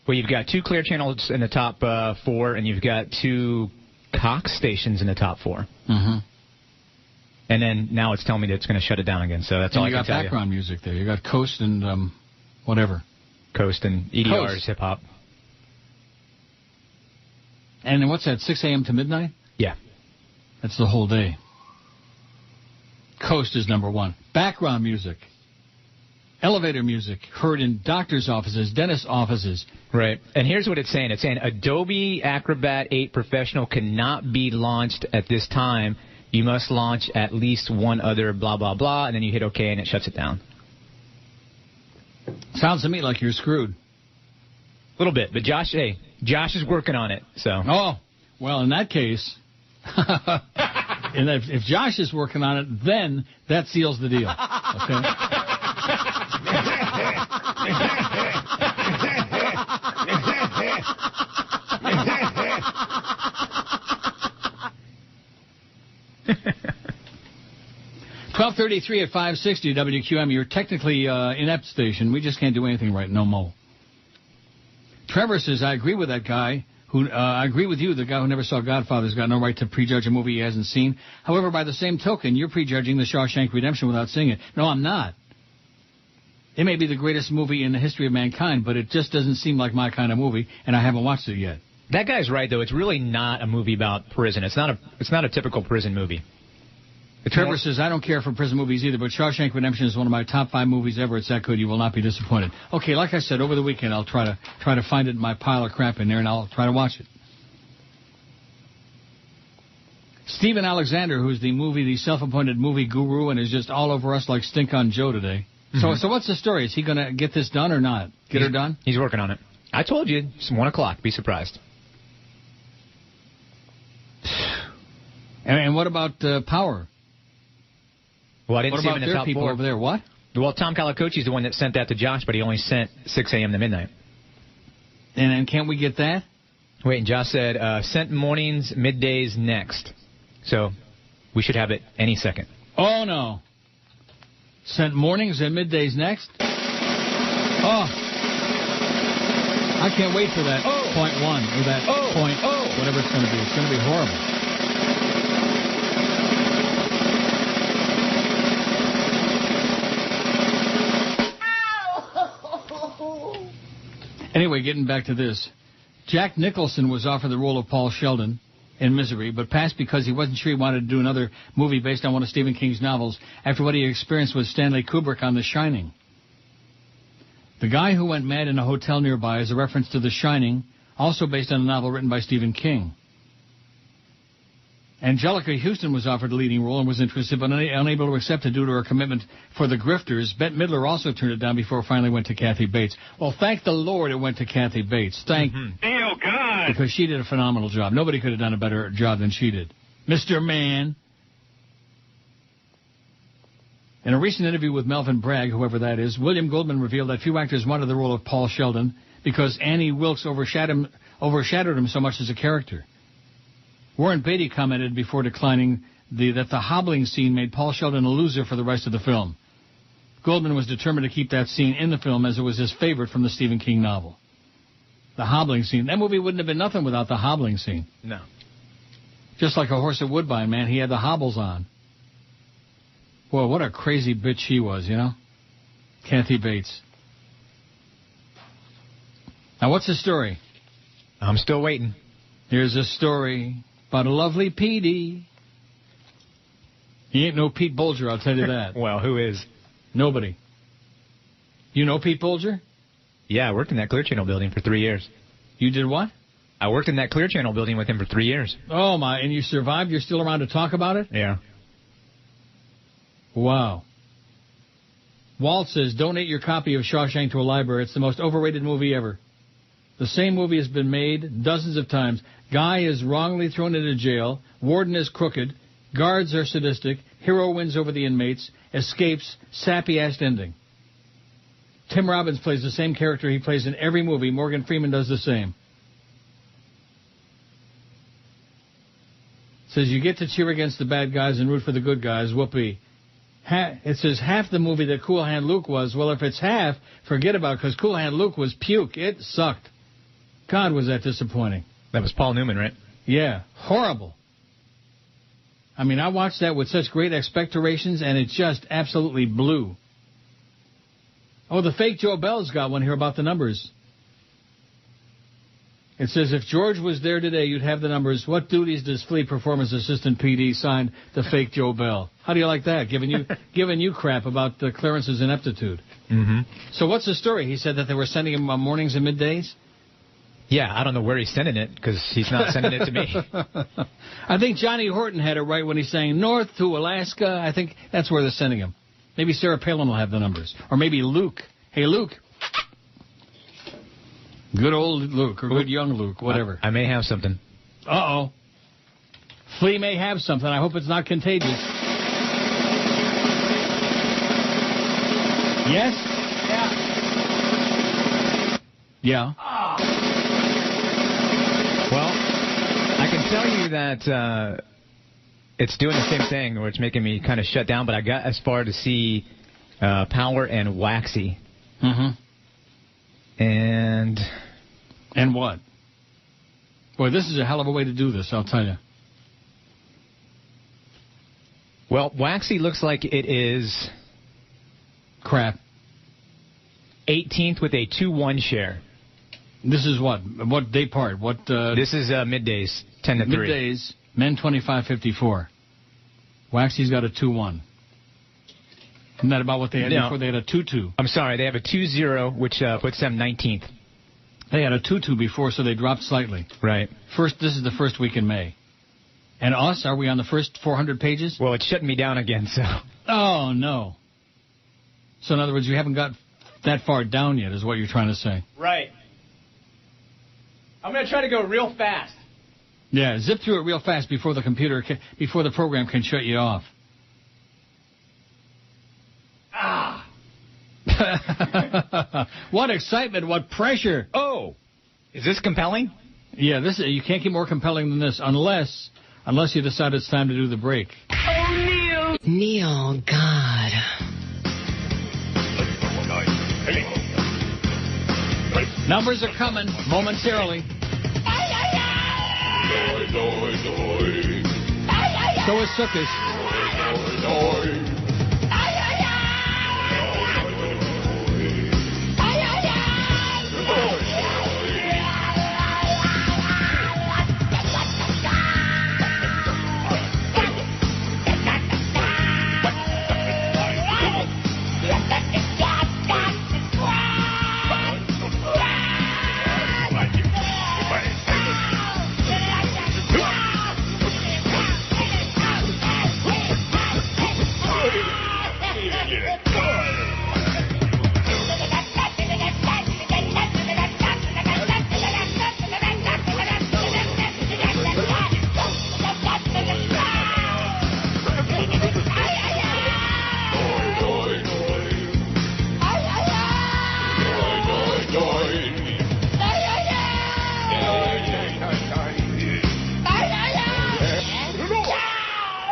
Well, you've got 2 Clear Channels in the top 4, and you've got 2 Cox stations in the top 4. Mm-hmm. And then now it's telling me that it's going to shut it down again. So that's all I can tell you. You got background music there. You got Coast and whatever. Coast and EDR's hip hop. And then what's that? 6 a.m. to midnight? Yeah. That's the whole day. Coast is number 1. Background music. Elevator music heard in doctor's offices, dentist offices. Right. And here's what it's saying. It's saying Adobe Acrobat 8 Professional cannot be launched at this time. You must launch at least one other blah, blah, blah, and then you hit OK and it shuts it down. Sounds to me like you're screwed. A little bit. But Josh is working on it. So. Oh, well, in that case, and if Josh is working on it, then that seals the deal. Okay? 12:33 at 560 WQAM. You're technically inept station. We just can't do anything right. No mo. Trevor says, I agree with that guy. I agree with you. The guy who never saw Godfather's got no right to prejudge a movie he hasn't seen. However, by the same token, you're prejudging The Shawshank Redemption without seeing it. No, I'm not. It may be the greatest movie in the history of mankind, but it just doesn't seem like my kind of movie, and I haven't watched it yet. That guy's right, though. It's really not a movie about prison. It's not a typical prison movie. Trevor says, I don't care for prison movies either, but Shawshank Redemption is one of my top 5 movies ever. It's that good. You will not be disappointed. Okay, like I said, over the weekend, I'll try to find it in my pile of crap in there, and I'll try to watch it. Stephen Alexander, who's the self-appointed movie guru and is just all over us like Stink on Joe today. Mm-hmm. So what's the story? Is he going to get this done or not? Get her done? He's working on it. I told you, it's 1 o'clock. Be surprised. And what about Power? Well, I didn't see him in the top people 4. Over there? What? Well, Tom Calacochi's the one that sent that to Josh, but he only sent 6 a.m. to midnight. And can't we get that? Wait, and Josh said, sent mornings, middays next. So we should have it any second. Oh, no. Sent mornings and middays next? Oh. I can't wait for that .1 or that point, whatever it's going to be. It's going to be horrible. Anyway, getting back to this. Jack Nicholson was offered the role of Paul Sheldon in Misery, but passed because he wasn't sure he wanted to do another movie based on one of Stephen King's novels after what he experienced with Stanley Kubrick on The Shining. The Guy Who Went Mad in a Hotel Nearby is a reference to The Shining, also based on a novel written by Stephen King. Angelica Houston was offered a leading role and was interested, but unable to accept it due to her commitment for The Grifters. Bette Midler also turned it down before it finally went to Kathy Bates. Well, thank the Lord it went to Kathy Bates. Thank Oh, God. Because she did a phenomenal job. Nobody could have done a better job than she did. Mr. Man. In a recent interview with Melvin Bragg, whoever that is, William Goldman revealed that few actors wanted the role of Paul Sheldon because Annie Wilkes overshadowed him so much as a character. Warren Beatty commented before declining that the hobbling scene made Paul Sheldon a loser for the rest of the film. Goldman was determined to keep that scene in the film as it was his favorite from the Stephen King novel. The hobbling scene. That movie wouldn't have been nothing without the hobbling scene. No. Just like A Horse of Woodbine, man, he had the hobbles on. Boy, what a crazy bitch she was, you know? Kathy Bates. Now, what's the story? I'm still waiting. Here's a story about a lovely Petey. He ain't no Pete Bolger, I'll tell you that. Well, who is? Nobody. You know Pete Bolger? Yeah, I worked in that Clear Channel building for 3 years. You did what? I worked in that Clear Channel building with him for 3 years. Oh, my. And you survived? You're still around to talk about it? Yeah. Wow. Walt says, donate your copy of Shawshank to a library. It's the most overrated movie ever. The same movie has been made dozens of times. Guy is wrongly thrown into jail. Warden is crooked. Guards are sadistic. Hero wins over the inmates. Escapes. Sappy-ass ending. Tim Robbins plays the same character he plays in every movie. Morgan Freeman does the same. Says you get to cheer against the bad guys and root for the good guys. Whoopee. It says half the movie that Cool Hand Luke was. Well, if it's half, forget about it, because Cool Hand Luke was puke. It sucked. God, was that disappointing. That was Paul Newman, right? Yeah, horrible. I mean, I watched that with such great expectations, and it just absolutely blew. Oh, the fake Joe Bell's got one here about the numbers. It says, if George was there today, you'd have the numbers. What duties does Fleet perform as assistant PD? Signed, the fake Joe Bell. How do you like that? Giving you crap about Clarence's ineptitude. Mm-hmm. So what's the story? He said that they were sending him on mornings and middays? Yeah, I don't know where he's sending it, because he's not sending it to me. I think Johnny Horton had it right when he's saying north to Alaska. I think that's where they're sending him. Maybe Sarah Palin will have the numbers. Or maybe Luke. Hey, Luke. Good old Luke, or good young Luke, whatever. I may have something. Uh-oh. Flea may have something. I hope it's not contagious. Yes? Yeah. Well, I can tell you that it's doing the same thing, where it's making me kind of shut down, but I got as far to see Power and Waxy. Mm-hmm. And what? Boy, this is a hell of a way to do this, I'll tell you. Well, Waxy looks like it is... crap. 18th with a 2-1 share. This is what? What day part? What? This is middays, 10 to 3. Middays, men 25-54. Waxy's got a 2-1. Isn't that about what they had before? They had a 2-2. I'm sorry, they have a 2-0, which puts them 19th. They had a 2-2 before, so they dropped slightly. Right. This is the first week in May. And us, are we on the first 400 pages? Well, it's shutting me down again, so... Oh, no. So, in other words, you haven't got that far down yet, is what you're trying to say. Right. I'm going to try to go real fast. Yeah, zip through it real fast before the program can shut you off. What excitement, what pressure. Oh, is this compelling? Yeah, you can't get more compelling than this unless you decide it's time to do the break. Oh, Neil, God. Numbers are coming momentarily. So is Sookus.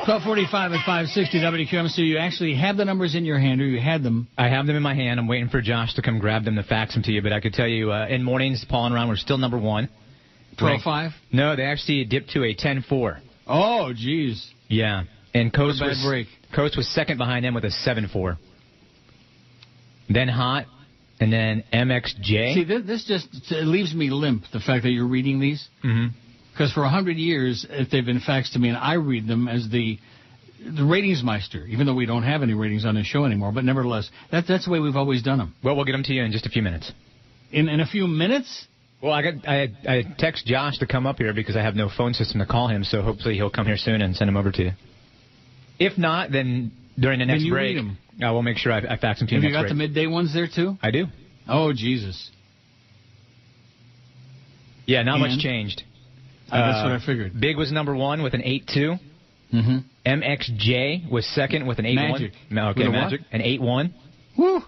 12:45 at 560 WQAM. So you actually have the numbers in your hand, or you had them? I have them in my hand. I'm waiting for Josh to come grab them to fax them to you. But I could tell you, in mornings, Paul and Ron were still number one. 12.5? No, they actually dipped to a 10.4. Oh, geez. Yeah. And Coast What a bad break. Coast was second behind them with a 7.4. Then Hot, and then MXJ. See, this just leaves me limp, the fact that you're reading these. Mm-hmm. Because for 100 years, if they've been faxed to me, and I read them as the ratingsmeister, even though we don't have any ratings on this show anymore. But nevertheless, that's the way we've always done them. Well, we'll get them to you in just a few minutes. In a few minutes? Well, I text Josh to come up here because I have no phone system to call him, so hopefully he'll come here soon and send them over to you. If not, then during the next then you break, read them. I will make sure I fax them to you. Have you got the midday ones there, too? I do. Oh, Jesus. Yeah, not much changed. That's what I figured. Big was number one with an 8.2. Mm-hmm. MXJ was second with an 8.1. Magic. Okay, Magic. An 8.1. Woo!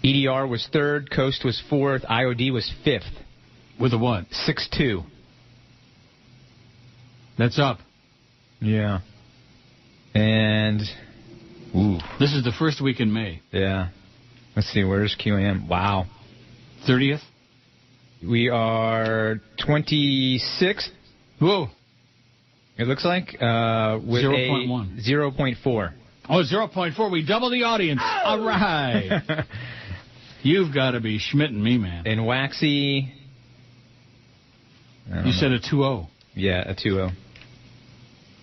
EDR was third. Coast was fourth. IOD was fifth. With a what? 6.2. That's up. Yeah. And... Ooh. This is the first week in May. Yeah. Let's see, where's QAM? Wow. 30th? We are 26th. Whoa. It looks like. With 0.1. 0.4. Oh, 0.4. We double the audience. All right. You've got to be schmitting me, man. And Waxy. You said a 2-0. Yeah, a 2-0.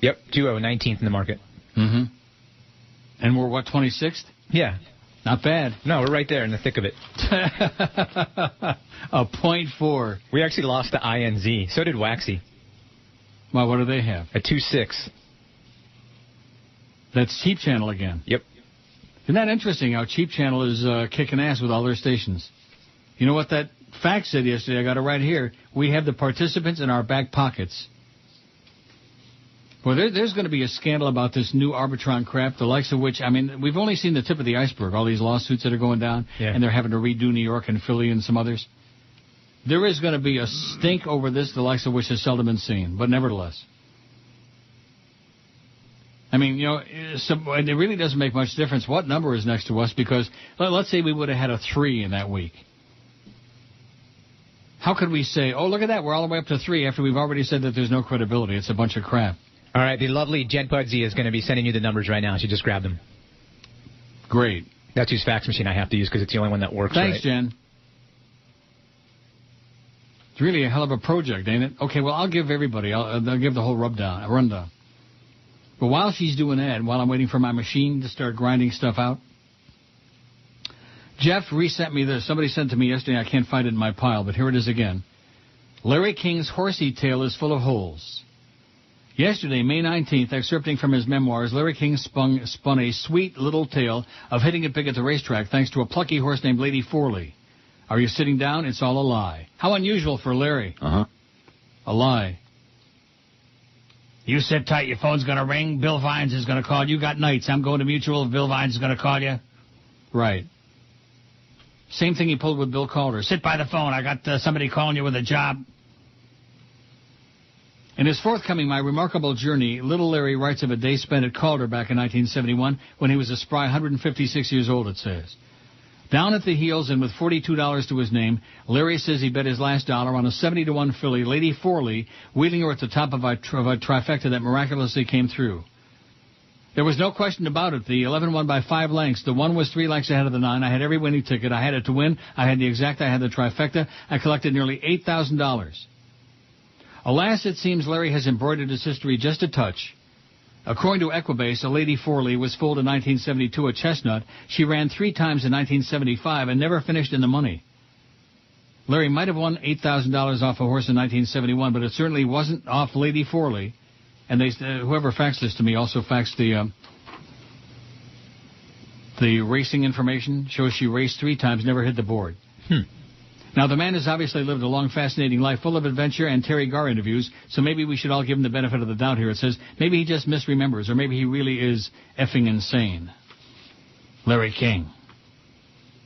Yep, 2-0, 19th in the market. Mm-hmm. And we're, what, 26th? Yeah. Not bad. No, we're right there in the thick of it. A 0.4. We actually lost to INZ. So did Waxy. Well, what do they have? A 2.6. That's Cheap Channel again. Yep. Isn't that interesting how Cheap Channel is kicking ass with all their stations? You know what that fax said yesterday? I got it right here. We have the participants in our back pockets. Well, there's going to be a scandal about this new Arbitron crap, the likes of which, I mean, we've only seen the tip of the iceberg, all these lawsuits that are going down, and they're having to redo New York and Philly and some others. There is going to be a stink over this, the likes of which has seldom been seen, but nevertheless. I mean, you know, it really doesn't make much difference what number is next to us, because let's say we would have had a 3 in that week. How could we say, oh, look at that, we're all the way up to 3 after we've already said that there's no credibility? It's a bunch of crap. All right, the lovely Jen Pudsey is going to be sending you the numbers right now. She just grabbed them. Great. That's whose fax machine I have to use because it's the only one that works. Thanks, right. Jen. It's really a hell of a project, ain't it? Okay, well, I'll give everybody, I'll give the whole rundown. But while she's doing that, and while I'm waiting for my machine to start grinding stuff out, Jeff resent me this. Somebody sent it to me yesterday. I can't find it in my pile, but here it is again. Larry King's horsey tail is full of holes. Yesterday, May 19th, excerpting from his memoirs, Larry King spun a sweet little tale of hitting it big at the racetrack thanks to a plucky horse named Lady Forley. Are you sitting down? It's all a lie. How unusual for Larry. Uh-huh. A lie. You sit tight. Your phone's going to ring. Bill Vines is going to call. You got nights. I'm going to Mutual. Bill Vines is going to call you. Right. Same thing he pulled with Bill Calder. Sit by the phone. I got somebody calling you with a job. In his forthcoming My Remarkable Journey, Little Larry writes of a day spent at Calder back in 1971 when he was a spry 156 years old, it says. Down at the heels and with $42 to his name, Larry says he bet his last dollar on a 70-1 filly, Lady Forley, wheeling her at the top of a trifecta that miraculously came through. There was no question about it. The 11 won by 5 lengths. The 1 was 3 lengths ahead of the 9. I had every winning ticket. I had it to win. I had the exact. I had the trifecta. I collected nearly $8,000. Alas, it seems Larry has embroidered his history just a touch. According to Equibase, a Lady Forley was foaled in 1972 at Chestnut. She ran 3 times in 1975 and never finished in the money. Larry might have won $8,000 off a horse in 1971, but it certainly wasn't off Lady Forley. And whoever faxed this to me also faxed the racing information. Shows she raced 3 times, never hit the board. Now, the man has obviously lived a long, fascinating life full of adventure and Terry Garr interviews, so maybe we should all give him the benefit of the doubt here. It says maybe he just misremembers, or maybe he really is effing insane. Larry King.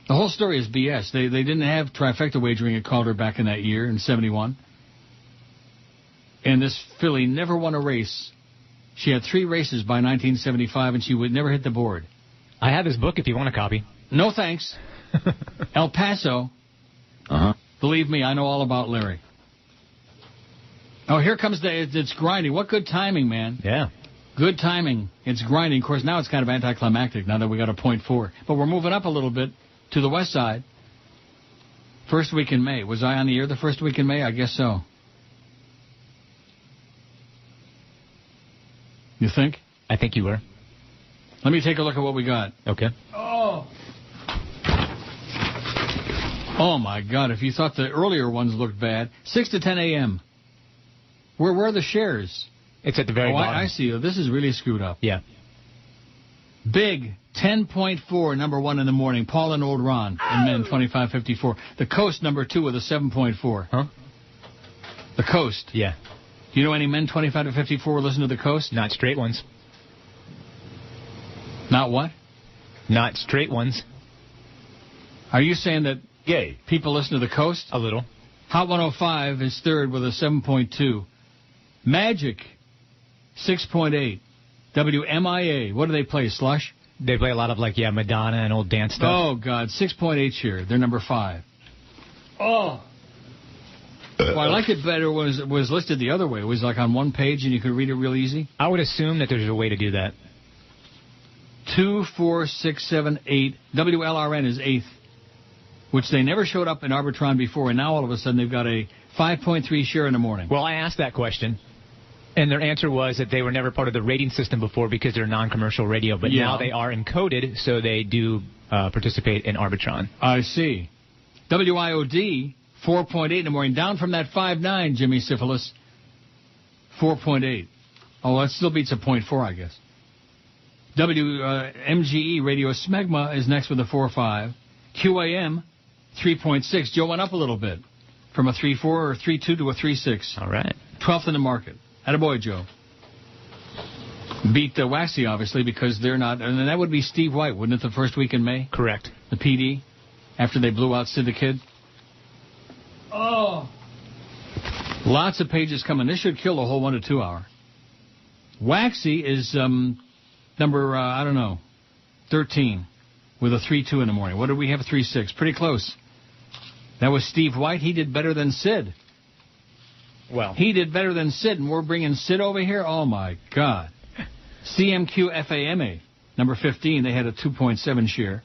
The whole story is BS. They didn't have trifecta wagering at Calder back in that year, in 71. And this filly never won a race. She had 3 races by 1975, and she would never hit the board. I have his book if you want a copy. No thanks. El Paso. Believe me, I know all about Larry. Oh, here comes it's grinding. What good timing, man. Yeah. Good timing. It's grinding. Of course, now it's kind of anticlimactic now that we got a .4. But we're moving up a little bit to the west side. First week in May. Was I on the air the first week in May? I guess so. You think? I think you were. Let me take a look at what we got. Okay. Oh, my God. If you thought the earlier ones looked bad. 6 to 10 a.m. Where are the shares? It's at the very bottom. I see. This is really screwed up. Yeah. Big, 10.4, number 1 in the morning. Paul and Old Ron in men, 25.54. The Coast, number 2 with a 7.4. Huh? The Coast. Yeah. Do you know any men 25 to 54 listen to the Coast? Not straight ones. Not what? Not straight ones. Are you saying that people listen to the Coast? A little. Hot 105 is third with a 7.2. Magic, 6.8. WMIA, what do they play, Slush? They play a lot of, Madonna and old dance stuff. Oh, God, 6.8 share. They're number 5. Oh. Well, I liked it better when it was listed the other way. It was like on one page and you could read it real easy. I would assume that there's a way to do that. 2, 4, 6, 7, 8. WLRN is 8th, which they never showed up in Arbitron before, and now all of a sudden they've got a 5.3 share in the morning. Well, I asked that question, and their answer was that they were never part of the rating system before because they're non-commercial radio, but now they are encoded, so they do participate in Arbitron. I see. WIOD, 4.8 in the morning, down from that 5.9, Jimmy Syphilis. 4.8. Oh, that still beats a 0.4, I guess. WMGE Radio Smegma is next with a 4.5. QAM, 3.6. Joe went up a little bit from a 3.4 or 3.2 to a 3.6. All right. 12th in the market. Attaboy, Joe. Beat Waxy, obviously, because they're not... And that would be Steve White, wouldn't it, the first week in May? Correct. The PD, after they blew out Sid the Kid. Oh. Lots of pages coming. This should kill the whole 1 to 2 hour. Waxy is number, 13 with a 3.2 in the morning. What did we have? 3.6. Pretty close. That was Steve White. He did better than Sid. Well. He did better than Sid, and we're bringing Sid over here? Oh, my God. CMQ-FAMA, number 15. They had a 2.7 share.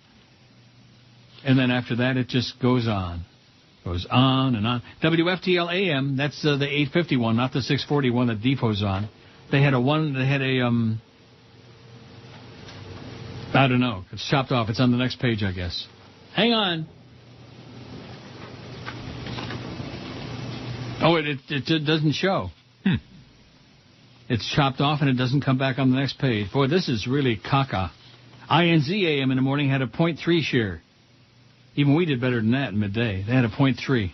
And then after that, it just goes on. Goes on and on. WFTL-AM, that's the 851, not the 641 that Depot's on. They had I don't know. It's chopped off. It's on the next page, I guess. Hang on. Oh, it doesn't show. It's chopped off and it doesn't come back on the next page. Boy, this is really caca. INZ-AM in the morning had a 0.3 share. Even we did better than that in midday. They had a 0.3.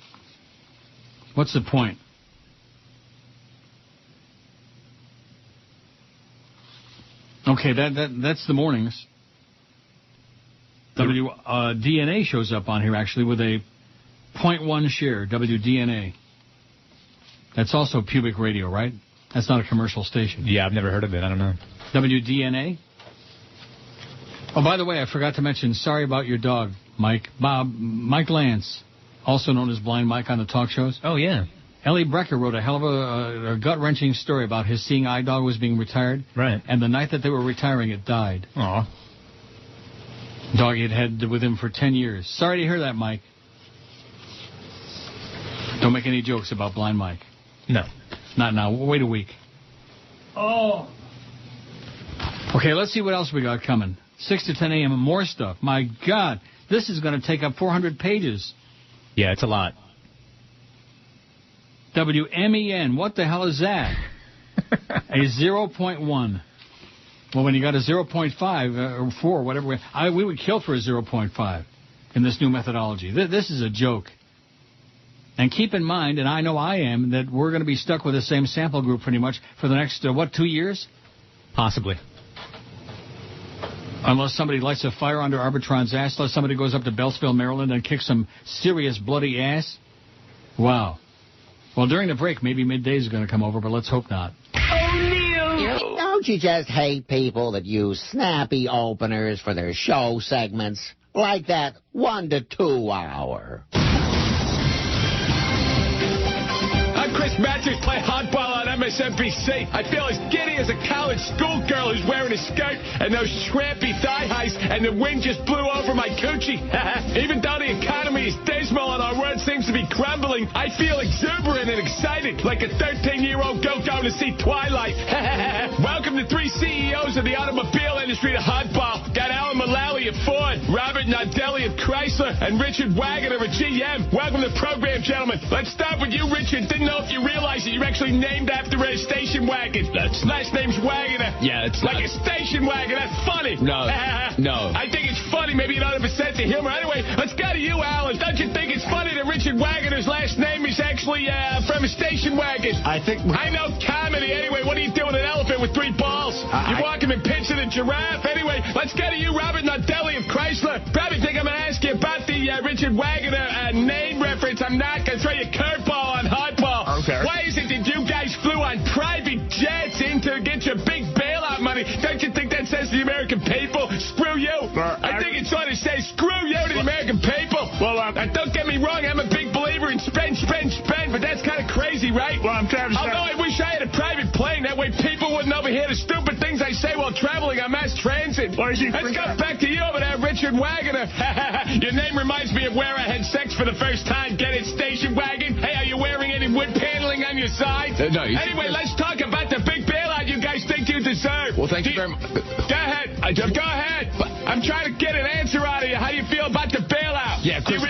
What's the point? Okay, that's the mornings. DNA shows up on here, actually, with a 0.1 share, WDNA. That's also Pubic Radio, right? That's not a commercial station. Yeah, I've never heard of it. I don't know. WDNA? Oh, by the way, I forgot to mention, sorry about your dog, Mike. Mike Lance, also known as Blind Mike on the talk shows. Oh, yeah. Ellie Brecker wrote a hell of a gut-wrenching story about his seeing eye dog was being retired. Right. And the night that they were retiring, it died. Aw. Dog he'd had with him for 10 years. Sorry to hear that, Mike. Don't make any jokes about Blind Mike. No. Not now. Wait a week. Oh. Okay, let's see what else we got coming. 6 to 10 a.m. More stuff. My God. This is going to take up 400 pages. Yeah, it's a lot. WMEN. What the hell is that? A 0.1. Well, when you got a 0.5 or 4, whatever, we would kill for a 0.5 in this new methodology. This is a joke. And keep in mind, and I know I am, that we're going to be stuck with the same sample group pretty much for the next, 2 years? Possibly. Unless somebody lights a fire under Arbitron's ass, unless somebody goes up to Beltsville, Maryland, and kicks some serious bloody ass. Wow. Well, during the break, maybe Midday is going to come over, but let's hope not. Don't you just hate people that use snappy openers for their show segments? Like that 1 to 2 hour. Chris Matthews play hardball on MSNBC. I feel as giddy as a college schoolgirl who's wearing a skirt and those scrappy thigh highs, and the wind just blew over my coochie. Even though the economy is dismal and our world seems to be crumbling, I feel exuberant and excited, like a 13-year-old girl going to see Twilight. Welcome to 3 CEOs of the automobile industry to Hardball. Got Alan Mullally of Ford, Robert Nardelli of Chrysler, and Richard Wagner of GM. Welcome to the program, gentlemen. Let's start with you, Richard. Didn't know if you realize that you're actually named after a station wagon. Last name's Wagner. Yeah, it's like a station wagon. That's funny. No. I think it's funny. Maybe you don't have a sense of humor. Anyway, let's go to you, Alan. Don't you think it's funny that Richard Wagner's last name is actually from a station wagon? I know comedy. Anyway, what do you do with an elephant with 3 balls? You walk him and pinching a giraffe. Anyway, let's go to you, Robert Nardelli of Chrysler. Probably think I'm going to ask you about the Richard Wagner name reference. I'm not going to throw you a curveball on hardball. Okay. Why is it that you guys flew on private jets in to get your big bailout money? Don't you think that says to the American people, screw you? I think it sort of says, screw you to the American people. Well, don't get me wrong, I'm a big believer in spend, but that's kind of crazy, right? Well, I'm trying to say... Although I wish I had a private plane, that way people wouldn't overhear the stupid things I say while traveling on mass transit. Let's go back to you over there, Richard Wagner. Your name reminds me of where I had sex for the first time. Get it, station wagon? Hey, are you wearing any wood paneling on your side? No. Anyway, let's talk about the big bailout you guys think you deserve. Well, thank you very much. Go ahead. Go ahead. I'm trying to get an answer out of you. How do you feel about the bailout? Yeah, Chris, do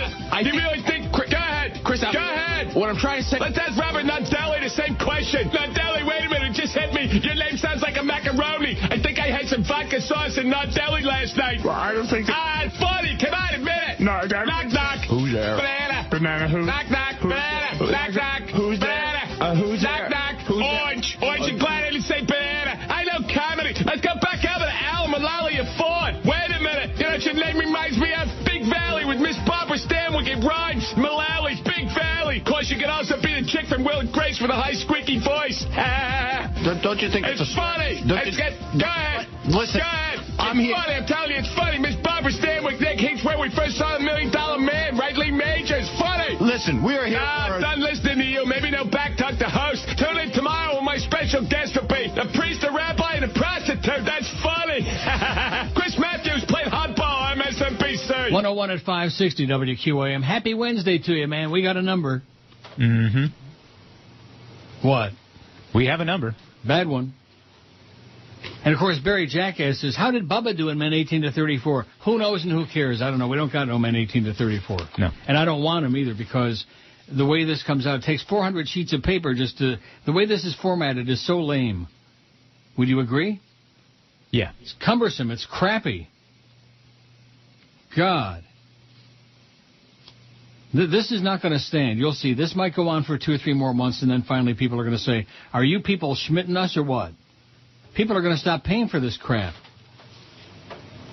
you really think... Go ahead. Chris, go ahead. What I'm trying to say... Let's ask Robert Nardelli the same question. Nardelli, wait a minute. It just hit me. Your name sounds like a macaroni. I think I had some vodka sauce in Nardelli last night. Well, I don't think... funny. Come on, admit it. No, knock, knock. Who's there? Banana. Banana who? Knock, knock. Banana. Knock, knock. Who's banana. there? Who's knock, there? knock. Who's Orange. there? Orange. You're glad I didn't say banana. I know comedy. Let's go back over to Alan Mullally of Ford. Wait a minute. You know what your name reminds me of? Big Valley with Miss Barbara Stanwyck. It rhymes. Mullally's Big Valley. Of course, you could also be the chick from Will and Grace with a high squeaky voice. Don't you think it's funny? Go ahead. Listen. Go ahead. I'm here. Funny. I'm telling you, it's funny. Miss Barbara Stanwyck, Nick Hinks, where we first saw the $1 Million Man, right? Lee Major. It's funny. Listen, we are here. I'm done listening to you. Maybe no back talk to host. Tune in tomorrow when my special guest will be the priest, the rabbi, and the prostitute. That's funny. Chris Matthews played hardball on MSNBC. 101 at 560 WQAM. Happy Wednesday to you, man. We got a number. Mm-hmm. What? We have a number. Bad one. And, of course, Barry Jackass says, how did Bubba do in Men 18 to 34? Who knows and who cares? I don't know. We don't got no Men 18 to 34. No. And I don't want them either because the way this comes out, it takes 400 sheets of paper just to... The way this is formatted is so lame. Would you agree? Yeah. It's cumbersome. It's crappy. God. This is not going to stand. You'll see. This might go on for 2 or 3 more months, and then finally people are going to say, are you people schmitting us or what? People are going to stop paying for this crap.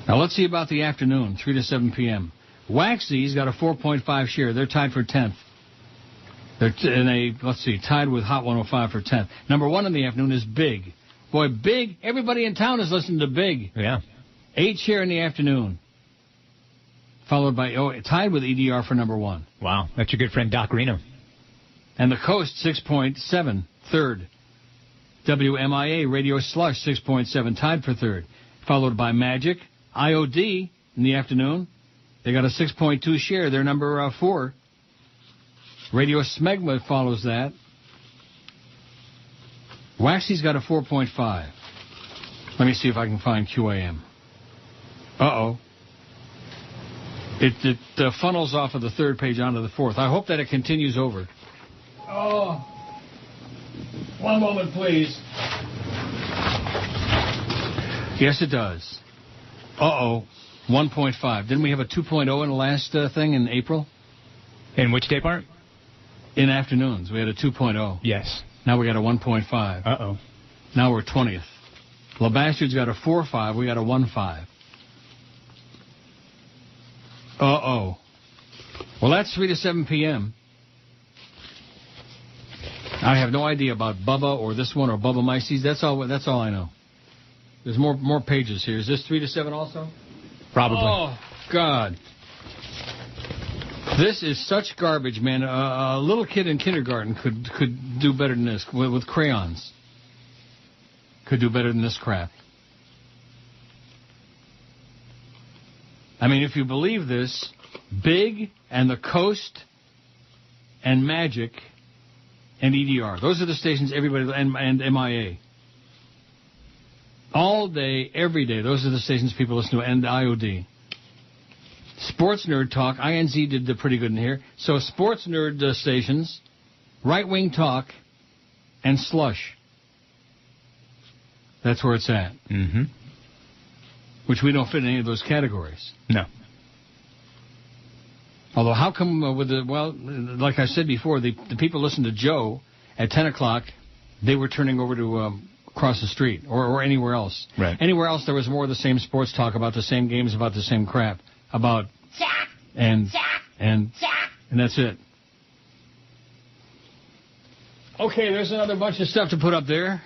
Now, let's see about the afternoon, 3 to 7 p.m. Waxy's got a 4.5 share. They're tied for 10th. They're tied with Hot 105 for 10th. Number 1 in the afternoon is Big. Boy, Big, everybody in town is listening to Big. Yeah. 8 share in the afternoon. Followed by, tied with EDR for number 1. Wow, that's your good friend Doc Reno. And the Coast, 6.7, third. WMIA, Radio Slush, 6.7, tied for third. Followed by Magic, IOD in the afternoon. They got a 6.2 share. They're number 4. Radio Smegma follows that. Waxy's got a 4.5. Let me see if I can find QAM. Uh-oh. It funnels off of the 3rd page onto the 4th. I hope that it continues over. Oh. 1 moment, please. Yes, it does. Uh-oh. 1.5. Didn't we have a 2.0 in the last thing in April? In which day part? In afternoons. We had a 2.0. Yes. Now we got a 1.5. Uh-oh. Now we're 20th. La Bastard's got a 4.5. We got a 1.5. Uh-oh. Well, that's 3 to 7 p.m. I have no idea about Bubba or this one or Bubba Mices. That's all I know. There's more pages here. Is this 3 to 7 also? Probably. Oh, God. This is such garbage, man. A little kid in kindergarten could do better than this with crayons. Could do better than this crap. I mean, if you believe this, Big and The Coast and Magic and EDR. Those are the stations everybody, and MIA. All day, every day, those are the stations people listen to, and IOD. Sports Nerd Talk, INZ did pretty good in here. So Sports Nerd stations, Right Wing Talk, and Slush. That's where it's at. Mm-hmm. Which we don't fit in any of those categories. No. Although how come like I said before, the people listen to Joe at 10 o'clock, they were turning over to across the street or anywhere else. Right. Anywhere else there was more of the same sports talk about the same games, about the same crap. About and that's it. Okay, there's another bunch of stuff to put up there.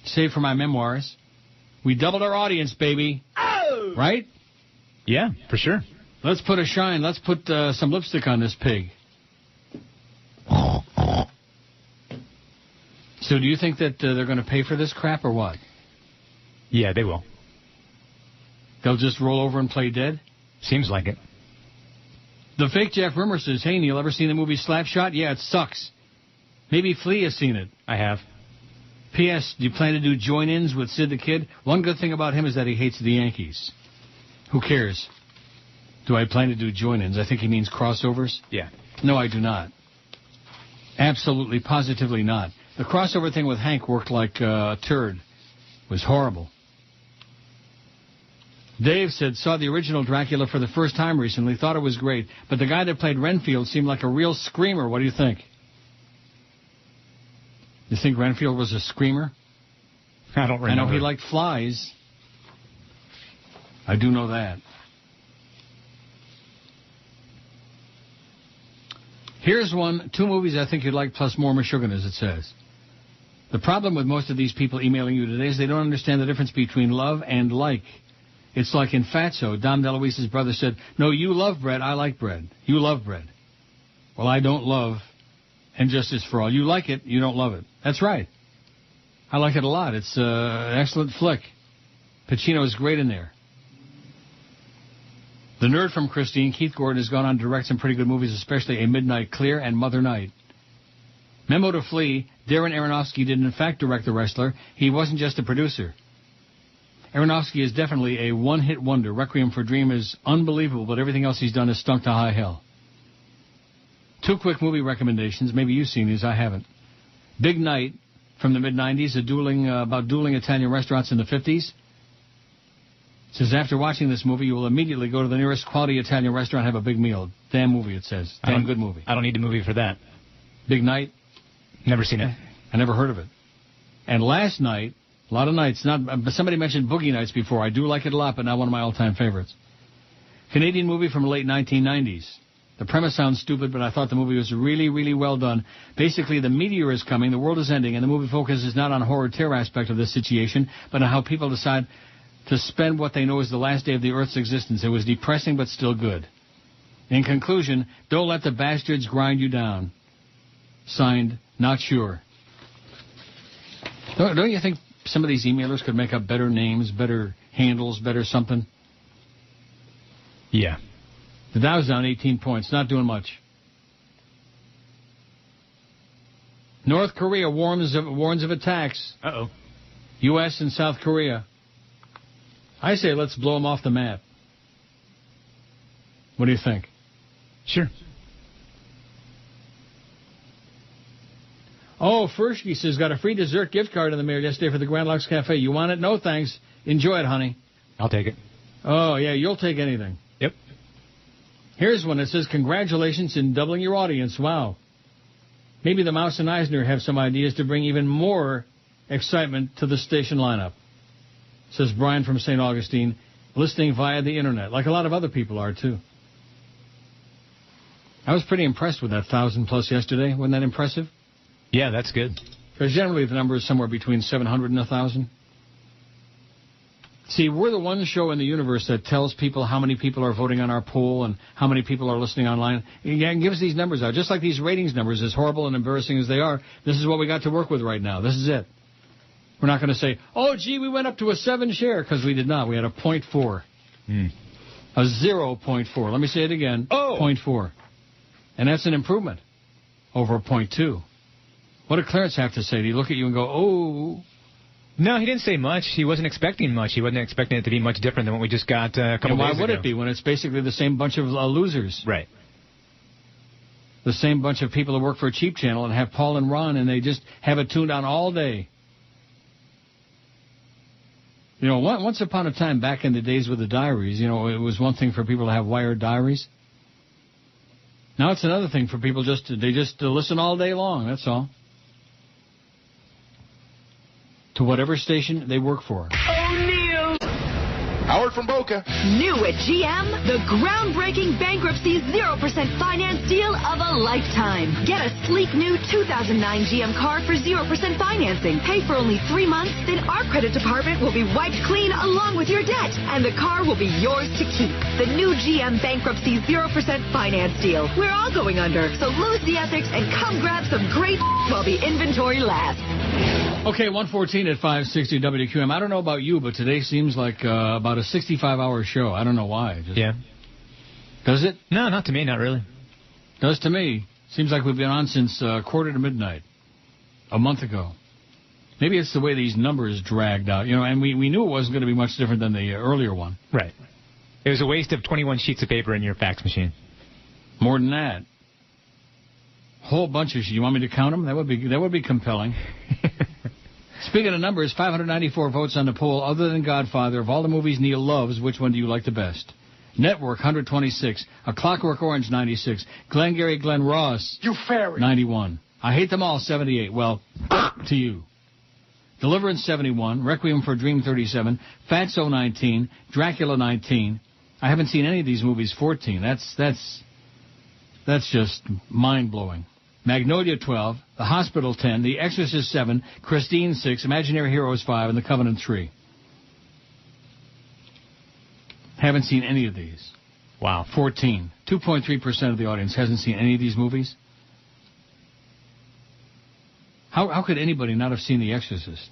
Save for my memoirs. We doubled our audience, baby. Oh! Right? Yeah, for sure. Let's put a shine. Let's put some lipstick on this pig. So do you think that they're going to pay for this crap or what? Yeah, they will. They'll just roll over and play dead? Seems like it. The fake Jeff Rimmer says, hey, Neil, ever seen the movie Slapshot? Yeah, it sucks. Maybe Flea has seen it. I have. P.S. Do you plan to do join-ins with Sid the Kid? One good thing about him is that he hates the Yankees. Who cares? Do I plan to do join-ins? I think he means crossovers. Yeah. No, I do not. Absolutely, positively not. The crossover thing with Hank worked like a turd. It was horrible. Dave said, saw the original Dracula for the first time recently, thought it was great, but the guy that played Renfield seemed like a real screamer. What do you think? You think Renfield was a screamer? I don't remember. I know he liked flies. I do know that. Here's one, 2 movies I think you'd like, plus more Meshuggahs, it says. The problem with most of these people emailing you today is they don't understand the difference between love and like. It's like in Fatso, Dom DeLuise's brother said, no, you love bread, I like bread. You love bread. Well, I don't love And Justice for All. You like it, you don't love it. That's right. I like it a lot. It's an excellent flick. Pacino is great in there. The nerd from Christine, Keith Gordon, has gone on to direct some pretty good movies, especially A Midnight Clear and Mother Night. Memo to Flea, Darren Aronofsky did in fact direct The Wrestler. He wasn't just a producer. Aronofsky is definitely a one-hit wonder. Requiem for a Dream is unbelievable, but everything else he's done has stunk to high hell. 2 quick movie recommendations. Maybe you've seen these. I haven't. Big Night from the mid-'90s, about dueling Italian restaurants in the 50s. Says, after watching this movie, you will immediately go to the nearest quality Italian restaurant and have a big meal. Damn movie, it says. Damn good movie. I don't need a movie for that. Big Night? Never seen it. I never heard of it. And Last Night, a lot of nights. Somebody mentioned Boogie Nights before. I do like it a lot, but not one of my all-time favorites. Canadian movie from the late 1990s. The premise sounds stupid, but I thought the movie was really, really well done. Basically, the meteor is coming, the world is ending, and the movie focuses not on horror terror aspect of this situation, but on how people decide to spend what they know is the last day of the Earth's existence. It was depressing, but still good. In conclusion, don't let the bastards grind you down. Signed, Not Sure. Don't you think some of these emailers could make up better names, better handles, better something? Yeah. The Dow's down 18 points. Not doing much. North Korea warns of attacks. Uh-oh. U.S. and South Korea. I say let's blow them off the map. What do you think? Sure. Oh, Fershke says, got a free dessert gift card in the mail yesterday for the Grand Lux Cafe. You want it? No, thanks. Enjoy it, honey. I'll take it. Oh, yeah, you'll take anything. Yep. Here's one that says, congratulations in doubling your audience. Wow. Maybe the Mouse and Eisner have some ideas to bring even more excitement to the station lineup. Says Brian from St. Augustine, listening via the internet, like a lot of other people are, too. I was pretty impressed with that 1,000 plus yesterday. Wasn't that impressive? Yeah, that's good. Because generally the number is somewhere between 700 and 1,000. See, we're the one show in the universe that tells people how many people are voting on our poll and how many people are listening online. It gives these numbers out. Just like these ratings numbers, as horrible and embarrassing as they are, this is what we got to work with right now. This is it. We're not going to say, oh, gee, we went up to a 7 share, because we did not. We had a 0.4. A 0.4. Let me say it again. 0.4. And that's an improvement over a 0.2. What did Clarence have to say? Did he look at you and go, oh... No, he didn't say much. He wasn't expecting much. He wasn't expecting it to be much different than what we just got a couple days ago. Why would it be when it's basically the same bunch of losers? Right. The same bunch of people who work for a cheap channel and have Paul and Ron, and they just have it tuned on all day. You know, once upon a time, back in the days with the diaries, you know, it was one thing for people to have wired diaries. Now it's another thing for people just listen all day long, that's all. To whatever station they work for. O'Neill. Howard from Boca. New at GM, the groundbreaking bankruptcy 0% finance deal of a lifetime. Get a sleek new 2009 GM car for 0% financing. Pay for only 3 months, then our credit department will be wiped clean along with your debt, and the car will be yours to keep. The new GM bankruptcy 0% finance deal. We're all going under, so lose the ethics and come grab some great while the inventory lasts. Okay, 114 at 560 WQAM. I don't know about you, but today seems like about a 65-hour show. I don't know why. Yeah. Does it? No, not to me, not really. Does to me. Seems like we've been on since quarter to midnight, a month ago. Maybe it's the way these numbers dragged out, you know, and we knew it wasn't going to be much different than the earlier one. Right. It was a waste of 21 sheets of paper in your fax machine. More than that. Whole bunch of sheets. You want me to count them? That would be compelling. Speaking of numbers, 594 votes on the poll. Other than Godfather, of all the movies Neil loves, which one do you like the best? Network, 126. A Clockwork Orange, 96. Glengarry Glen Ross, you fairy, 91. I Hate Them All, 78. Well, to you. Deliverance, 71. Requiem for a Dream, 37. Fatso, 19. Dracula, 19. I haven't seen any of these movies, 14. That's just mind-blowing. Magnolia, 12. The Hospital, 10. The Exorcist, 7. Christine, 6. Imaginary Heroes, 5. And The Covenant, 3. Haven't seen any of these. Wow. 14. 2.3% of the audience hasn't seen any of these movies. How could anybody not have seen The Exorcist?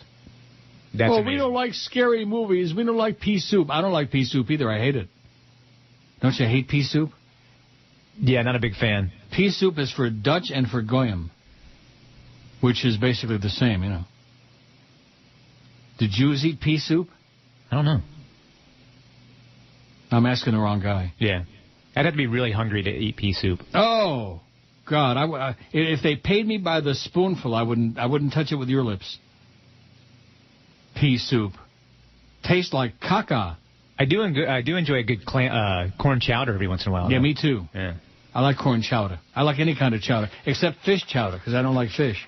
That's well, amazing. We don't like scary movies. We don't like pea soup. I don't like pea soup either. I hate it. Don't you hate pea soup? Yeah, not a big fan. Pea soup is for Dutch and for Goyim, which is basically the same, you know. Did Jews eat pea soup? I don't know. I'm asking the wrong guy. Yeah. I'd have to be really hungry to eat pea soup. Oh, God. If they paid me by the spoonful, I wouldn't touch it with your lips. Pea soup. Tastes like caca. I do enjoy a good corn chowder every once in a while. Yeah, though. me too. Yeah. I like corn chowder. I like any kind of chowder, except fish chowder, because I don't like fish.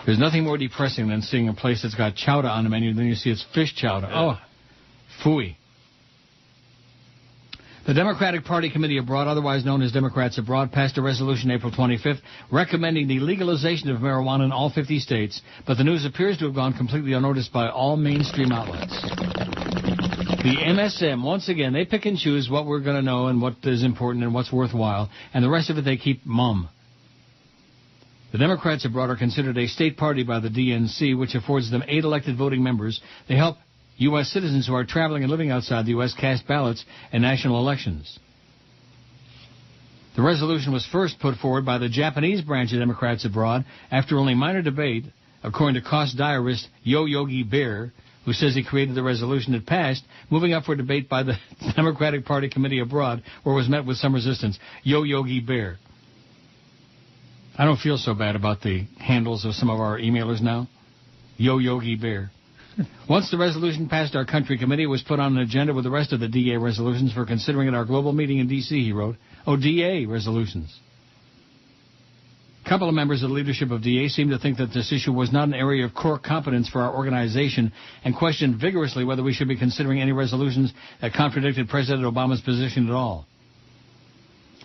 There's nothing more depressing than seeing a place that's got chowder on the menu, and then you see it's fish chowder. Oh, phooey. The Democratic Party Committee Abroad, otherwise known as Democrats Abroad, passed a resolution April 25th recommending the legalization of marijuana in all 50 states, but the news appears to have gone completely unnoticed by all mainstream outlets. The MSM, once again, they pick and choose what we're going to know and what is important and what's worthwhile, and the rest of it they keep mum. The Democrats Abroad are considered a state party by the DNC, which affords them 8 elected voting members. They help U.S. citizens who are traveling and living outside the U.S. cast ballots in national elections. The resolution was first put forward by the Japanese branch of Democrats Abroad after only minor debate, according to cost diarist Yo Yogi Bear, who says he created the resolution that passed, moving up for debate by the Democratic Party Committee Abroad, where it was met with some resistance. Yo Yogi Bear. I don't feel so bad about the handles of some of our emailers now. Yo Yogi Bear. Once the resolution passed our country committee, it was put on an agenda with the rest of the DA resolutions for considering at our global meeting in D.C., he wrote. Oh, DA resolutions. A couple of members of the leadership of DA seemed to think that this issue was not an area of core competence for our organization and questioned vigorously whether we should be considering any resolutions that contradicted President Obama's position at all.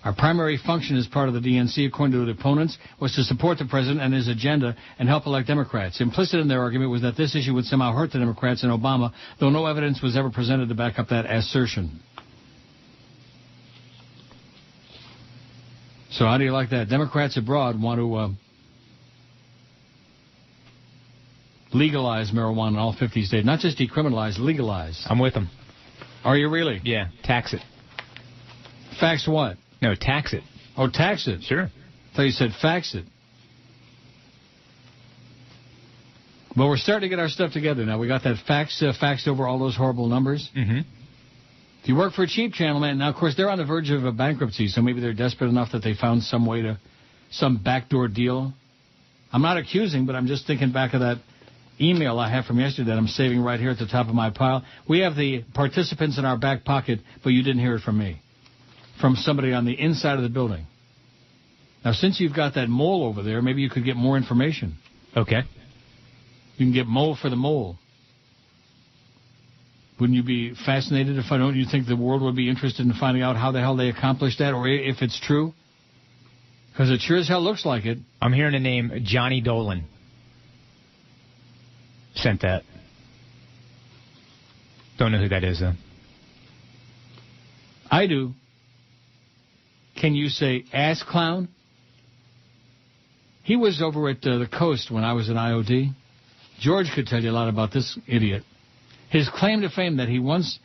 Our primary function as part of the DNC, according to the opponents, was to support the president and his agenda and help elect Democrats. Implicit in their argument was that this issue would somehow hurt the Democrats and Obama, though no evidence was ever presented to back up that assertion. So how do you like that? Democrats abroad want to legalize marijuana in all 50 states. Not just decriminalize, legalize. I'm with them. Are you really? Yeah, tax it. Fax what? No, tax it. Oh, tax it? Sure. I thought you said fax it. Well, we're starting to get our stuff together now. We got that faxed over all those horrible numbers. Mm-hmm. If you work for a cheap channel, man, now, of course, they're on the verge of a bankruptcy, so maybe they're desperate enough that they found some way to, some backdoor deal. I'm not accusing, but I'm just thinking back of that email I have from yesterday that I'm saving right here at the top of my pile. We have the participants in our back pocket, but you didn't hear it from me. From somebody on the inside of the building. Now, since you've got that mole over there, maybe you could get more information. Okay. You can get mole for the mole. Wouldn't you be fascinated if don't you think the world would be interested in finding out how the hell they accomplished that, or if it's true? Because it sure as hell looks like it. I'm hearing the name Johnny Dolan. Sent that. Don't know who that is, though. I do. Can you say ass clown? He was over at the coast when I was in IOD. George could tell you a lot about this idiot. His claim to fame that he once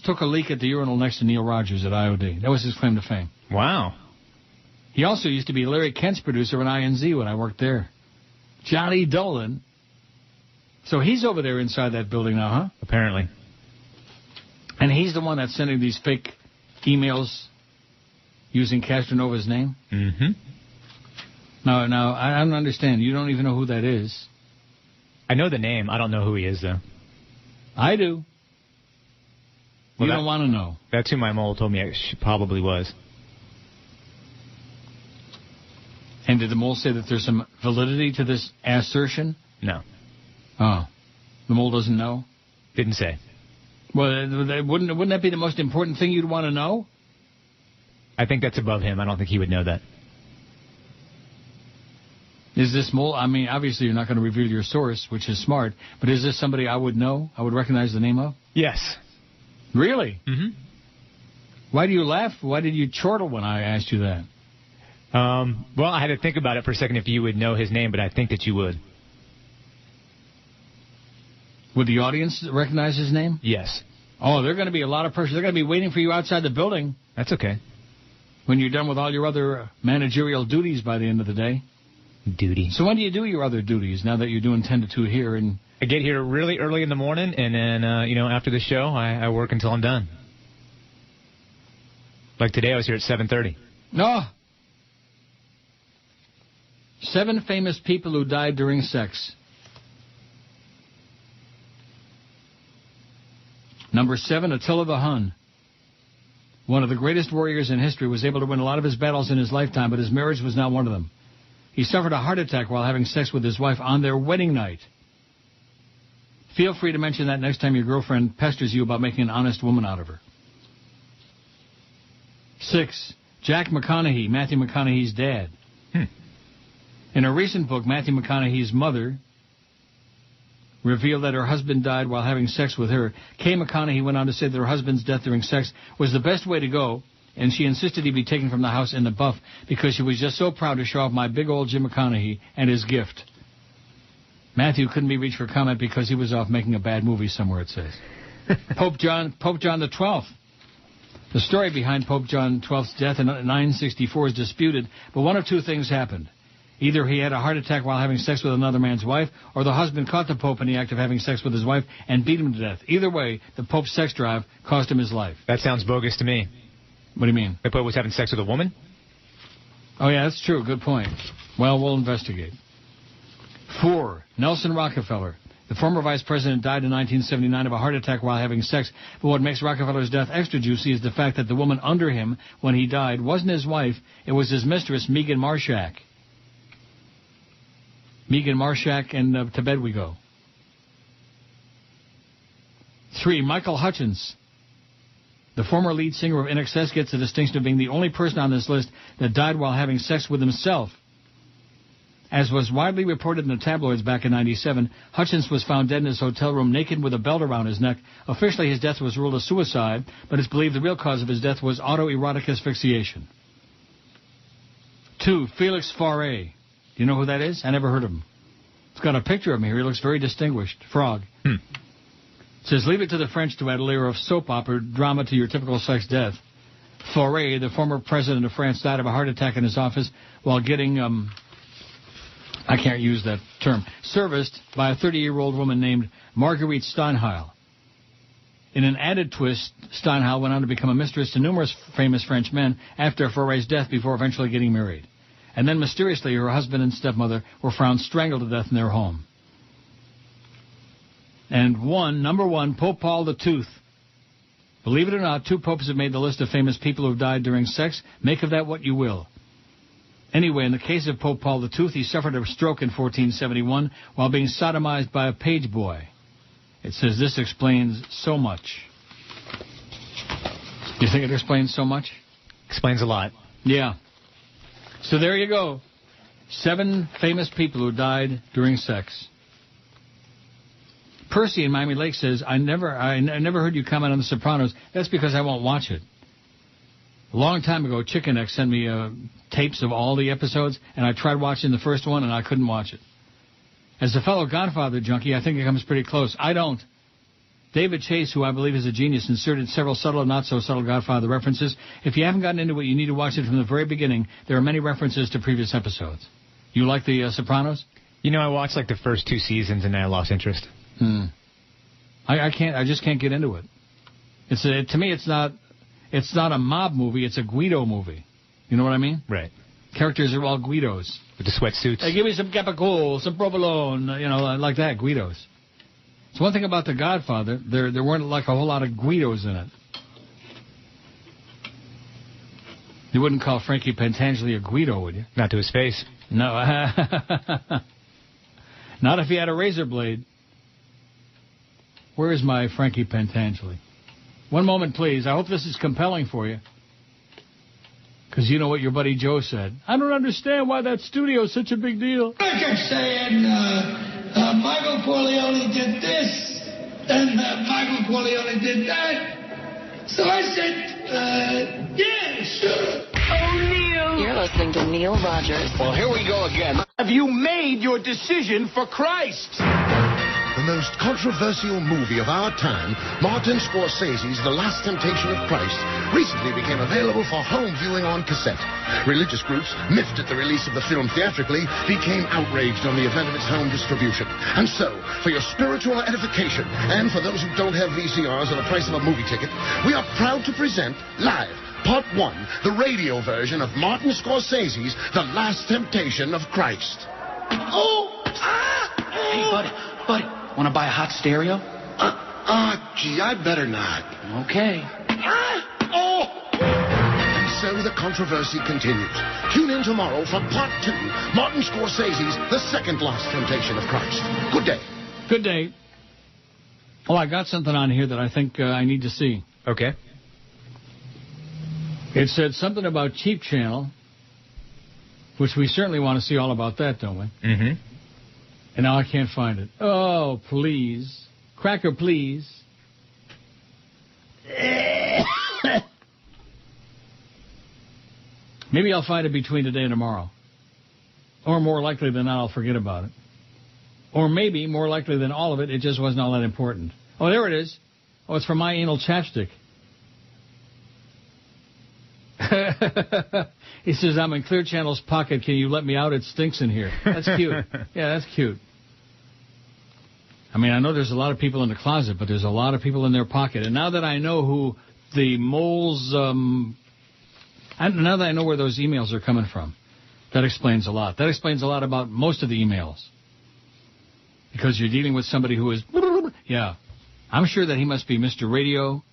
took a leak at the urinal next to Neil Rogers at IOD. That was his claim to fame. Wow. He also used to be Larry Kent's producer in INZ when I worked there. Johnny Dolan. So he's over there inside that building now, huh? Apparently. And he's the one that's sending these fake emails using Castronova's name? Mm-hmm. No, I don't understand. You don't even know who that is. I know the name. I don't know who he is, though. I do. Well, you don't want to know. That's who my mole told me she probably was. And did the mole say that there's some validity to this assertion? No. Oh. The mole doesn't know? Didn't say. Well, wouldn't that be the most important thing you'd want to know? I think that's above him. I don't think he would know that. Is this mole, I mean, obviously you're not going to reveal your source, which is smart, but is this somebody I would know, I would recognize the name of? Yes. Really? Mm-hmm. Why do you laugh? Why did you chortle when I asked you that? Well, I had to think about it for a second if you would know his name, but I think that you would. Would the audience recognize his name? Yes. Oh, they're going to be a lot of pressure. They're going to be waiting for you outside the building. That's okay. When you're done with all your other managerial duties by the end of the day. Duty. So when do you do your other duties, now that you're doing 10 to 2 here? And I get here really early in the morning, and then, after the show, I work until I'm done. Like today, I was here at 7:30. No. 7 famous people who died during sex. Number 7, Attila the Hun. One of the greatest warriors in history, was able to win a lot of his battles in his lifetime, but his marriage was not one of them. He suffered a heart attack while having sex with his wife on their wedding night. Feel free to mention that next time your girlfriend pesters you about making an honest woman out of her. 6, Jack McConaughey, Matthew McConaughey's dad. In a recent book, Matthew McConaughey's mother revealed that her husband died while having sex with her. Kay McConaughey went on to say that her husband's death during sex was the best way to go, and she insisted he be taken from the house in the buff because she was just so proud to show off my big old Jim McConaughey and his gift. Matthew couldn't be reached for comment because he was off making a bad movie somewhere, it says. Pope John the 12th. The story behind Pope John XII's death in 964 is disputed, but one of two things happened. Either he had a heart attack while having sex with another man's wife, or the husband caught the Pope in the act of having sex with his wife and beat him to death. Either way, the Pope's sex drive cost him his life. That sounds bogus to me. What do you mean? The Pope was having sex with a woman? Oh, yeah, that's true. Good point. Well, we'll investigate. 4, Nelson Rockefeller. The former vice president died in 1979 of a heart attack while having sex, but what makes Rockefeller's death extra juicy is the fact that the woman under him when he died wasn't his wife, it was his mistress, Megan Marshak. Megan Marshak, and to bed we go. 3, Michael Hutchins. The former lead singer of INXS gets the distinction of being the only person on this list that died while having sex with himself. As was widely reported in the tabloids back in '97, Hutchins was found dead in his hotel room naked with a belt around his neck. Officially, his death was ruled a suicide, but it's believed the real cause of his death was autoerotic asphyxiation. 2. Felix Faure. Do you know who that is? I never heard of him. It's got a picture of him here. He looks very distinguished. Frog. It says, leave it to the French to add a layer of soap opera drama to your typical sex death. Faure, the former president of France, died of a heart attack in his office while getting, I can't use that term, serviced by a 30-year-old woman named Marguerite Steinheil. In an added twist, Steinheil went on to become a mistress to numerous famous French men after Faure's death before eventually getting married. And then mysteriously, her husband and stepmother were found strangled to death in their home. And number one, Pope Paul the Tooth. Believe it or not, 2 popes have made the list of famous people who have died during sex. Make of that what you will. Anyway, in the case of Pope Paul the Tooth, he suffered a stroke in 1471 while being sodomized by a page boy. It says this explains so much. You think it explains so much? Explains a lot. Yeah. So there you go. 7 famous people who died during sex. Percy in Miami Lake says, I never heard you comment on The Sopranos. That's because I won't watch it. A long time ago, Chicken X sent me tapes of all the episodes, and I tried watching the first one, and I couldn't watch it. As a fellow Godfather junkie, I think it comes pretty close. I don't. David Chase, who I believe is a genius, inserted several subtle and not-so-subtle Godfather references. If you haven't gotten into it, you need to watch it from the very beginning. There are many references to previous episodes. You like The Sopranos? You know, I watched like the first 2 seasons, and then I lost interest. I just can't get into it. To me, it's not a mob movie. It's a Guido movie. You know what I mean? Right. Characters are all Guidos. With the sweatsuits. Hey, give me some Capicola, some provolone, like that, Guidos. It's one thing about The Godfather. There weren't like a whole lot of Guidos in it. You wouldn't call Frankie Pentangeli a Guido, would you? Not to his face. No. Not if he had a razor blade. Where is my Frankie Pentangeli? One moment, please. I hope this is compelling for you. Because you know what your buddy Joe said. I don't understand why that studio is such a big deal. I kept saying, Michael Corleone did this, then Michael Corleone did that. So I said, yeah, sure. Oh, Neil. You're listening to Neil Rogers. Well, here we go again. Have you made your decision for Christ? The most controversial movie of our time, Martin Scorsese's The Last Temptation of Christ, recently became available for home viewing on cassette. Religious groups, miffed at the release of the film theatrically, became outraged on the event of its home distribution. And so, for your spiritual edification, and for those who don't have VCRs at the price of a movie ticket, we are proud to present live Part 1, the radio version of Martin Scorsese's The Last Temptation of Christ. Hey, buddy. Want to buy a hot stereo? Gee, I'd better not. Okay. And so the controversy continues. Tune in tomorrow for Part 2, Martin Scorsese's The Second Last Temptation of Christ. Good day. Good day. Oh, I got something on here that I think I need to see. Okay. It said something about Cheap Channel, which we certainly want to see all about that, don't we? Mm-hmm. And now I can't find it. Oh, please. Cracker, please. Maybe I'll find it between today and tomorrow. Or more likely than not, I'll forget about it. Or maybe, more likely than all of it, it just wasn't all that important. Oh, there it is. Oh, it's from My Anal Chapstick. He says, I'm in Clear Channel's pocket. Can you let me out? It stinks in here. That's cute. Yeah, that's cute. I mean, I know there's a lot of people in the closet, but there's a lot of people in their pocket. And now that I know who the moles, now that I know where those emails are coming from, that explains a lot. That explains a lot about most of the emails. Because you're dealing with somebody who is, yeah. I'm sure that he must be Mr. Radio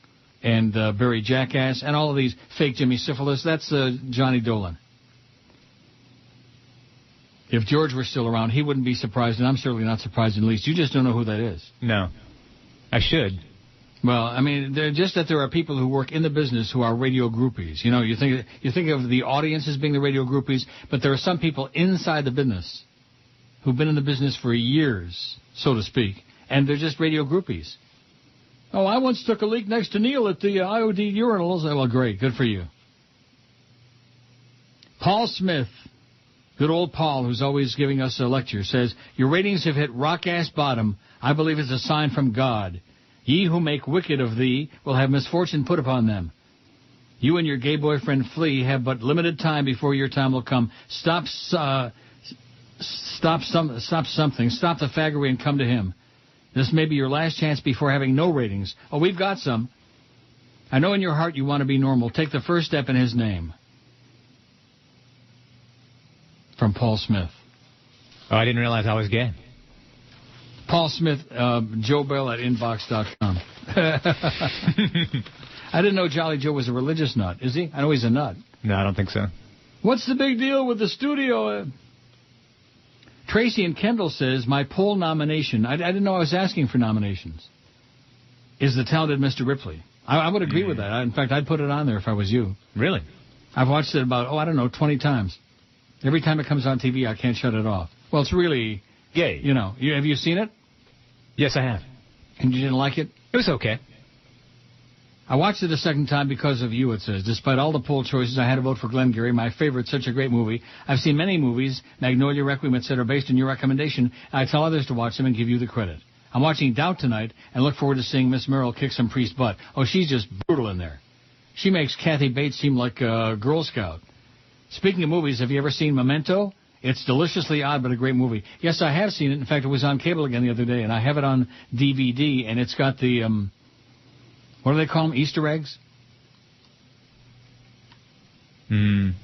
and Barry Jackass and all of these fake Jimmy Syphilis. That's Johnny Dolan. If George were still around, he wouldn't be surprised, and I'm certainly not surprised in the least. You just don't know who that is. No. I should. Well, I mean, just that there are people who work in the business who are radio groupies. You know, you think of the audience as being the radio groupies, but there are some people inside the business who've been in the business for years, so to speak, and they're just radio groupies. Oh, I once took a leak next to Neil at the IOD urinals. Well, great. Good for you. Paul Smith, good old Paul, who's always giving us a lecture, says, your ratings have hit rock-ass bottom. I believe it's a sign from God. Ye who make wicked of thee will have misfortune put upon them. You and your gay boyfriend Flea have but limited time before your time will come. Stop something. Stop the faggery and come to him. This may be your last chance before having no ratings. Oh, we've got some. I know in your heart you want to be normal. Take the first step in his name. From Paul Smith. Oh, I didn't realize I was gay. Paul Smith, Joe Bell at inbox.com. I didn't know Jolly Joe was a religious nut. Is he? I know he's a nut. No, I don't think so. What's the big deal with the studio? Tracy and Kendall says, my poll nomination, I didn't know I was asking for nominations, is the talented Mr. Ripley. I would agree with that. In fact, I'd put it on there if I was you. Really? I've watched it about, 20 times. Every time it comes on TV, I can't shut it off. Well, it's really gay. You know, have you seen it? Yes, I have. And you didn't like it? It was okay. I watched it a second time because of you, it says. Despite all the poll choices, I had to vote for Glengarry, my favorite, such a great movie. I've seen many movies, Magnolia, Requiem, etc., based on your recommendation, and I tell others to watch them and give you the credit. I'm watching Doubt tonight and look forward to seeing Miss Merrill kick some priest butt. Oh, she's just brutal in there. She makes Kathy Bates seem like a Girl Scout. Speaking of movies, have you ever seen Memento? It's deliciously odd, but a great movie. Yes, I have seen it. In fact, it was on cable again the other day, and I have it on DVD, and it's got the... what do they call them? Easter eggs? I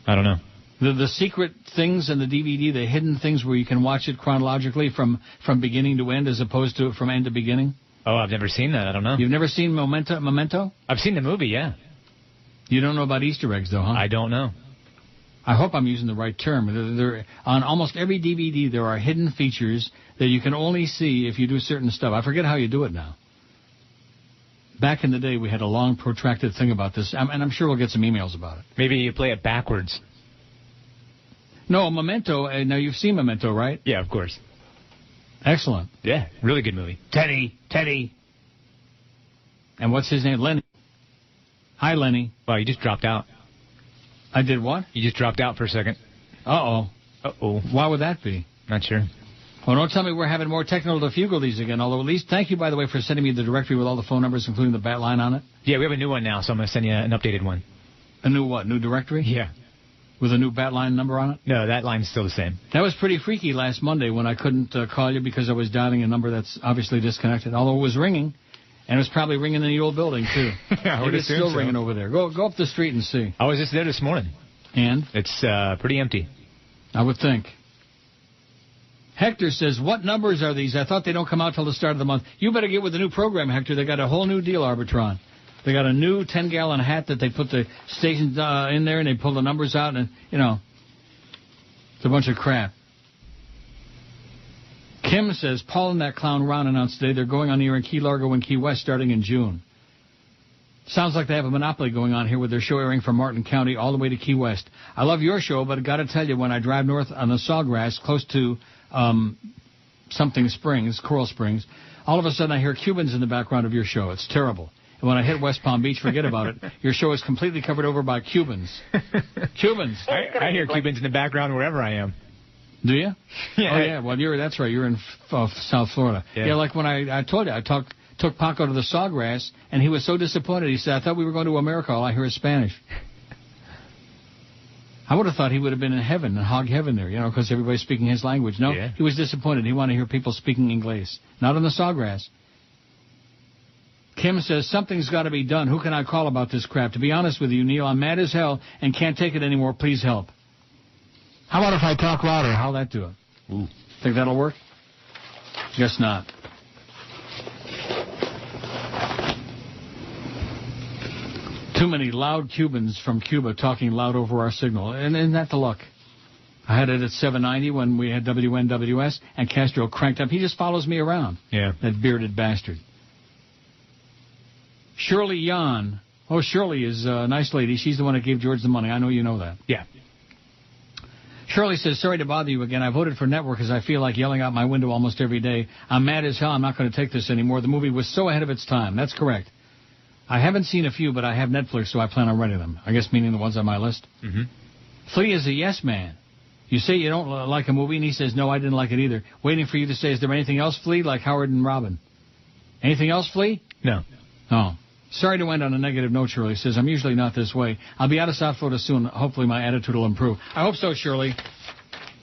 don't know. The secret things in the DVD, the hidden things where you can watch it chronologically from beginning to end as opposed to from end to beginning. Oh, I've never seen that. I don't know. You've never seen Memento? I've seen the movie, yeah. You don't know about Easter eggs, though, huh? I don't know. I hope I'm using the right term. They're, on almost every DVD, there are hidden features that you can only see if you do certain stuff. I forget how you do it now. Back in the day, we had a long, protracted thing about this, and I'm sure we'll get some emails about it. Maybe you play it backwards. No, Memento. Now, you've seen Memento, right? Yeah, of course. Excellent. Yeah, really good movie. Teddy. And what's his name? Lenny. Hi, Lenny. Wow, you just dropped out. I did what? You just dropped out for a second. Uh-oh. Why would that be? Not sure. Well, don't tell me we're having more technical difficulties again, although at least thank you, by the way, for sending me the directory with all the phone numbers, including the bat line on it. Yeah, we have a new one now, so I'm going to send you an updated one. A new what? New directory? Yeah. With a new bat line number on it? No, that line's still the same. That was pretty freaky last Monday when I couldn't call you because I was dialing a number that's obviously disconnected, although it was ringing, and it was probably ringing in the old building, too. Maybe it's still ringing over there. Go up the street and see. I was just there this morning. And? It's pretty empty. I would think. Hector says, what numbers are these? I thought they don't come out till the start of the month. You better get with the new program, Hector. They got a whole new deal, Arbitron. They got a new 10-gallon hat that they put the stations in there, and they pull the numbers out, and, it's a bunch of crap. Kim says, Paul and that clown Ron announced today they're going on the air in Key Largo and Key West starting in June. Sounds like they have a monopoly going on here with their show airing from Martin County all the way to Key West. I love your show, but I got to tell you, when I drive north on the Sawgrass, close to something Springs, Coral Springs, all of a sudden I hear Cubans in the background of your show. It's terrible. And when I hit West Palm Beach, forget about it. Your show is completely covered over by Cubans. Cubans. I hear Cubans in the background wherever I am. Do you? Yeah. Oh, yeah. Well, that's right. You're in South Florida. Yeah, like when I told you, I took Paco to the Sawgrass, and he was so disappointed. He said, I thought we were going to America. All I hear is Spanish. I would have thought he would have been in heaven, in hog heaven there, because everybody's speaking his language. No, yeah. He was disappointed. He wanted to hear people speaking English. Not on the Sawgrass. Kim says, something's got to be done. Who can I call about this crap? To be honest with you, Neil, I'm mad as hell and can't take it anymore. Please help. How about if I talk louder? How'll that do it? Ooh. Think that'll work? Guess not. Too many loud Cubans from Cuba talking loud over our signal. And isn't that the luck? I had it at 790 when we had WNWS, and Castro cranked up. He just follows me around. Yeah. That bearded bastard. Shirley Yan. Oh, Shirley is a nice lady. She's the one that gave George the money. I know you know that. Yeah. Shirley says, sorry to bother you again. I voted for Network because I feel like yelling out my window almost every day. I'm mad as hell. I'm not going to take this anymore. The movie was so ahead of its time. That's correct. I haven't seen a few, but I have Netflix, so I plan on renting them. I guess meaning the ones on my list. Mm-hmm. Flea is a yes man. You say you don't like a movie, and he says, no, I didn't like it either. Waiting for you to say, is there anything else, Flea, like Howard and Robin? Anything else, Flea? No. Oh. Sorry to end on a negative note, Shirley. Says, I'm usually not this way. I'll be out of South Florida soon. Hopefully my attitude will improve. I hope so, Shirley.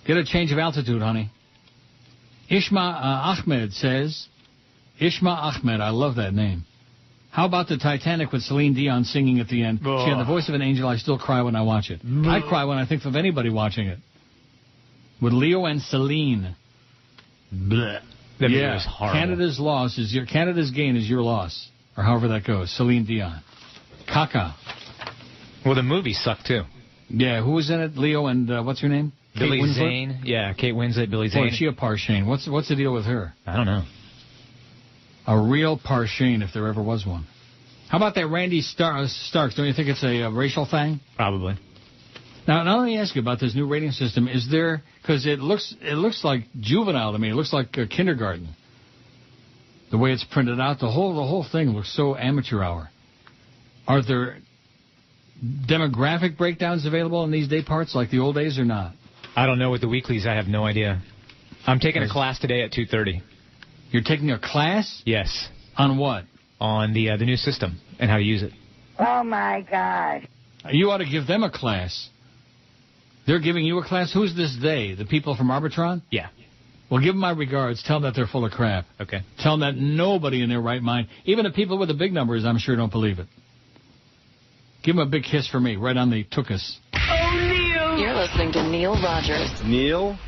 Get a change of altitude, honey. Ishma Ahmed says, Ishma Ahmed, I love that name. How about the Titanic with Celine Dion singing at the end? Ugh. She had the voice of an angel. I still cry when I watch it. I cry when I think of anybody watching it. With Leo and Celine. Blech. That movie was horrible. Canada's gain is your loss. Or however that goes. Celine Dion. Caca. Well, the movie sucked, too. Yeah, who was in it? Leo and what's her name? Billy Kate Winslet? Zane. Yeah, Kate Winslet, Billy Zane. Boy, is she a Parshane. What's the deal with her? I don't know. A real Parshane, if there ever was one. How about that Randy Starks? Don't you think it's a racial thing? Probably. Now let me ask you about this new rating system. Is there, because it looks like juvenile to me. It looks like kindergarten. The way it's printed out, the whole thing looks so amateur hour. Are there demographic breakdowns available in these day parts like the old days or not? I don't know with the weeklies. I have no idea. I'm taking a class today at 2:30. You're taking a class? Yes. On what? On the new system and how to use it. Oh, my God. You ought to give them a class. They're giving you a class? Who's this they? The people from Arbitron? Yeah. Well, give them my regards. Tell them that they're full of crap. Okay. Tell them that nobody in their right mind, even the people with the big numbers, I'm sure don't believe it. Give them a big kiss for me, right on the tuchus. Oh, Neil. You're listening to Neil Rogers. Neil?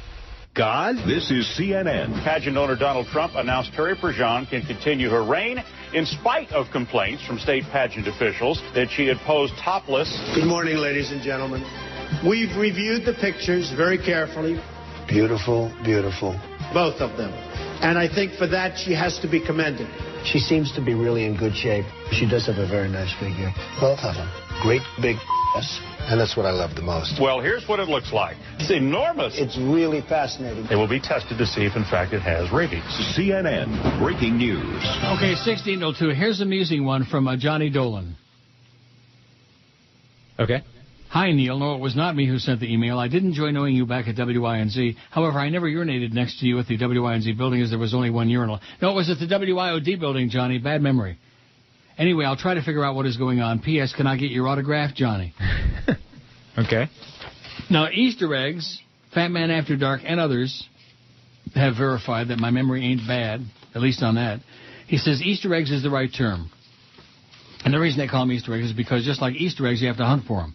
God? This is CNN. Pageant owner Donald Trump announced Terry Prejean can continue her reign in spite of complaints from state pageant officials that she had posed topless. Good morning, ladies and gentlemen. We've reviewed the pictures very carefully. Beautiful, beautiful. Both of them. And I think for that she has to be commended. She seems to be really in good shape. She does have a very nice figure. Both of them. Great big ass. And that's what I love the most. Well, here's what it looks like. It's enormous. It's really fascinating. It will be tested to see if, in fact, it has rabies. CNN. Breaking news. Okay, 1602. Here's an amusing one from Johnny Dolan. Okay. Hi, Neil. No, it was not me who sent the email. I did enjoy knowing you back at WINZ. However, I never urinated next to you at the WINZ building as there was only one urinal. No, it was at the WIOD building, Johnny. Bad memory. Anyway, I'll try to figure out what is going on. P.S. Can I get your autograph, Johnny? Okay. Now, Easter eggs, Fat Man After Dark, and others have verified that my memory ain't bad, at least on that. He says Easter eggs is the right term. And the reason they call them Easter eggs is because just like Easter eggs, you have to hunt for them.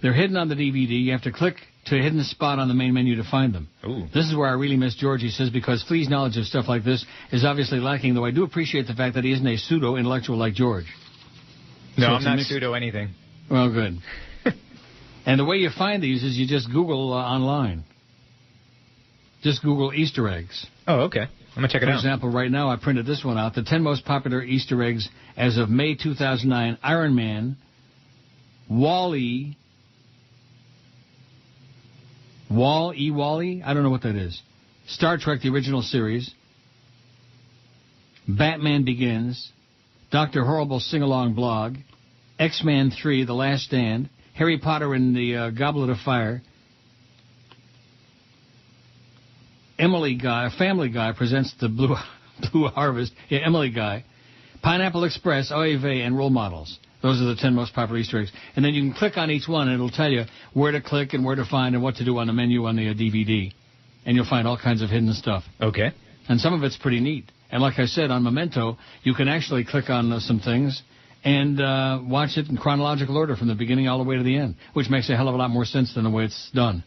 They're hidden on the DVD. You have to click to a hidden spot on the main menu to find them. Ooh. This is where I really miss George, he says, because Flea's knowledge of stuff like this is obviously lacking, though I do appreciate the fact that he isn't a pseudo-intellectual like George. No, So I'm not pseudo anything. Well, good. And the way you find these is you just Google online. Just Google Easter eggs. Oh, okay. I'm going to check it out. For example, right now I printed this one out. The 10 most popular Easter eggs as of May 2009. Iron Man, Wall-E, Wall-E, I don't know what that is. Star Trek, the original series. Batman Begins. Dr. Horrible Sing-Along Blog. X-Men 3, The Last Stand. Harry Potter and the Goblet of Fire. Family Guy presents the Blue Harvest. Yeah, Emily Guy. Pineapple Express, Oy Vey, and Role Models. Those are the 10 most popular Easter eggs. And then you can click on each one, and it'll tell you where to click and where to find and what to do on the menu on the DVD. And you'll find all kinds of hidden stuff. Okay. And some of it's pretty neat. And like I said, on Memento, you can actually click on some things and watch it in chronological order from the beginning all the way to the end, which makes a hell of a lot more sense than the way it's done.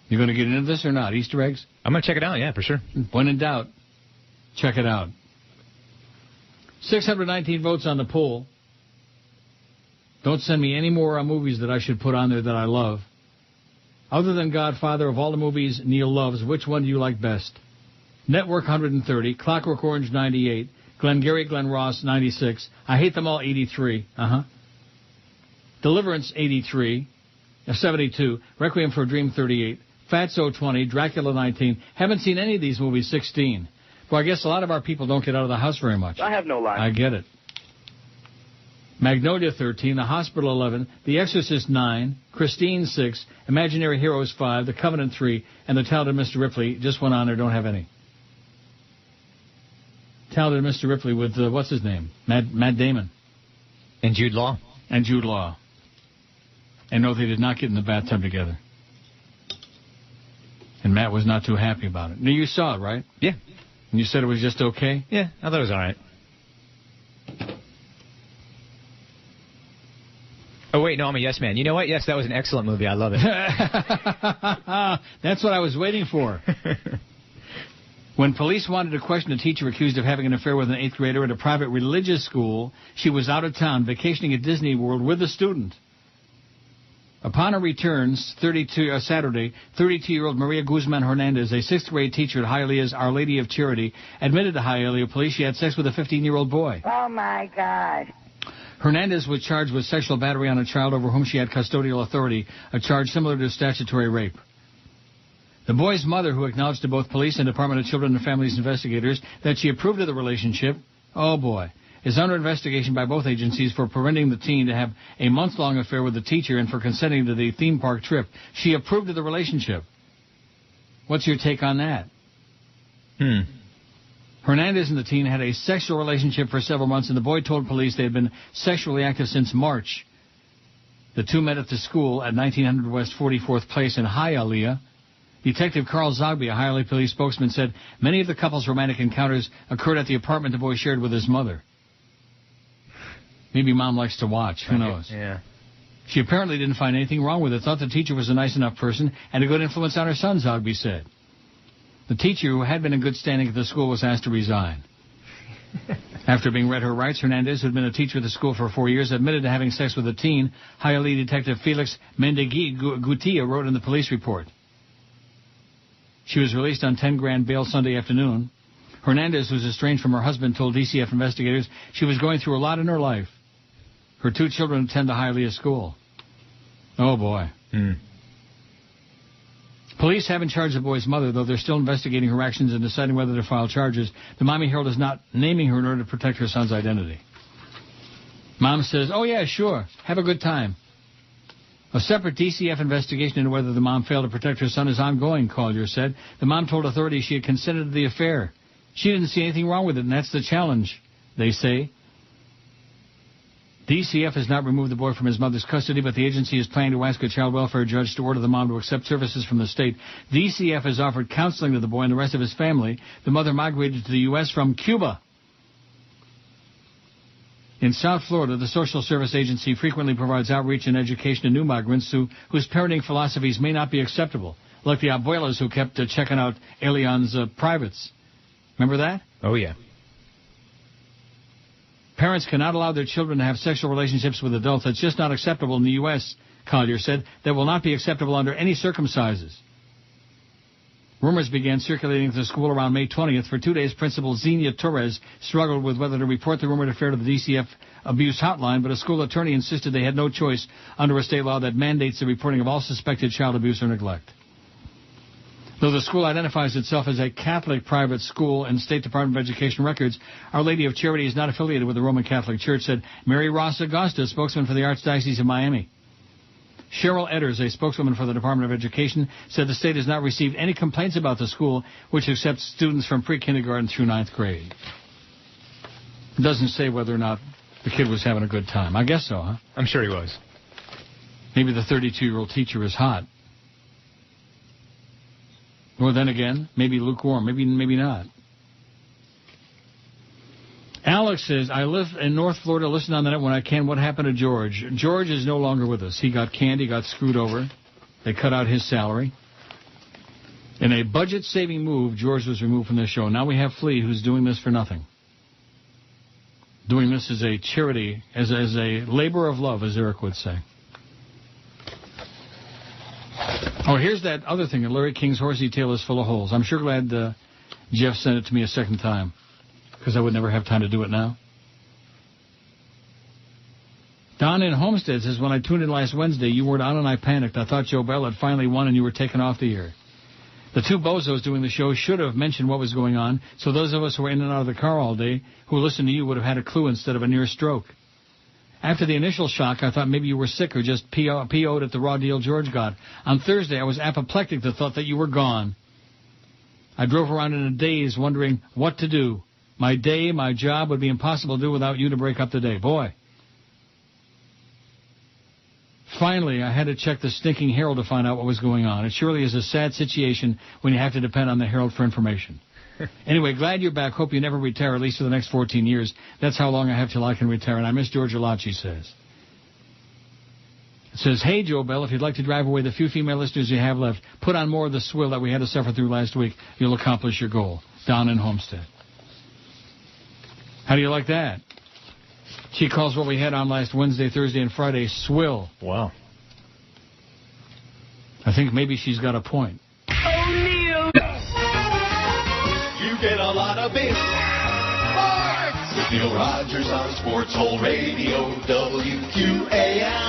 You going to get into this or not? Easter eggs? I'm going to check it out, yeah, for sure. When in doubt, check it out. 619 votes on the poll. Don't send me any more movies that I should put on there that I love. Other than Godfather, of all the movies Neil loves, which one do you like best? Network 130, Clockwork Orange 98, Glengarry Glen Ross 96, I Hate Them All 83, Deliverance 83, 72, Requiem for a Dream 38, Fatso 20, Dracula 19. Haven't seen any of these movies 16. Well, I guess a lot of our people don't get out of the house very much. I have no life. I get it. Magnolia 13, The Hospital 11, The Exorcist 9, Christine 6, Imaginary Heroes 5, The Covenant 3, and The Talented Mr. Ripley. Just went on there, don't have any. Talented Mr. Ripley with, what's his name? Matt Damon. And Jude Law. And Jude Law. And no, they did not get in the bathtub together. And Matt was not too happy about it. Now, you saw it, right? Yeah. And you said it was just okay? Yeah, I thought it was all right. Oh, wait, no, I'm a yes man. You know what? Yes, that was an excellent movie. I love it. That's what I was waiting for. When police wanted to question a teacher accused of having an affair with an 8th grader at a private religious school, she was out of town vacationing at Disney World with a student. Upon her return, Saturday, 32-year-old Maria Guzman Hernandez, a 6th grade teacher at Hialeah's Our Lady of Charity, admitted to Hialeah police she had sex with a 15-year-old boy. Oh, my God. Hernandez was charged with sexual battery on a child over whom she had custodial authority, a charge similar to statutory rape. The boy's mother, who acknowledged to both police and Department of Children and Families investigators that she approved of the relationship, oh boy, is under investigation by both agencies for preventing the teen to have a month-long affair with the teacher and for consenting to the theme park trip. She approved of the relationship. What's your take on that? Hernandez and the teen had a sexual relationship for several months, and the boy told police they had been sexually active since March. The two met at the school at 1900 West 44th Place in Hialeah. Detective Carl Zogby, a Hialeah police spokesman, said many of the couple's romantic encounters occurred at the apartment the boy shared with his mother. Maybe Mom likes to watch. Who knows? Yeah. She apparently didn't find anything wrong with it, thought the teacher was a nice enough person and a good influence on her son, Zogby said. The teacher, who had been in good standing at the school, was asked to resign. After being read her rights, Hernandez, who had been a teacher at the school for 4 years, admitted to having sex with a teen. Hialeah Detective Felix Mendegui-Gutia wrote in the police report. She was released on $10,000 bail Sunday afternoon. Hernandez, who's estranged from her husband, told DCF investigators she was going through a lot in her life. Her 2 children attend the Hialeah school. Oh, boy. Police haven't charged the boy's mother, though they're still investigating her actions and deciding whether to file charges. The Miami Herald is not naming her in order to protect her son's identity. Mom says, oh, yeah, sure. Have a good time. A separate DCF investigation into whether the mom failed to protect her son is ongoing, Collier said. The mom told authorities she had consented to the affair. She didn't see anything wrong with it, and that's the challenge, they say. DCF has not removed the boy from his mother's custody, but the agency is planning to ask a child welfare judge to order the mom to accept services from the state. DCF has offered counseling to the boy and the rest of his family. The mother migrated to the U.S. from Cuba. In South Florida, the Social Service Agency frequently provides outreach and education to new migrants whose parenting philosophies may not be acceptable, like the abuelas who kept checking out Elian's privates. Remember that? Oh, yeah. Parents cannot allow their children to have sexual relationships with adults. That's just not acceptable in the U.S., Collier said. That will not be acceptable under any circumstances. Rumors began circulating at the school around May 20th. For 2 days, Principal Xenia Torres struggled with whether to report the rumored affair to the DCF abuse hotline, but a school attorney insisted they had no choice under a state law that mandates the reporting of all suspected child abuse or neglect. Though the school identifies itself as a Catholic private school in State Department of Education records, Our Lady of Charity is not affiliated with the Roman Catholic Church, said Mary Ross Augusta, spokesman for the Archdiocese of Miami. Cheryl Edders, a spokeswoman for the Department of Education, said the state has not received any complaints about the school, which accepts students from pre-kindergarten through 9th grade. It doesn't say whether or not the kid was having a good time. I guess so, huh? I'm sure he was. Maybe the 32-year-old teacher is hot. Or then again, maybe lukewarm. Maybe not. Alex says, I live in North Florida. Listen on the net when I can. What happened to George? George is no longer with us. He got canned. He got screwed over. They cut out his salary. In a budget-saving move, George was removed from the show. Now we have Flea, who's doing this for nothing. Doing this as a charity, as a labor of love, as Eric would say. Oh, here's that other thing. Larry King's horsey tail is full of holes. I'm sure glad Jeff sent it to me a second time because I would never have time to do it now. Don in Homestead says, when I tuned in last Wednesday, you weren't on and I panicked. I thought Joe Bell had finally won and you were taken off the air. The two bozos doing the show should have mentioned what was going on, so those of us who were in and out of the car all day who listened to you would have had a clue instead of a near stroke. After the initial shock, I thought maybe you were sick or just PO'd at the raw deal George got. On Thursday, I was apoplectic to the thought that you were gone. I drove around in a daze wondering what to do. My day, my job would be impossible to do without you to break up the day. Boy. Finally, I had to check the stinking Herald to find out what was going on. It surely is a sad situation when you have to depend on the Herald for information. Anyway, glad you're back. Hope you never retire, at least for the next 14 years. That's how long I have till I can retire, and I miss George a lot, she says. It says, hey, Joe Bell, if you'd like to drive away the few female listeners you have left, put on more of the swill that we had to suffer through last week. You'll accomplish your goal. Down in Homestead. How do you like that? She calls what we had on last Wednesday, Thursday, and Friday swill. Wow. I think maybe she's got a point. O'Neill. You get a lot of big sports with Neil Rogers on Sports Hole Radio, WQAM.